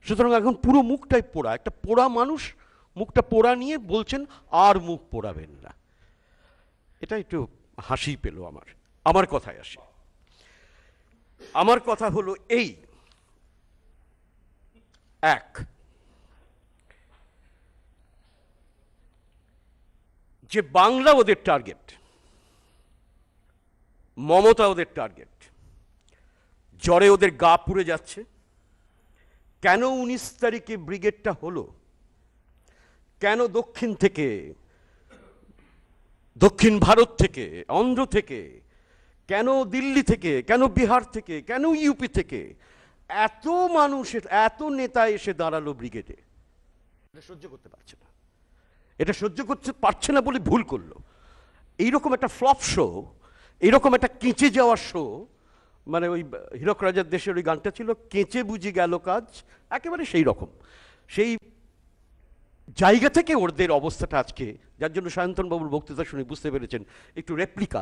সুতরাং এখন পুরো মুখটাই পোড়া। একটা পোড়া মানুষ মুখটা পোড়া নিয়ে বলছেন আর মুখ পোড়াবেন না। এটা একটু হাসি পেল আমার কথায় আসি। আমার কথা হলো এই, এক, যে বাংলা ওদের টার্গেট, মমতা ওদের টার্গেট, জ্বরে ওদের গা পুড়ে যাচ্ছে। কেন 19 তারিখে ব্রিগেডটা হলো? কেন দক্ষিণ থেকে, দক্ষিণ ভারত থেকে, অন্ধ্র থেকে, কেন দিল্লি থেকে, কেন বিহার থেকে, কেন ইউপি থেকে এত মানুষের, এত নেতা এসে দাঁড়ালো ব্রিগেডে? এটা সহ্য করতে পারছে না। এটা সহ্য করতে পারছে না বলে ভুল করলো। এইরকম একটা ফ্লপ শো, এইরকম একটা কেঁচে যাওয়ার শো, মানে ওই হীরক রাজার দেশের ওই গানটা ছিল, কেঁচে বুঝি গেল কাজ, একেবারে সেই রকম। সেই জায়গা থেকে ওদের অবস্থাটা আজকে, যার জন্য সায়ন্তনবাবুর বক্তৃতা শুনে বুঝতে পেরেছেন একটু রেপ্লিকা,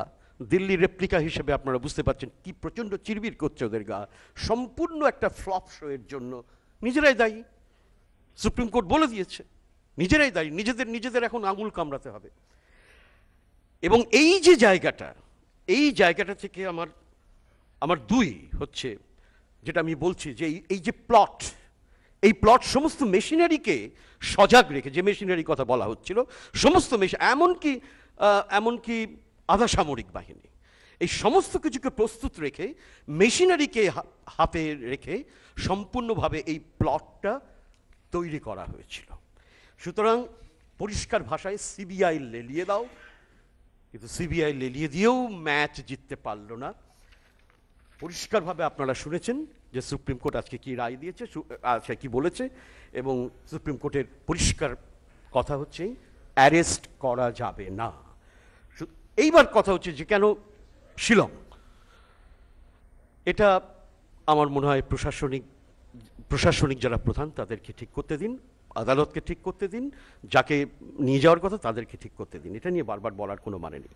দিল্লির রেপ্লিকা হিসেবে আপনারা বুঝতে পারছেন কি প্রচণ্ড চিরবির করছে ওদের গা। সম্পূর্ণ একটা ফ্লপ শো এর জন্য নিজেরাই দায়ী। সুপ্রিম কোর্ট বলে দিয়েছে নিজেরাই দায়ী, নিজেদের এখন আঙুল কামড়াতে হবে। এবং এই যে জায়গাটা, এই জায়গাটা থেকে আমার আমার দুই হচ্ছে যেটা আমি বলছি যে এই যে প্লট, এই প্লট সমস্ত মেশিনারিকে সজাগ রেখে, যে মেশিনারি কথা বলা হচ্ছিল, সমস্ত এমনকি আধা সামরিক বাহিনী, এই সমস্ত কিছুকে প্রস্তুত রেখে মেশিনারিকে হাতে রেখে সম্পূর্ণভাবে এই প্লটটা তৈরি করা হয়েছিল। সুতরাং পরিষ্কার ভাষায় সিবিআই লেলিয়ে দাও, কিন্তু সিবিআই লেলিয়ে দিয়েও ম্যাচ জিততে পারল না। পরিষ্কারভাবে আপনারা শুনেছেন যে সুপ্রিম কোর্ট আজকে কি রায় দিয়েছে, আজকে কি বলেছে, এবং সুপ্রিম কোর্টের পরিষ্কার কথা হচ্ছে অ্যারেস্ট করা যাবে না। এইবার কথা হচ্ছে যে কেন শিলং, এটা আমার মনে হয় প্রশাসনিক যারা প্রধান তাদেরকে ঠিক করতে দিন, আদালতকে ঠিক করতে দিন, যাকে নিয়ে যাওয়ার কথা তাদেরকে ঠিক করতে দিন। এটা নিয়ে বারবার বলার কোনো মানে নেই।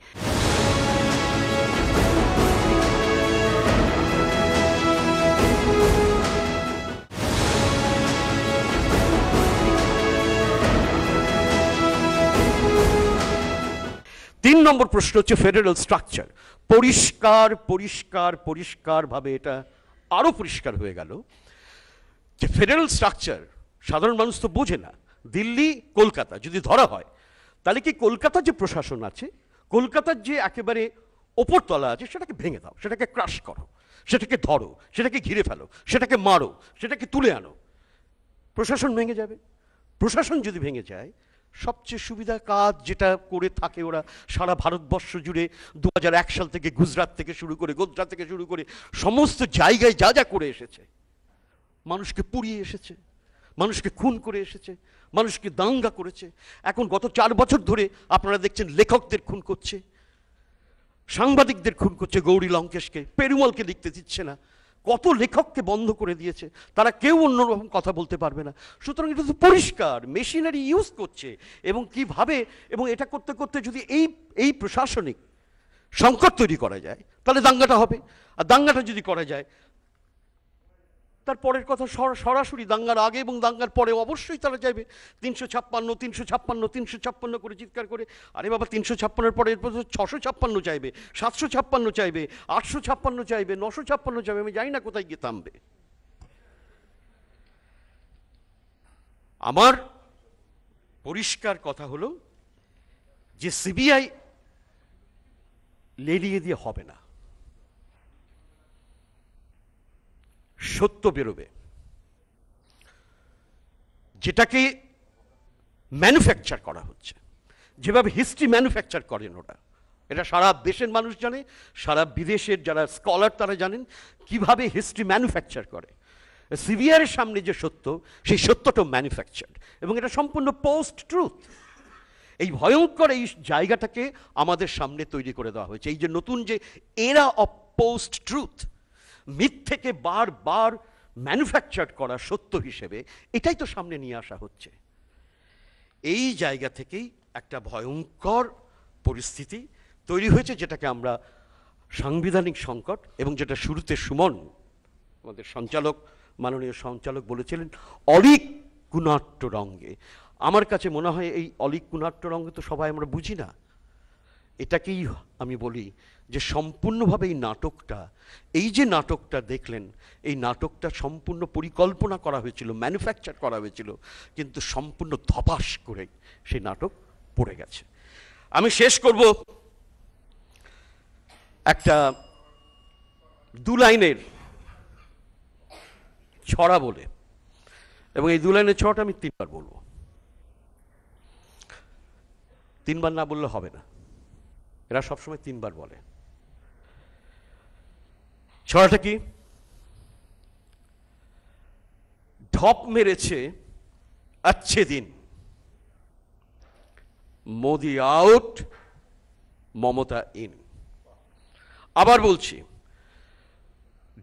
তিন নম্বর প্রশ্ন হচ্ছে ফেডারেল স্ট্রাকচার। পরিষ্কারভাবে এটা আরো পরিষ্কার হয়ে গেল যে ফেডারেল স্ট্রাকচার সাধারণ মানুষ তো বোঝে না। দিল্লি, কলকাতা যদি ধরা হয়, তাহলে কি কলকাতার যে প্রশাসন আছে, কলকাতার যে একেবারে ওপরতলা আছে, সেটাকে ভেঙে দাও, সেটাকে ক্রাশ করো, সেটাকে ধরো, সেটাকে ঘিরে ফেলো, সেটাকে মারো, সেটাকে তুলে আনো, প্রশাসন ভেঙে যাবে। প্রশাসন যদি ভেঙে যায়, সবচেয়ে সুবিধা কাজ যেটা করে থাকে ওরা সারা ভারতবর্ষ জুড়ে 2001 সাল থেকে গুজরাট থেকে শুরু করে, গোজরা থেকে শুরু করে সমস্ত জায়গায় যা যা করে এসেছে, মানুষকে পুড়িয়ে এসেছে, মানুষকে খুন করে এসেছে, মানুষকে দাঙ্গা করেছে। এখন গত 4 বছর ধরে আপনারা দেখছেন লেখকদের খুন করছে, সাংবাদিকদের খুন করছে, গৌরী লঙ্কেশকে, পেরুমলকে লিখতে দিচ্ছে না, কত লেখককে বন্ধ করে দিয়েছে, তারা কেউ অন্যরকম কথা বলতে পারবে না। সুতরাং এটা তো পরিষ্কার মেশিনারি ইউজ করছে, এবং কিভাবে, এবং এটা করতে করতে যদি এই প্রশাসনিক সংকট তৈরি করা যায়, তাহলে দাঙ্গাটা হবে। আর দাঙ্গাটা যদি করা যায়, তার পরের কথা সরাসরি দাঙ্গার আগে এবং দাঙ্গার পরে অবশ্যই তারা চাইবে 356 করে চিৎকার করে, আরে বাবা 356 পরে এরপর 656 চাইবে, 756 চাইবে, 856 চাইবে, 956 চাইবে, আমি জানি না কোথায় গিয়ে থামবে। আমার পরিষ্কার কথা হলো যে সিবিআই লেলিয়ে দিয়ে হবে না, সত্য বেরোবে। যেটাকে ম্যানুফ্যাকচার করা হচ্ছে, যেভাবে হিস্ট্রি ম্যানুফ্যাকচার করেন ওরা, এটা সারা দেশের মানুষ জানে, সারা বিদেশের যারা স্কলার তারা জানেন কিভাবে হিস্ট্রি ম্যানুফ্যাকচার করে। সিবিআই এর সামনে যে সত্য, সেই সত্যটা ম্যানুফ্যাকচার, এবং এটা সম্পূর্ণ পোস্ট ট্রুথ। এই ভয়ঙ্কর এই জায়গাটাকে আমাদের সামনে তৈরি করে দেওয়া হয়েছে। এই যে নতুন যে এরা অফ পোস্ট ট্রুথ, মিথ্যেকে বারবার ম্যানুফ্যাকচার করা সত্য হিসেবে, এটাই তো সামনে নিয়ে আসা হচ্ছে। এই জায়গা থেকেই একটা ভয়ঙ্কর পরিস্থিতি তৈরি হয়েছে, যেটাকে আমরা সাংবিধানিক সংকট, এবং যেটা শুরুতে সুমন আমাদের মাননীয় সঞ্চালক বলেছিলেন অলিক কুনাট্য রঙ্গে। আমার কাছে মনে হয় এই অলিক কুনাট্য রঙ্গে তো সবাই আমরা বুঝি না। এটাকেই আমি বলি যে সম্পূর্ণভাবে এই যে নাটকটা দেখলেন, এই নাটকটা সম্পূর্ণ পরিকল্পনা করা হয়েছিল, ম্যানুফ্যাকচার করা হয়েছিল, কিন্তু সম্পূর্ণ ধপাস করে সেই নাটক পড়ে গেছে। আমি শেষ করব একটা 2 লাইনের ছড়া বলে, এবং এই 2 লাইনের ছড়াটা আমি 3 বার বলবো। 3 বার না বললে হবে না, এরা সবসময় 3 বার বলে। ছড়াটা কি? ঢপ মেরেছে अच्छे दिन, মোদি আউট, মমতা ইন। আবার বলছি,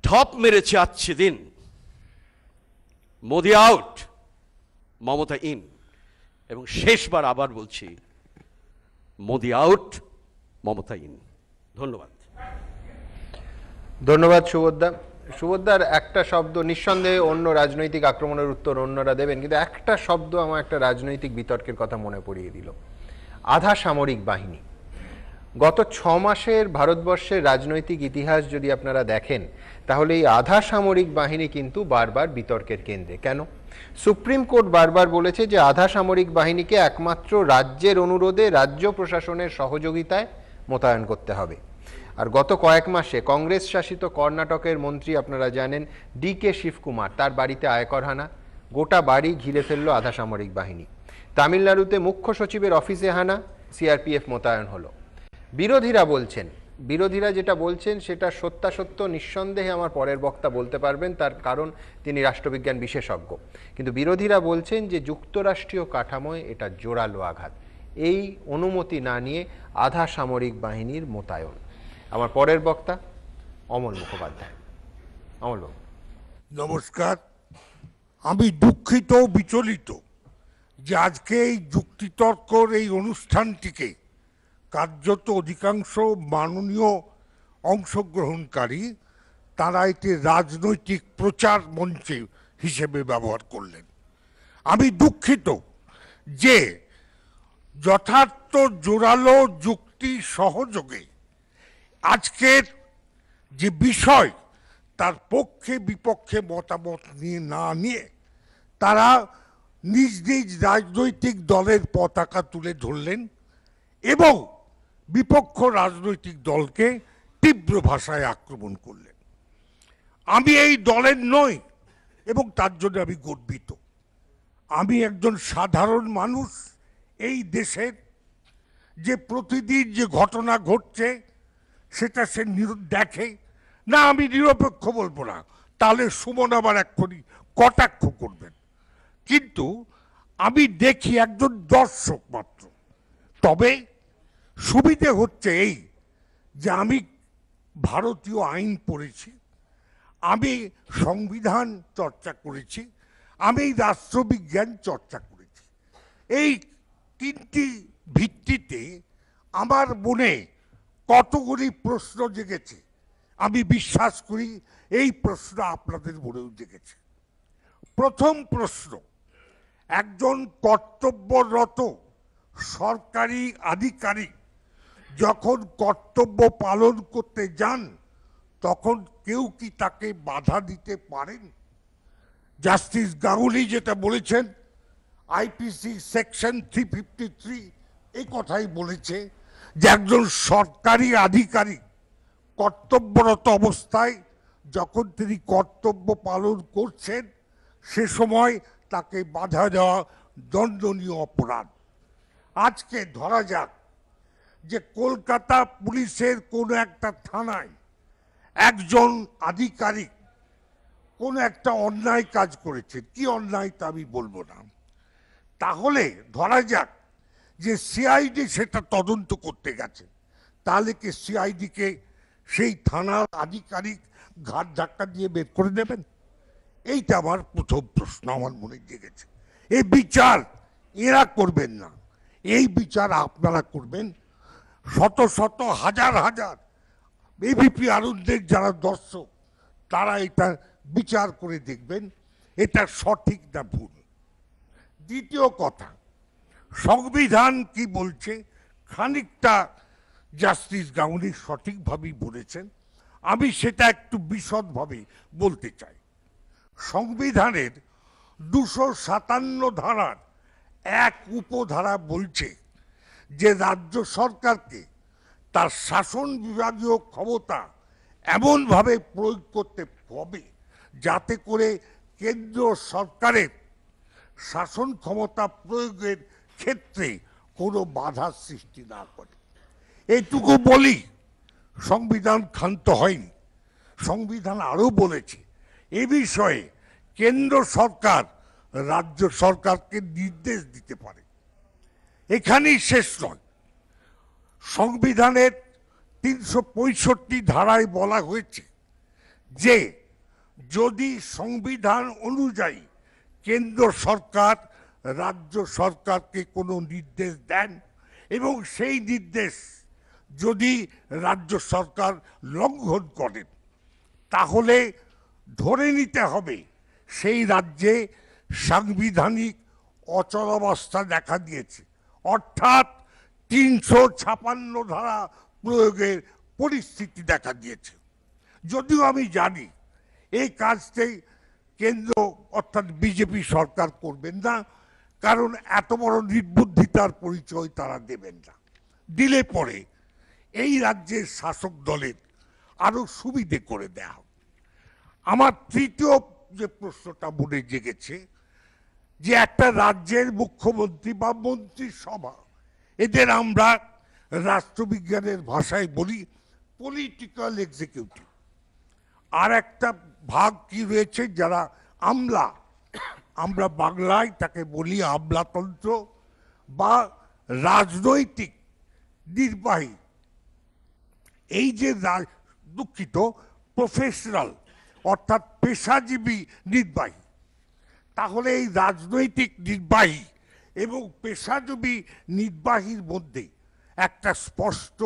ঢপ মেরেছে अच्छे दिन, মোদি আউট, মমতা ইন। এবং শেষবার আবার বলছি, মোদি আউট, মমতা ইন। ধন্যবাদ। ধন্যবাদ সুবোধদার একটা শব্দ, নিঃসন্দেহে অন্য রাজনৈতিক আক্রমণের উত্তর অন্যরা দেবেন, কিন্তু একটা শব্দ আমার একটা রাজনৈতিক বিতর্কের কথা মনে পড়িয়ে দিল, আধা সামরিক বাহিনী। গত 6 মাসের ভারতবর্ষের রাজনৈতিক ইতিহাস যদি আপনারা দেখেন, তাহলে এই আধা সামরিক বাহিনী কিন্তু বারবার বিতর্কের কেন্দ্রে। কেন? সুপ্রিম কোর্ট বারবার বলেছে যে আধা সামরিক বাহিনীকে একমাত্র রাজ্যের অনুরোধে রাজ্য প্রশাসনের সহযোগিতায় মোতায়েন করতে হবে। আর গত কয়েক মাসে কংগ্রেস শাসিত কর্ণাটকের মন্ত্রী, আপনারা জানেন, DK শিবকুমার, তার বাড়িতে আয়কর হানা, গোটা বাড়ি ঘিরে ফেললো আধা সামরিক বাহিনী। তামিলনাড়ুতে মুখ্য সচিবের অফিসে হানা, CRPF মোতায়েন হলো। বিরোধীরা যেটা বলছেন সেটা সত্যাসত্য নিঃসন্দেহে আমার পরের বক্তা বলতে পারবেন, তার কারণ তিনি রাষ্ট্রবিজ্ঞান বিশেষজ্ঞ। কিন্তু বিরোধীরা বলছেন যে যুক্তরাষ্ট্রীয় কাঠামোয় এটা জোরালো আঘাত, এই অনুমতি না নিয়ে আধা সামরিক বাহিনীর মোতায়েন। আমার পরের বক্তা অমল মুখোপাধ্যায়। অমল বাবু নমস্কার। আমি দুঃখিত, বিচলিত যে আজকে এই যুক্তিতর্কর এই অনুষ্ঠানটিকে কার্যত অধিকাংশ মাননীয় অংশগ্রহণকারী তারা এটি রাজনৈতিক প্রচার মঞ্চে হিসেবে ব্যবহার করলেন। আমি দুঃখিত যে যথার্থ জোরালো যুক্তি সহযোগে আজকের যে বিষয় তার পক্ষে বিপক্ষে মতামত নিয়ে তারা নিজ নিজ রাজনৈতিক দলের পতাকা তুলে ধরলেন এবং বিপক্ষ রাজনৈতিক দলকে তীব্র ভাষায় আক্রমণ করলেন। আমি এই দলের নই এবং তার জন্য আমি গর্বিত। আমি একজন সাধারণ মানুষ, এই দেশের যে প্রতিদিন যে ঘটনা ঘটছে সেটা সে দেখে না। আমি নিরপেক্ষ বলবো না, তাহলে সুমন আবার এক্ষুনি কটাক্ষ করবেন। কিন্তু আমি দেখি একজন দর্শক মাত্র। তবে সুবিধে হচ্ছে এই যে আমি ভারতীয় আইন পড়েছি, আমি সংবিধান চর্চা করেছি, আমি রাষ্ট্রবিজ্ঞান চর্চা করেছি। এই তিনটি ভিত্তিতে আমার মনে কতগুলি প্রশ্ন জেগেছে। আমি বিশ্বাস করি এই প্রশ্ন আপনাদের মনেও জেগেছে। প্রথম প্রশ্ন, একজন কর্তব্যরত সরকারি আধিকারিক যখন কর্তব্য পালন করতে যান তখন কেউ কি তাকে বাধা দিতে পারেন? জাস্টিস গাঙ্গুলি যেটা বলেছেন, IPC সেকশন 353 এই কথাই বলেছে যে একজন সরকারি আধিকারিক কর্তব্যরত অবস্থায় যখন তিনি কর্তব্য পালন করছেন সে সময় তাকে বাধা দেওয়া দণ্ডনীয় অপরাধ। আজকে ধরা যাক যে কলকাতা পুলিশের কোনো একটা থানায় একজন আধিকারিক কোনো একটা অন্যায় কাজ করেছে, কি অন্যায় তা আমি বলবো না। তাহলে ধরা যাক যে CID সেটা তদন্ত করতে গেছে, তাহলে কি CID-কে সেই থানার আধিকারিক ঘাট ধাক্কা দিয়ে বের করে দেবেন? এইটা আমার প্রথম প্রশ্ন আমার মনে জেগেছে। এই বিচার এরা করবেন না, এই বিচার আপনারা করবেন। শত শত হাজার হাজার ABP আনন্দের যারা দর্শক তারা এটা বিচার করে দেখবেন এটা সঠিক না ভুল। দ্বিতীয় কথা, সংবিধান কি বলছে খানিকটা জাস্টিস গাঙ্গুলি সঠিকভাবেই বলেছেন, আমি সেটা একটু বিশদভাবে বলতে চাই। সংবিধানের 257 ধারার এক উপধারা বলছে যে রাজ্য সরকারকে তার শাসন বিভাগীয় ক্ষমতা এমনভাবে প্রয়োগ করতে হবে যাতে করে কেন্দ্র সরকারের শাসন ক্ষমতা প্রয়োগের ক্ষেত্রে কোনো বাধার সৃষ্টি না করে। এইটুকু বলি, সংবিধান ক্ষান্ত হয়নি। সংবিধান আরও বলেছে এ বিষয়ে কেন্দ্র সরকার রাজ্য সরকারকে নির্দেশ দিতে পারে। এখানেই শেষ নয়, সংবিধানের 365 ধারায় বলা হয়েছে যে যদি সংবিধান অনুযায়ী কেন্দ্র সরকার রাজ্য সরকারকে কোনো নির্দেশ দেন এবং সেই নির্দেশ যদি রাজ্য সরকার লঙ্ঘন করেন তাহলে ধরে নিতে হবে সেই রাজ্যে সাংবিধানিক অচলাবস্থা দেখা দিয়েছে। অর্থাৎ 356 ধারা প্রয়োগের পরিস্থিতি দেখা দিয়েছে। যদিও আমি জানি এই কাজটাই কেন্দ্র অর্থাৎ বিজেপি সরকার করবেন না, কারণ এত বড় নির্বুদ্ধিতার পরিচয় তারা দেবেন না। দিলে পরে এই রাজ্যের শাসক দলের আরো সুবিধে করে দেয়া হবে। আমার তৃতীয় যে প্রশ্নটা মনে জেগেছে, যে একটা রাজ্যের মুখ্যমন্ত্রী বা মন্ত্রিসভা, এদের আমরা রাষ্ট্রবিজ্ঞানের ভাষায় বলি পলিটিক্যাল এক্সিকিউটিভ, আর একটা ভাগ কি রয়েছে যারা আমলা, আমরা বাংলায় তাকে বলি আমলাতন্ত্র বা রাজনৈতিক নির্বাহী। এই যে দুঃখিত প্রফেশনাল অর্থাৎ পেশাজীবী নির্বাহী, তাহলে এই রাজনৈতিক নির্বাহী এবং পেশাজীবী নির্বাহীর মধ্যে একটা স্পষ্ট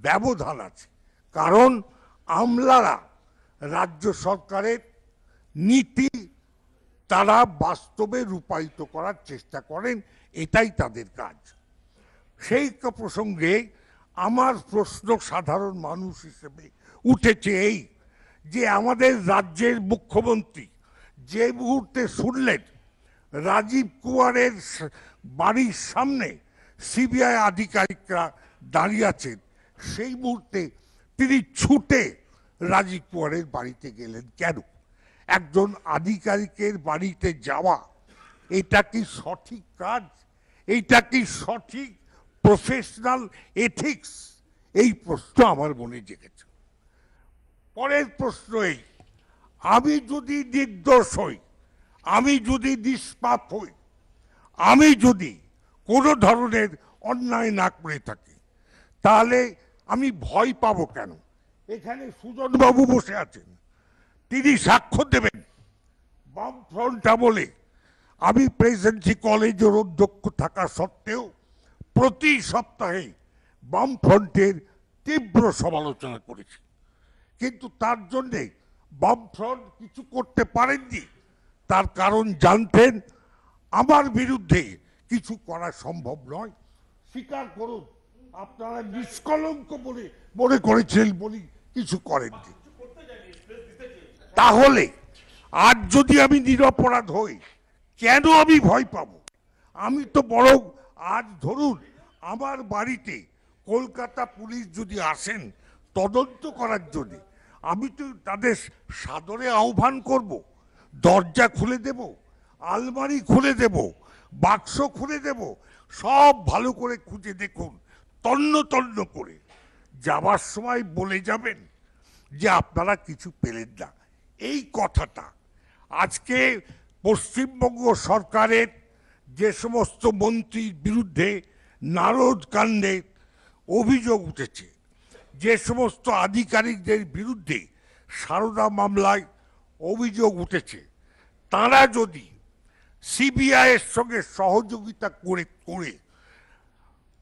ব্যবধান আছে, কারণ আমলারা রাজ্য সরকারের নীতি তারা বাস্তবে রূপায়িত করার চেষ্টা করেন, এটাই তাদের কাজ। সেই প্রসঙ্গে আমার প্রশ্ন সাধারণ মানুষ হিসেবে উঠেছে এই, যে আমাদের রাজ্যের মুখ্যমন্ত্রী যে মুহূর্তে শুনলেন রাজীব কুমারের বাড়ির সামনে সিবিআই আধিকারিকরা দাঁড়িয়ে আছেন, সেই মুহূর্তে তিনি ছুটে রাজীব কুমারের বাড়িতে গেলেন কেন? একজন আধিকারিকের বাড়িতে যাওয়া এটা কি সঠিক কাজ? এইটা কি সঠিক প্রফেশনাল এথিক্স? এই প্রশ্ন আমার মনে জেগেছে। পরের প্রশ্ন এই, আমি যদি নির্দোষ হই, আমি যদি নিষ্পাপ হই, আমি যদি কোনো ধরনের অন্যায় না করে থাকি, তাহলে আমি ভয় পাবো কেন? এখানে সুজনবাবু বসে আছেন, তিনি সাক্ষ্য দেবেন বামফ্রন্ট আমলে আমি প্রেসিডেন্সি কলেজের অধ্যক্ষ থাকা সত্ত্বেও প্রতি সপ্তাহে বামফ্রন্টের তীব্র সমালোচনা করেছি, কিন্তু তার জন্যে বামফ্রন্ট কিছু করতে পারেননি। তার কারণ জানতেন আমার বিরুদ্ধে কিছু করা সম্ভব নয়। স্বীকার করুন, আপনারা নিষ্কলঙ্ক বলে মনে করেছিলেন বলি কিছু করেননি। তাহলে আজ যদি আমি নিরপরাধ হই, কেন আমি ভয় পাবো? আমি তো বরং আজ ধরুন আমার বাড়িতে কলকাতা পুলিশ যদি আসেন তদন্ত করার জন্য, আমি তো তাদের সাদরে আহ্বান করব, দরজা খুলে দেব, আলমারি খুলে দেব, বাক্স খুলে দেব, সব ভালো করে খুঁজে দেখুন, তন্ন তন্ন করে। যাবার সময় বলে যাবেন যে আপনারা কিছু পেলেন না। এই কথাটা আজকে পশ্চিমবঙ্গ সরকারের যে সমস্ত মন্ত্রীর বিরুদ্ধে নারদ কাণ্ডে অভিযোগ উঠেছে, যে সমস্ত আধিকারিকদের বিরুদ্ধে সারদা মামলায় অভিযোগ উঠেছে, তারা যদি সিবিআইয়ের সঙ্গে সহযোগিতা করে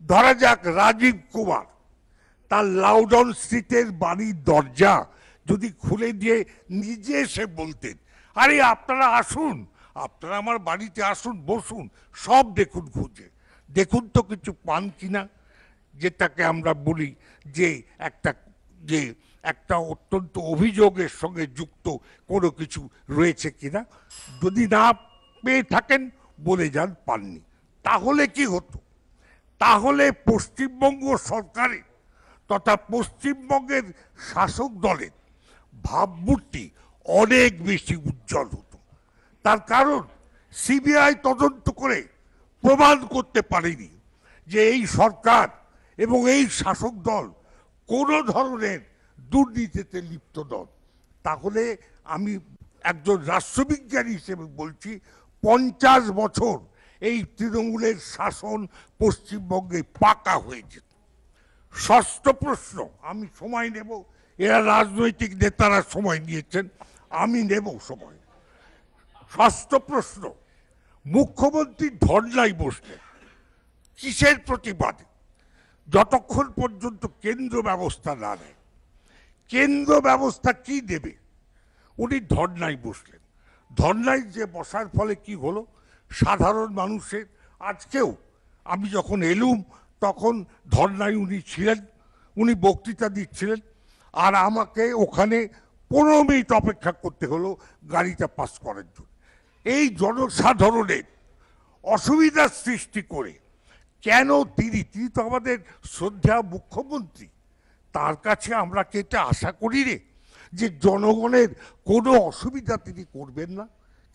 ধরা যাক রাজীব কুমার তার লাউডন স্ট্রিটের বাড়ির দরজা যদি খুলে দিয়ে নিজে এসে বলতেন, আরে আপনারা আসুন, আপনারা আমার বাড়িতে আসুন, বসুন, সব দেখুন, খুঁজে দেখুন তো কিছু পান কিনা, যেটাকে আমরা বলি যে একটা অত্যন্ত অভিযোগের সঙ্গে যুক্ত কোনো কিছু রয়েছে কিনা। যদি না পেয়ে থাকেন বলে যান পাননি, তাহলে কি হতো? তাহলে পশ্চিমবঙ্গ সরকারের তথা পশ্চিমবঙ্গের শাসক দলের ভাবমূর্তি অনেক বেশি উজ্জ্বল হতো। তার কারণ সিবিআই তদন্ত করে প্রমাণ করতে পারেনি যে এই সরকার এবং এই শাসক দল কোনো ধরনের দুর্নীতিতে লিপ্ত নন। তাহলে আমি একজন রাষ্ট্রবিজ্ঞানী হিসেবে বলছি 50 বছর এই তৃণমূলের শাসন পশ্চিমবঙ্গে পাকা হয়ে যেত। ষষ্ঠ প্রশ্ন, আমি সময় নেব, এরা রাজনৈতিক নেতারা সময় নিয়েছেন, আমি নেব সময়। ষষ্ঠ প্রশ্ন, মুখ্যমন্ত্রী ধর্নায় বসলেন কিসের প্রতিবাদে? যতক্ষণ পর্যন্ত কেন্দ্র ব্যবস্থা না নেয়। কেন্দ্র ব্যবস্থা কি দেবে? উনি ধর্নায় বসলেন। ধর্নায় যে বসার ফলে কি হলো? সাধারণ মানুষের, আজকেও আমি যখন এলুম তখন ধর্নায় উনি ছিলেন, উনি বক্তৃতা দিচ্ছিলেন, আর আমাকে ওখানে 15 মিনিট অপেক্ষা করতে হলো গাড়িটা পাস করার জন্য। এই জনসাধারণের অসুবিধার সৃষ্টি করে কেন তিনি তো আমাদের শ্রদ্ধা মুখ্যমন্ত্রী, তার কাছে আমরা কি এটা আশা করি রে যে জনগণের কোনো অসুবিধা তিনি করবেন না?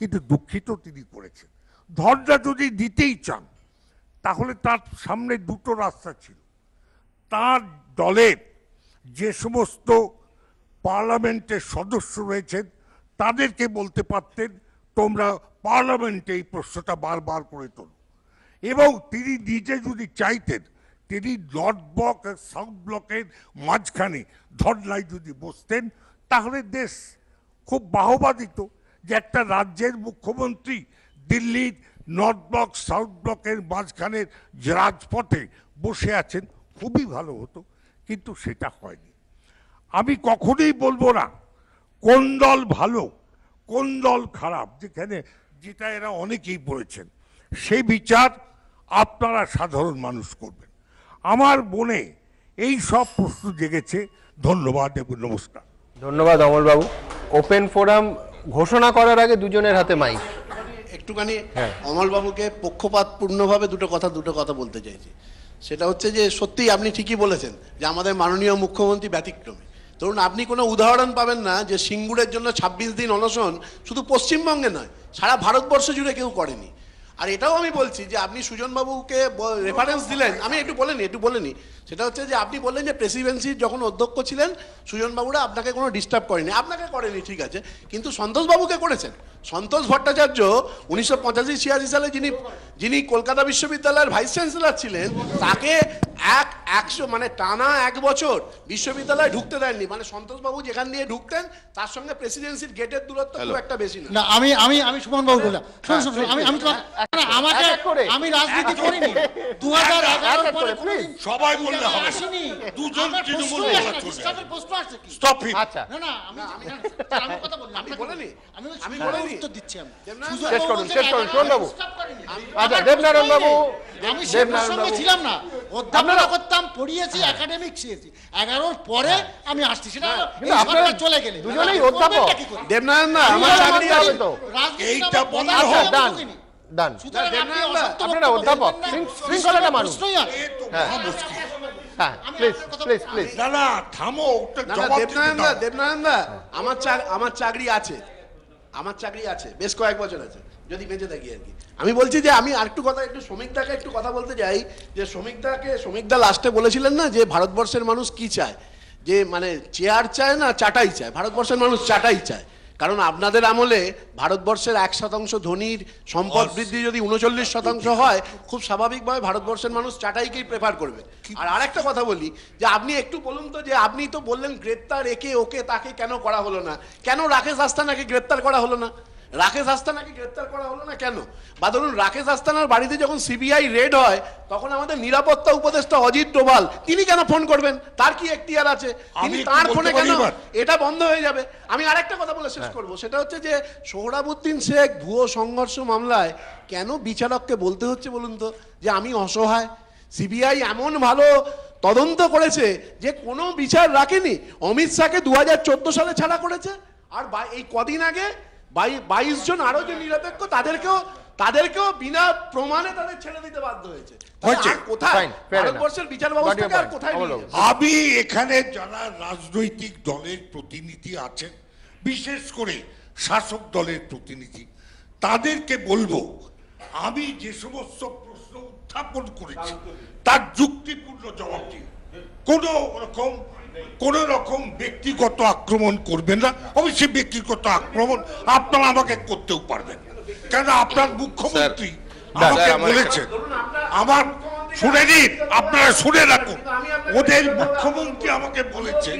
কিন্তু দুঃখিত তিনি করেছেন। ধর্ণা যদি দিতেই চান তাহলে তার সামনে দুটো রাস্তা ছিল। তার দলের যে সমস্ত পার্লামেন্টের সদস্য রয়েছেন তাদেরকে বলতে পারতেন তোমরা পার্লামেন্টে এই প্রশ্নটা বারবার করে তোলো, এবং তিনি নিজে যদি চাইতেন তিনি নর্থ ব্লক আর সাউথ ব্লকের মাঝখানে ধর্নায় যদি বসতেন তাহলে দেশ খুব বাহবা দিত যে একটা রাজ্যের মুখ্যমন্ত্রী দিল্লির নর্থ ব্লক সাউথ ব্লকের মাঝখানের রাজপথে বসে আছেন, খুবই ভালো হতো, কিন্তু সেটা হয়নি। আমি কখনোই বলবো না কোন দল ভালো কোন দল খারাপ, যেটা এরা অনেকেই বলেছেন, সেই বিচার আপনারা সাধারণ মানুষ করবেন। আমার মনে এই সব প্রশ্ন জেগেছে। ধন্যবাদ এবং নমস্কার। ধন্যবাদ অমলবাবু। ওপেন ফোরাম ঘোষণা করার আগে দুজনের হাতে মাইক। একটুখানি অমলবাবুকে পক্ষপাতপূর্ণভাবে দুটো কথা বলতে চাইছি। সেটা হচ্ছে যে সত্যিই আপনি ঠিকই বলেছেন যে আমাদের মাননীয় মুখ্যমন্ত্রী ব্যতিক্রমী। ধরুন আপনি কোনো উদাহরণ পাবেন না যে সিঙ্গুরের জন্য 26 দিন অনশন শুধু পশ্চিমবঙ্গে নয় সারা ভারতবর্ষ জুড়ে কেউ করেনি। আর এটাও আমি বলছি যে আপনি সুজনবাবুকে রেফারেন্স দিলেন, আমি একটু বলেনি সেটা হচ্ছে যে আপনি বললেন যে প্রেসিডেন্সির যখন অধ্যক্ষ ছিলেন সুজনবাবুরা আপনাকে কোনো ডিস্টার্ব করেনি। আপনাকে করেনি ঠিক আছে, কিন্তু সন্তোষবাবুকে করেছেন। সন্তোষ ভট্টাচার্য 1985-86 সালে যিনি কলকাতা বিশ্ববিদ্যালয়ের ভাইস চ্যান্সেলর ছিলেন তাকে 100 মানে টানা 1 বছর বিশ্ববিদ্যালয়ে ঢুকতে দেননি। মানে সন্তোষবাবু যেখান দিয়ে ঢুকতেন তার সঙ্গে প্রেসিডেন্সির গেটের দূরত্ব খুব একটা বেশি না। আমি সুমনবাবু বললাম, আমি রাজনীতি করিনি 2011 পরে সবাই বললে হবে, দুজন তৃণমূল প্রশ্ন আসছে কি? Stop him. আচ্ছা না আমি কথা বললাম, আমি উত্তর দিচ্ছি। শেষ করুন শোনবাবু। আচ্ছা দেবনারায়ণ বাবু, আমি দেবনারায়ণ বাবু ছিলাম না, অধ্যাপনা করতাম, পড়িয়েছি, একাডেমিক শিখেছি। 11 পরে আমি আসছি, সেটা আপনারা চলে গেলে দুজনেই অধ্যাপক। দেবনারায়ণ না আমার চাকরি হবে তো এইটা বন্ধ আচ্ছা হোক। ডান আপনারা অধ্যাপক, শৃঙ্খলাটা মানুষ। হ্যাঁ প্লিজ না থামো। দেবনারায়ণ দা আমার চাকরি আছে, বেশ কয়েক বছর আছে, যদি বেঁচে থাকি আর কি। আমি বলছি যে আমি একটু শ্রমিকদাকে একটু কথা বলতে চাই যে শ্রমিকদা লাস্টে বলেছিলেন না যে ভারতবর্ষের মানুষ কি চায়, যে মানে চেয়ার চায় না চাটাই চায়। ভারতবর্ষের মানুষ চাটাই চায়, কারণ আপনাদের আমলে ভারতবর্ষের 1% ধনীর সম্পদ বৃদ্ধি যদি 39% হয় খুব স্বাভাবিকভাবে ভারতবর্ষের মানুষ চাটাইকেই প্রেফার করবে। আর আরেকটা কথা বলি যে আপনি একটু বলুন তো যে আপনি তো বললেন গ্রেপ্তার একে ওকে তাকে কেন করা হলো না, কেন রাকেশ আস্তানাকে গ্রেপ্তার করা হলো না? কেন? বা ধরুন রাকেশ আস্তানার বাড়িতে যখন সিবিআই রেড হয় তখন আমাদের নিরাপত্তা উপদেষ্টা অজিত ডোভাল তিনি কেন ফোন করবেন? তার কি এখতিয়ার আছে? তিনি তার ফোনে কেন এটা বন্ধ হয়ে যাবে? আমি আরেকটা কথা বলে শেষ করব, সেটা হচ্ছে যে সোহরাবুদ্দিন শেখ ভুয়ো সংঘর্ষ মামলায় কেন বিচারককে বলতে হচ্ছে বলুন তো যে আমি অসহায়? সিবিআই এমন ভালো তদন্ত করেছে যে কোনো বিচার রাখেনি। অমিত শাহকে 2014 সালে ছাড়া করেছে, আর এই কদিন আগে 22 জন আরো যে নিরপেক্ষ তাদেরকেও বিনা প্রমাণে তাদের ছেড়ে দিতে বাধ্য হয়েছে। কোথায় ভারতবর্ষের বিচার ব্যবস্থাকে আর কোথায়? আমি এখানে যারা রাজনৈতিক দলের প্রতিনিধি আছেন, বিশেষ করে শাসক দলের প্রতিনিধি, তাদেরকে বলবো আমি যে সমস্ত প্রশ্ন উত্থাপন করেছি তার যুক্তিপূর্ণ জবাব দিন। কোন রকম ব্যক্তিগত আক্রমণ করবেন না। অবশ্যই ব্যক্তিগত আক্রমণ আপনারা আমাকে করতেও পারবেন, কেন আপনার মুখ্যমন্ত্রী আমাকে বলেছেন। আমার শুনে নিন, আপনারা শুনে রাখুন, ওদের মুখ্যমন্ত্রী আমাকে বলেছে,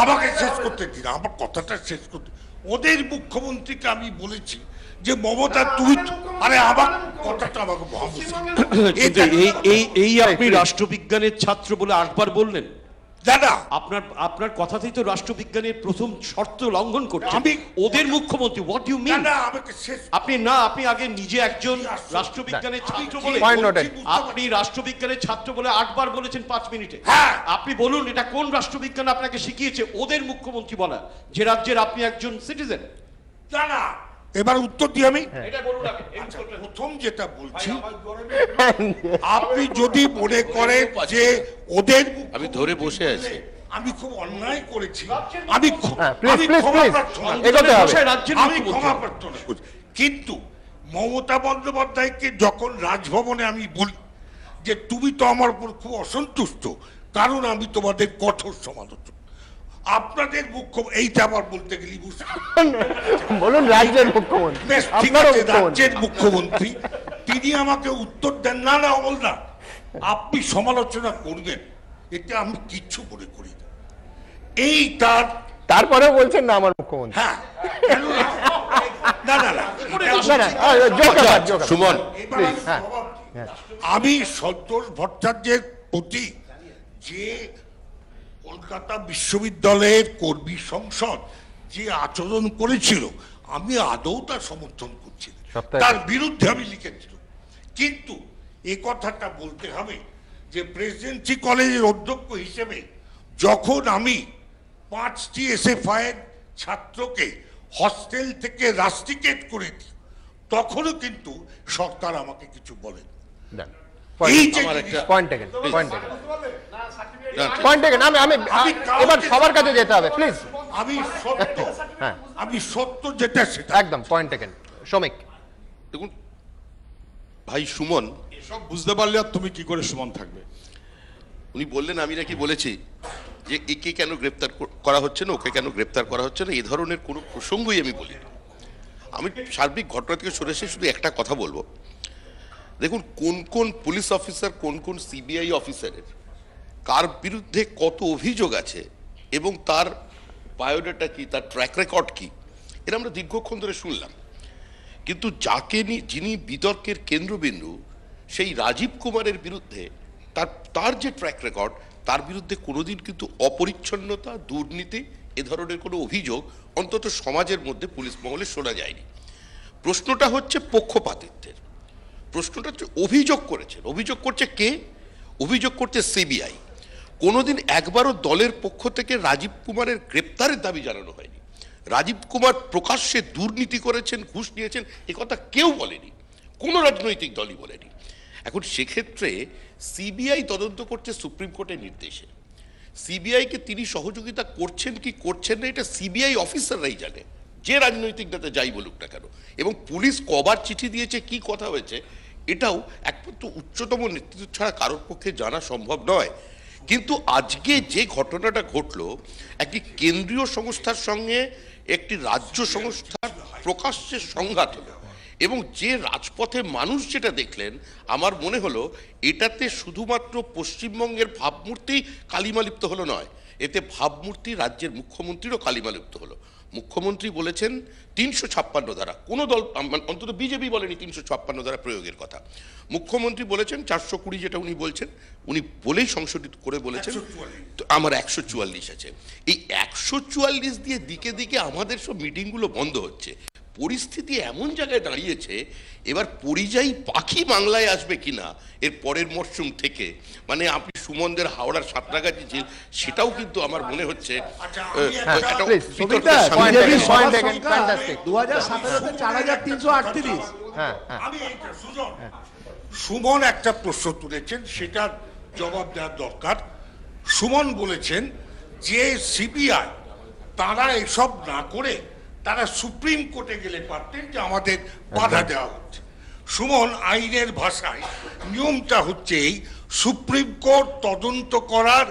আমাকে শেষ করতে দিন, আমার কথাটা শেষ করতে। ওদের মুখ্যমন্ত্রীকে আমি বলেছি যে মমতা তুমি, আরে আমার কথাটা আমাকে এই আপনি রাষ্ট্রবিজ্ঞানের ছাত্র বলে 8বার বললেন, দাদা আপনার আপনার কথাতেই তো রাষ্ট্রবিজ্ঞানের প্রথম শর্ত লঙ্ঘন করছে। আমি ওদের মুখ্যমন্ত্রী, হোয়াট ইউ মিন? আপনি না, আপনি আগে নিজে একজন রাষ্ট্রবিজ্ঞানের ছাত্র বলে, আপনি রাষ্ট্রবিজ্ঞানের ছাত্র বলে 8 বার বলেছেন 5 মিনিটে। আপনি বলুন এটা কোন রাষ্ট্রবিজ্ঞান আপনাকে শিখিয়েছে ওদের মুখ্যমন্ত্রী বলা, যে রাজ্যের আপনি একজন সিটিজেন? দাদা এবার উত্তর দিই আমি। প্রথম যেটা বলছি, আপনি যদি মনে করেন যে ওদের, আমি ধরে বসে আছি, আমি খুব অন্যায় করেছি, আমি ক্ষমা প্রার্থনা করছি, কিন্তু মমতা বন্দ্যোপাধ্যায়কে যখন রাজভবনে আমি বলি যে তুমি তো আমার উপর খুব অসন্তুষ্ট কারণ আমি তোমাদের কঠোর সমালোচক, আপনাদের মুখ্যমন্ত্রী, এইটা আবার বলতে গেলি বলুন রাজ্যের মুখ্যমন্ত্রী, বেশ ঠিক আছে, রাজ্যের মুখ্যমন্ত্রী তিনি আমাকে উত্তর দেন, না না অমলদা আপনি সমালোচনা করবেন, এটা আমি কিচ্ছু মনে করি না। এই তারপরেও বলছেন না আমার মুখ্যমন্ত্রী। হ্যাঁ না না না সুমন, আমি সন্তোষ ভট্টাচার্যের প্রতি যে কলকাতা বিশ্ববিদ্যালয়ের কর্মী সংসদ যে আচরণ করেছিল আমি আদৌ তার সমর্থন করছি, তার বিরুদ্ধে আমি লিখেছিলাম। কিন্তু এ কথাটা বলতে হবে যে প্রেসিডেন্সি কলেজের অধ্যক্ষ হিসেবে যখন আমি 5টি এসএফআই এর ছাত্রকে হস্টেল থেকে রাস্টিকেট করে দিই তখনও কিন্তু সরকার আমাকে কিছু বলেন। এবার সবার কাছে যেতে হবে প্লিজ। আমি সত্য যেটা সেটা একদম পয়েন্ট টেকেন। শ্রমিক দেখুন ভাই সুমন, এসব বুঝতে পারলে আর তুমি কি করে সুমন থাকবে? উনি বললেন আমি নাকি বলেছি যে একে কেন গ্রেপ্তার করা হচ্ছে না, ওকে কেন গ্রেপ্তার করা হচ্ছে না, এই ধরনের কোনো প্রসঙ্গই আমি বলি না। আমি সার্বিক ঘটনা থেকে সরে এসে শুধু একটা কথা বলবো, দেখুন কোন কোন পুলিশ অফিসার, কোন কোন সিবিআই অফিসারের কার বিরুদ্ধে কত অভিযোগ আছে এবং তার বায়োডাটা কি, তার ট্র্যাক রেকর্ড কি, এরা আমরা দীর্ঘক্ষণ ধরে শুনলাম। কিন্তু যাকে যিনি বিতর্কের কেন্দ্রবিন্দু সেই রাজীব কুমারের বিরুদ্ধে তার যে ট্র্যাক রেকর্ড, তার বিরুদ্ধে কোনোদিন কিন্তু অপরিচ্ছন্নতা, দুর্নীতি এ ধরনের কোনো অভিযোগ অন্তত সমাজের মধ্যে পুলিশ মহলে শোনা যায়নি। প্রশ্নটা হচ্ছে পক্ষপাতিত্বের, প্রশ্নটা হচ্ছে অভিযোগ করেছেন, অভিযোগ করছে কে? অভিযোগ করছে সিবিআই। কোনোদিন একবারও দলের পক্ষ থেকে রাজীব কুমারের গ্রেপ্তারের দাবি জানানো হয়নি। রাজীব কুমার প্রকাশ্যে দুর্নীতি করেছেন, ঘুষ নিয়েছেন, এ কথা কেউ বলেনি, কোনো রাজনৈতিক দলই বলেনি। এখন সেক্ষেত্রে সিবিআই তদন্ত করছে সুপ্রিম কোর্টের নির্দেশে। সিবিআইকে তিনি সহযোগিতা করছেন কি করছেন না এটা সিবিআই অফিসাররাই জানে, যে রাজনৈতিক নেতা যাই বলুক না কেন। এবং পুলিশ কবার চিঠি দিয়েছে, কি কথা হয়েছে, এটাও একমাত্র উচ্চতম নেতৃত্ব ছাড়া কারোর পক্ষে জানা সম্ভব নয়। কিন্তু আজকে যে ঘটনাটা ঘটলো, একটি কেন্দ্রীয় সংস্থার সঙ্গে একটি রাজ্য সংস্থার প্রকাশ্যে সংঘাত হলো এবং যে রাজপথে মানুষ যেটা দেখলেন, আমার মনে হলো এটাতে শুধুমাত্র পশ্চিমবঙ্গের ভাবমূর্তি কালিমালিপ্ত হলো নয়, এতে ভাবমূর্তি রাজ্যের মুখ্যমন্ত্রীরও কালিমালিপ্ত হলো। মুখ্যমন্ত্রী বলেছেন 356 ধারা, কোনো দল অন্তত বিজেপি বলেনি 356 ধারা প্রয়োগের কথা। মুখ্যমন্ত্রী বলেছেন 420, যেটা উনি বলছেন, উনি বলেই সংশোধিত করে বলেছেন আমার 144 আছে। এই 144 দিয়ে দিকে দিকে আমাদের সব মিটিংগুলো বন্ধ হচ্ছে। পরিস্থিতি এমন জায়গায় দাঁড়িয়েছে, এবার পরিযায়ী পাখি বাংলায় আসবে কিনা এর পরের মরশুম থেকে, মানে আপনি সুমনদের হাওড়ার সাঁতরাগাছি ছিল, সেটাও কিন্তু আমার মনে হচ্ছে সুমন একটা প্রশ্ন তুলেছেন, সেটার জবাব দেওয়ার দরকার। সুমন বলেছেন যে সিবিআই তারা এসব না করে তারা সুপ্রিম কোর্টে গেলে পারতেন যে আমাদের বাধা দেওয়া হচ্ছে। সুমন, আইনের ভাষায় নিয়মটা হচ্ছে এই, সুপ্রিম কোর্ট তদন্ত করার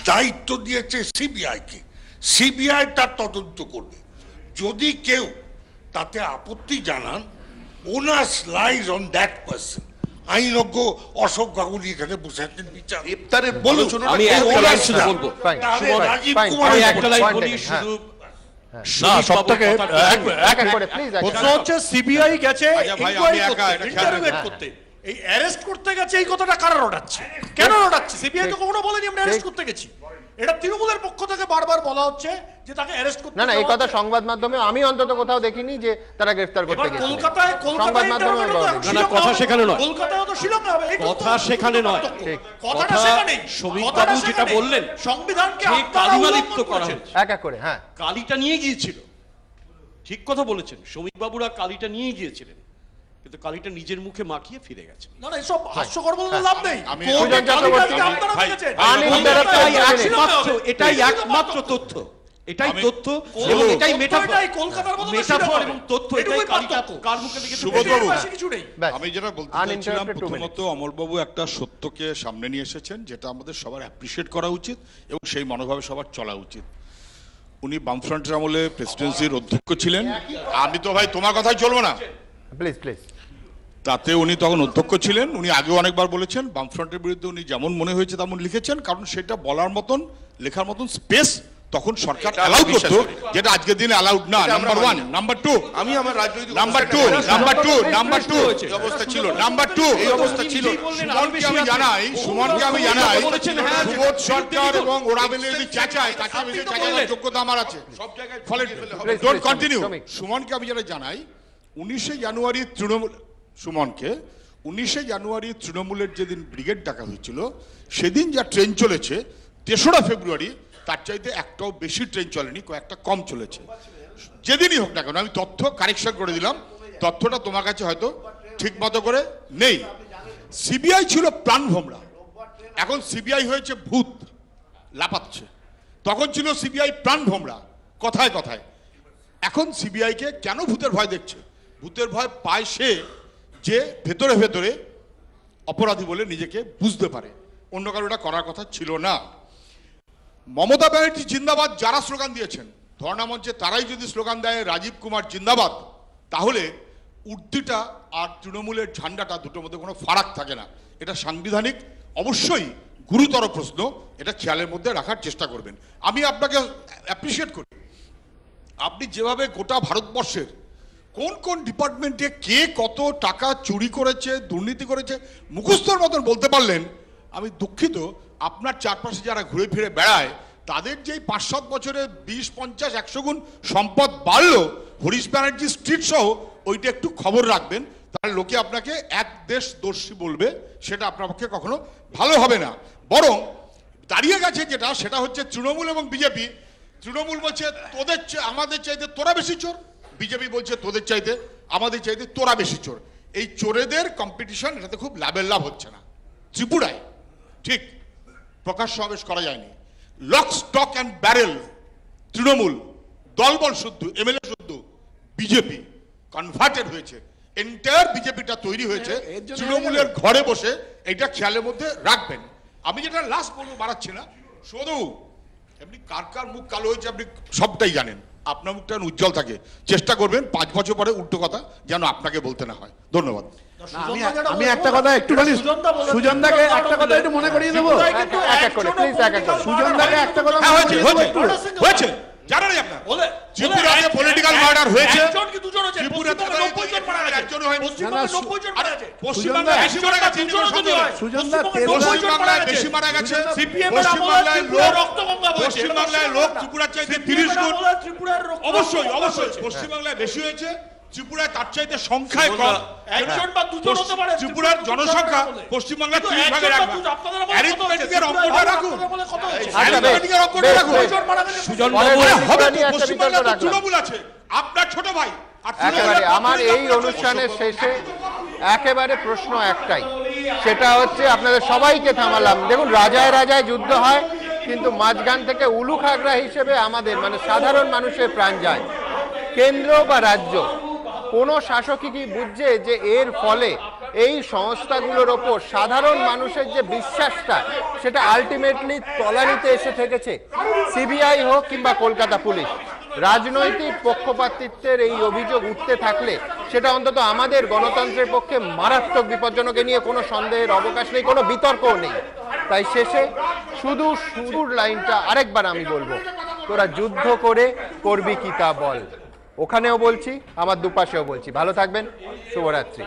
দায়িত্ব দিয়েছে সিবিআইকে, সিবিআই তার তদন্ত করবে। যদি কেউ তাতে আপত্তি জানান, onus lies on that person. আইনজ্ঞ অশোক গাঙ্গুলি এখানে বসে আছেন, বিচার আমি একটা লাইন শুধু বলবো, রাজীব কুমার একটা লাইন বলি শুধু। না, সবটাকে প্রশ্ন হচ্ছে সিবিআই গেছে করতে, এই অ্যারেস্ট করতে গেছে, এই কথাটা কারা রটাচ্ছে, কেন রটাচ্ছে? সিবিআই তো কখনো বলেনি আমরা অ্যারেস্ট করতে গেছি। এটা তৃণমূলের পক্ষ থেকে বারবার বলা হচ্ছে যে তাকে অ্যারেস্ট করতে। না এই কথা সংবাদ মাধ্যমে আমি অন্তত কোথাও দেখিনি যে তারা গ্রেফতার করতে গেছে। কলকাতায় সংবাদ মাধ্যমে না কথা সেখানে নয়, কলকাতায় তো শিলংয়ে হবে, কথা সেখানে নয়, কথাটা সেখানেই। শ্রমিক বাবু যেটা বললেন সংবিধানকে কালিমালিপ্ত করা হয়েছে এক এক করে, হ্যাঁ কালিটা নিয়ে গিয়েছিল, ঠিক কথা বলেছেন, শ্রমিক বাবুরা কালিটা নিয়ে গিয়েছিলেন, কিন্তু কালিটা নিজের মুখে মাখিয়ে ফিরে গেছে। না এসব হাস্যকর বলতে লাভ নেই। এটাই একমাত্র তথ্য, এটাই তথ্য এবং এটাই মেটাফর এবং তথ্য, এটাই কালিটা কার মুখে লিখে সুবোধবাবু, আমি যেটা বলতে চাইছিলাম, প্রথমত অমলবাবু একটা সত্যকে সামনে নিয়ে এসেছেন যেটা আমাদের সবার অ্যাপ্রিশিয়েট করা উচিত এবং সেই মনোভাবে সবার চলা উচিত। উনি বামফ্রন্টের আমলে প্রেসিডেন্সির অধ্যক্ষ ছিলেন। আমি তো ভাই তোমার কথাই চলবো না, প্লিজ প্লিজ। তাতে উনি তখন অধ্যক্ষ ছিলেন। উনি আগেও অনেকবার বলেছেন বামফ্রন্টের বিরুদ্ধে উনি যেমন মনে হয়েছে তেমন লিখেছেন, কারণ সেটা বলার মতন লেখার মতন স্পেস তখন সরকার অ্যালাউ করত, যেটা আজকের দিনে অ্যালাউড না। নাম্বার 1, নাম্বার 2 আমি আমার রাজনৈতিক নাম্বার 2 এই অবস্থা ছিল। নাম্বার 2 এই অবস্থা ছিল। সুমনকে আমি জানাই সুবোধ সরকার এবং ওরাবেলে যদি চেঁচায় তাকে আমি চেঁচানোর যোগ্যতা আমার আছে সব জায়গায়। ফলে ডোন্ট কন্টিনিউ। সুমনকে আমি যেটা জানাই, 19শে জানুয়ারি সুমনকে 19শে জানুয়ারি তৃণমূলের যেদিন ব্রিগেড ডাকা হয়েছিল সেদিন যা ট্রেন চলেছে 3রা ফেব্রুয়ারি তার চাইতে একটাও বেশি ট্রেন চলেনি, কয়েকটা কম চলেছে। যেদিনই হোক না কেন, আমি তথ্য কারেকশন করে দিলাম, তথ্যটা তোমার কাছে হয়তো ঠিক মতো করে নেই। সিবিআই ছিল প্রাণভোমরা, এখন সিবিআই হয়েছে ভূত লাপাচ্ছে। তখন ছিল সিবিআই প্রাণভোমরা কথায় কথায়। এখন সিবিআইকে কেন ভূতের ভয় দেখছে? ভূতের ভয় পায় সে যে ভেতরে ভেতরে অপরাধী বলে নিজেকে বুঝতে পারে, অন্য কারোটা করার কথা ছিল না। মমতা ব্যানার্জি জিন্দাবাদ যারা স্লোগান দিয়েছেন ধর্ণা মঞ্চে, তারাই যদি স্লোগান দেয় রাজীব কুমার জিন্দাবাদ, তাহলে উর্দিটা আর তৃণমূলের ঝান্ডাটা দুটোর মধ্যে কোনো ফারাক থাকে না। এটা সাংবিধানিক অবশ্যই গুরুতর প্রশ্ন, এটা খেয়ালের মধ্যে রাখার চেষ্টা করবেন। আমি আপনাকে অ্যাপ্রিসিয়েট করি, আপনি যেভাবে গোটা ভারতবর্ষের কোন কোন ডিপার্টমেন্টে কে কত টাকা চুরি করেছে, দুর্নীতি করেছে মুখস্থর মতন বলতে পারলেন। আমি দুঃখিত, আপনার চারপাশে যারা ঘুরে ফিরে বেড়ায় তাদের যেই 5-7 বছরে 20-50-100 গুণ সম্পদ বাড়লো, হরিশ ব্যানার্জি স্ট্রিট সহ, ওইটা একটু খবর রাখবেন, তাহলে লোকে আপনাকে এক দেশ দর্শী বলবে, সেটা আপনার পক্ষে কখনো ভালো হবে না। বরং দাঁড়িয়ে গেছে যেটা, সেটা হচ্ছে তৃণমূল এবং বিজেপি। তৃণমূল বলছে তোদের আমাদের চাইতে তোরা বেশি চোর, বিজেপি বলছে তোদের চাইতে আমাদের চাইতে তোরা বেশি চোর। এই চোরেদের কম্পিটিশন, এটাতে খুব লাভ হচ্ছে না। ত্রিপুরায় ঠিক প্রকাশ সমাবেশ করা যায়নি, lock stock and barrel Trinamool, দলবল শুদ্ধ, এমএলএ শুদ্ধ, বিজেপি কনভার্টেড হয়েছে। এন্টায়ার বিজেপিটা তৈরি হয়েছে তৃণমূলের ঘরে বসে, এটা খেয়ালের মধ্যে রাখবেন। আমি যেটা লাস্ট বলবো, বাড়াচ্ছি না, শুধু এমনি কার কার মুখ কালো হয়েছে আপনি সবটাই জানেন, আপনার মুখটা উজ্জ্বল থাকে। চেষ্টা করবেন 5 বছর পরে উল্টো কথা যেন আপনাকে বলতে না হয়। ধন্যবাদ। আমি একটা কথা একটুখানি সুজনদাকে একটা কথা একটু মনে করিয়ে দেবো। সুজনদাকে একটা কথা হয়েছে জানেন আপনার, ত্রিপুরাতে পলিটিক্যাল মার্ডার হয়েছে, ত্রিপুরাতে একজন হয়নি, পশ্চিমবাংলায় বেশি মারা গেছে, পশ্চিমবাংলায় বেশি মারা গেছে, পশ্চিমবাংলায় লোক ত্রিপুরার চাইতে 30 গুণ, অবশ্যই অবশ্যই পশ্চিমবাংলায় বেশি হয়েছে, ত্রিপুরায় তার চাইতে সংখ্যায় কম। ত্রিপুরার জনসংখ্যা পশ্চিমবাংলার 30 ভাগের 1 ভাগ। অ্যারিথমেটিকের অঙ্কটা রাখুন, অ্যারিথমেটিকের অঙ্কটা রাখুন। পশ্চিমবাংলায় তো তৃণমূল আছে, আপনার ছোট ভাই। একেবারে আমার এই অনুষ্ঠানের শেষে একেবারে প্রশ্ন একটাই, সেটা হচ্ছে আপনাদের সবাইকে থামালাম। দেখুন, রাজায় রাজায় যুদ্ধ হয়, কিন্তু মাঝখান থেকে উলুখাগড়া হিসেবে আমাদের মানে সাধারণ মানুষের প্রাণ যায়। কেন্দ্র বা রাজ্য কোনো শাসকই কি বুঝছে যে এর ফলে এই সংস্থাগুলোর ওপর সাধারণ মানুষের যে বিশ্বাসটা, সেটা আলটিমেটলি তলানিতে এসে থেকেছে। সিবিআই হোক কিংবা কলকাতা পুলিশ, রাজনৈতিক পক্ষপাতিত্বের এই অভিযোগ উঠতে থাকলে সেটা অন্তত আমাদের গণতন্ত্রের পক্ষে মারাত্মক বিপজ্জনক, নিয়ে কোনো সন্দেহের অবকাশ নেই, কোনো বিতর্কও নেই। তাই শেষে শুধু লাইনটা আরেকবার আমি বলবো, তোরা যুদ্ধ করে করবি কি তা বল। ওখানেও বলছি, আমার দুপাশেও বলছি। ভালো থাকবেন, শুভরাত্রি।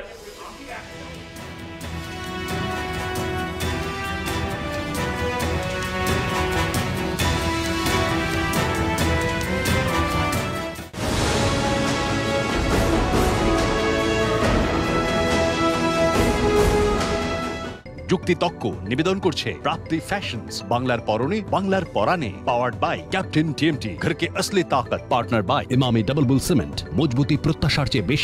যুক্তিতক্ক নিবেদন করছে প্রাপ্তি ফ্যাশনস, বাংলার পরনে বাংলার পরানে, পাওয়ার্ড বাই ক্যাপ্টেন টিএমটি, ঘর কে আসলি তাকত, partner by Emami Double Bull cement, মজবুতি প্রত্যাশার চেয়ে বেশি।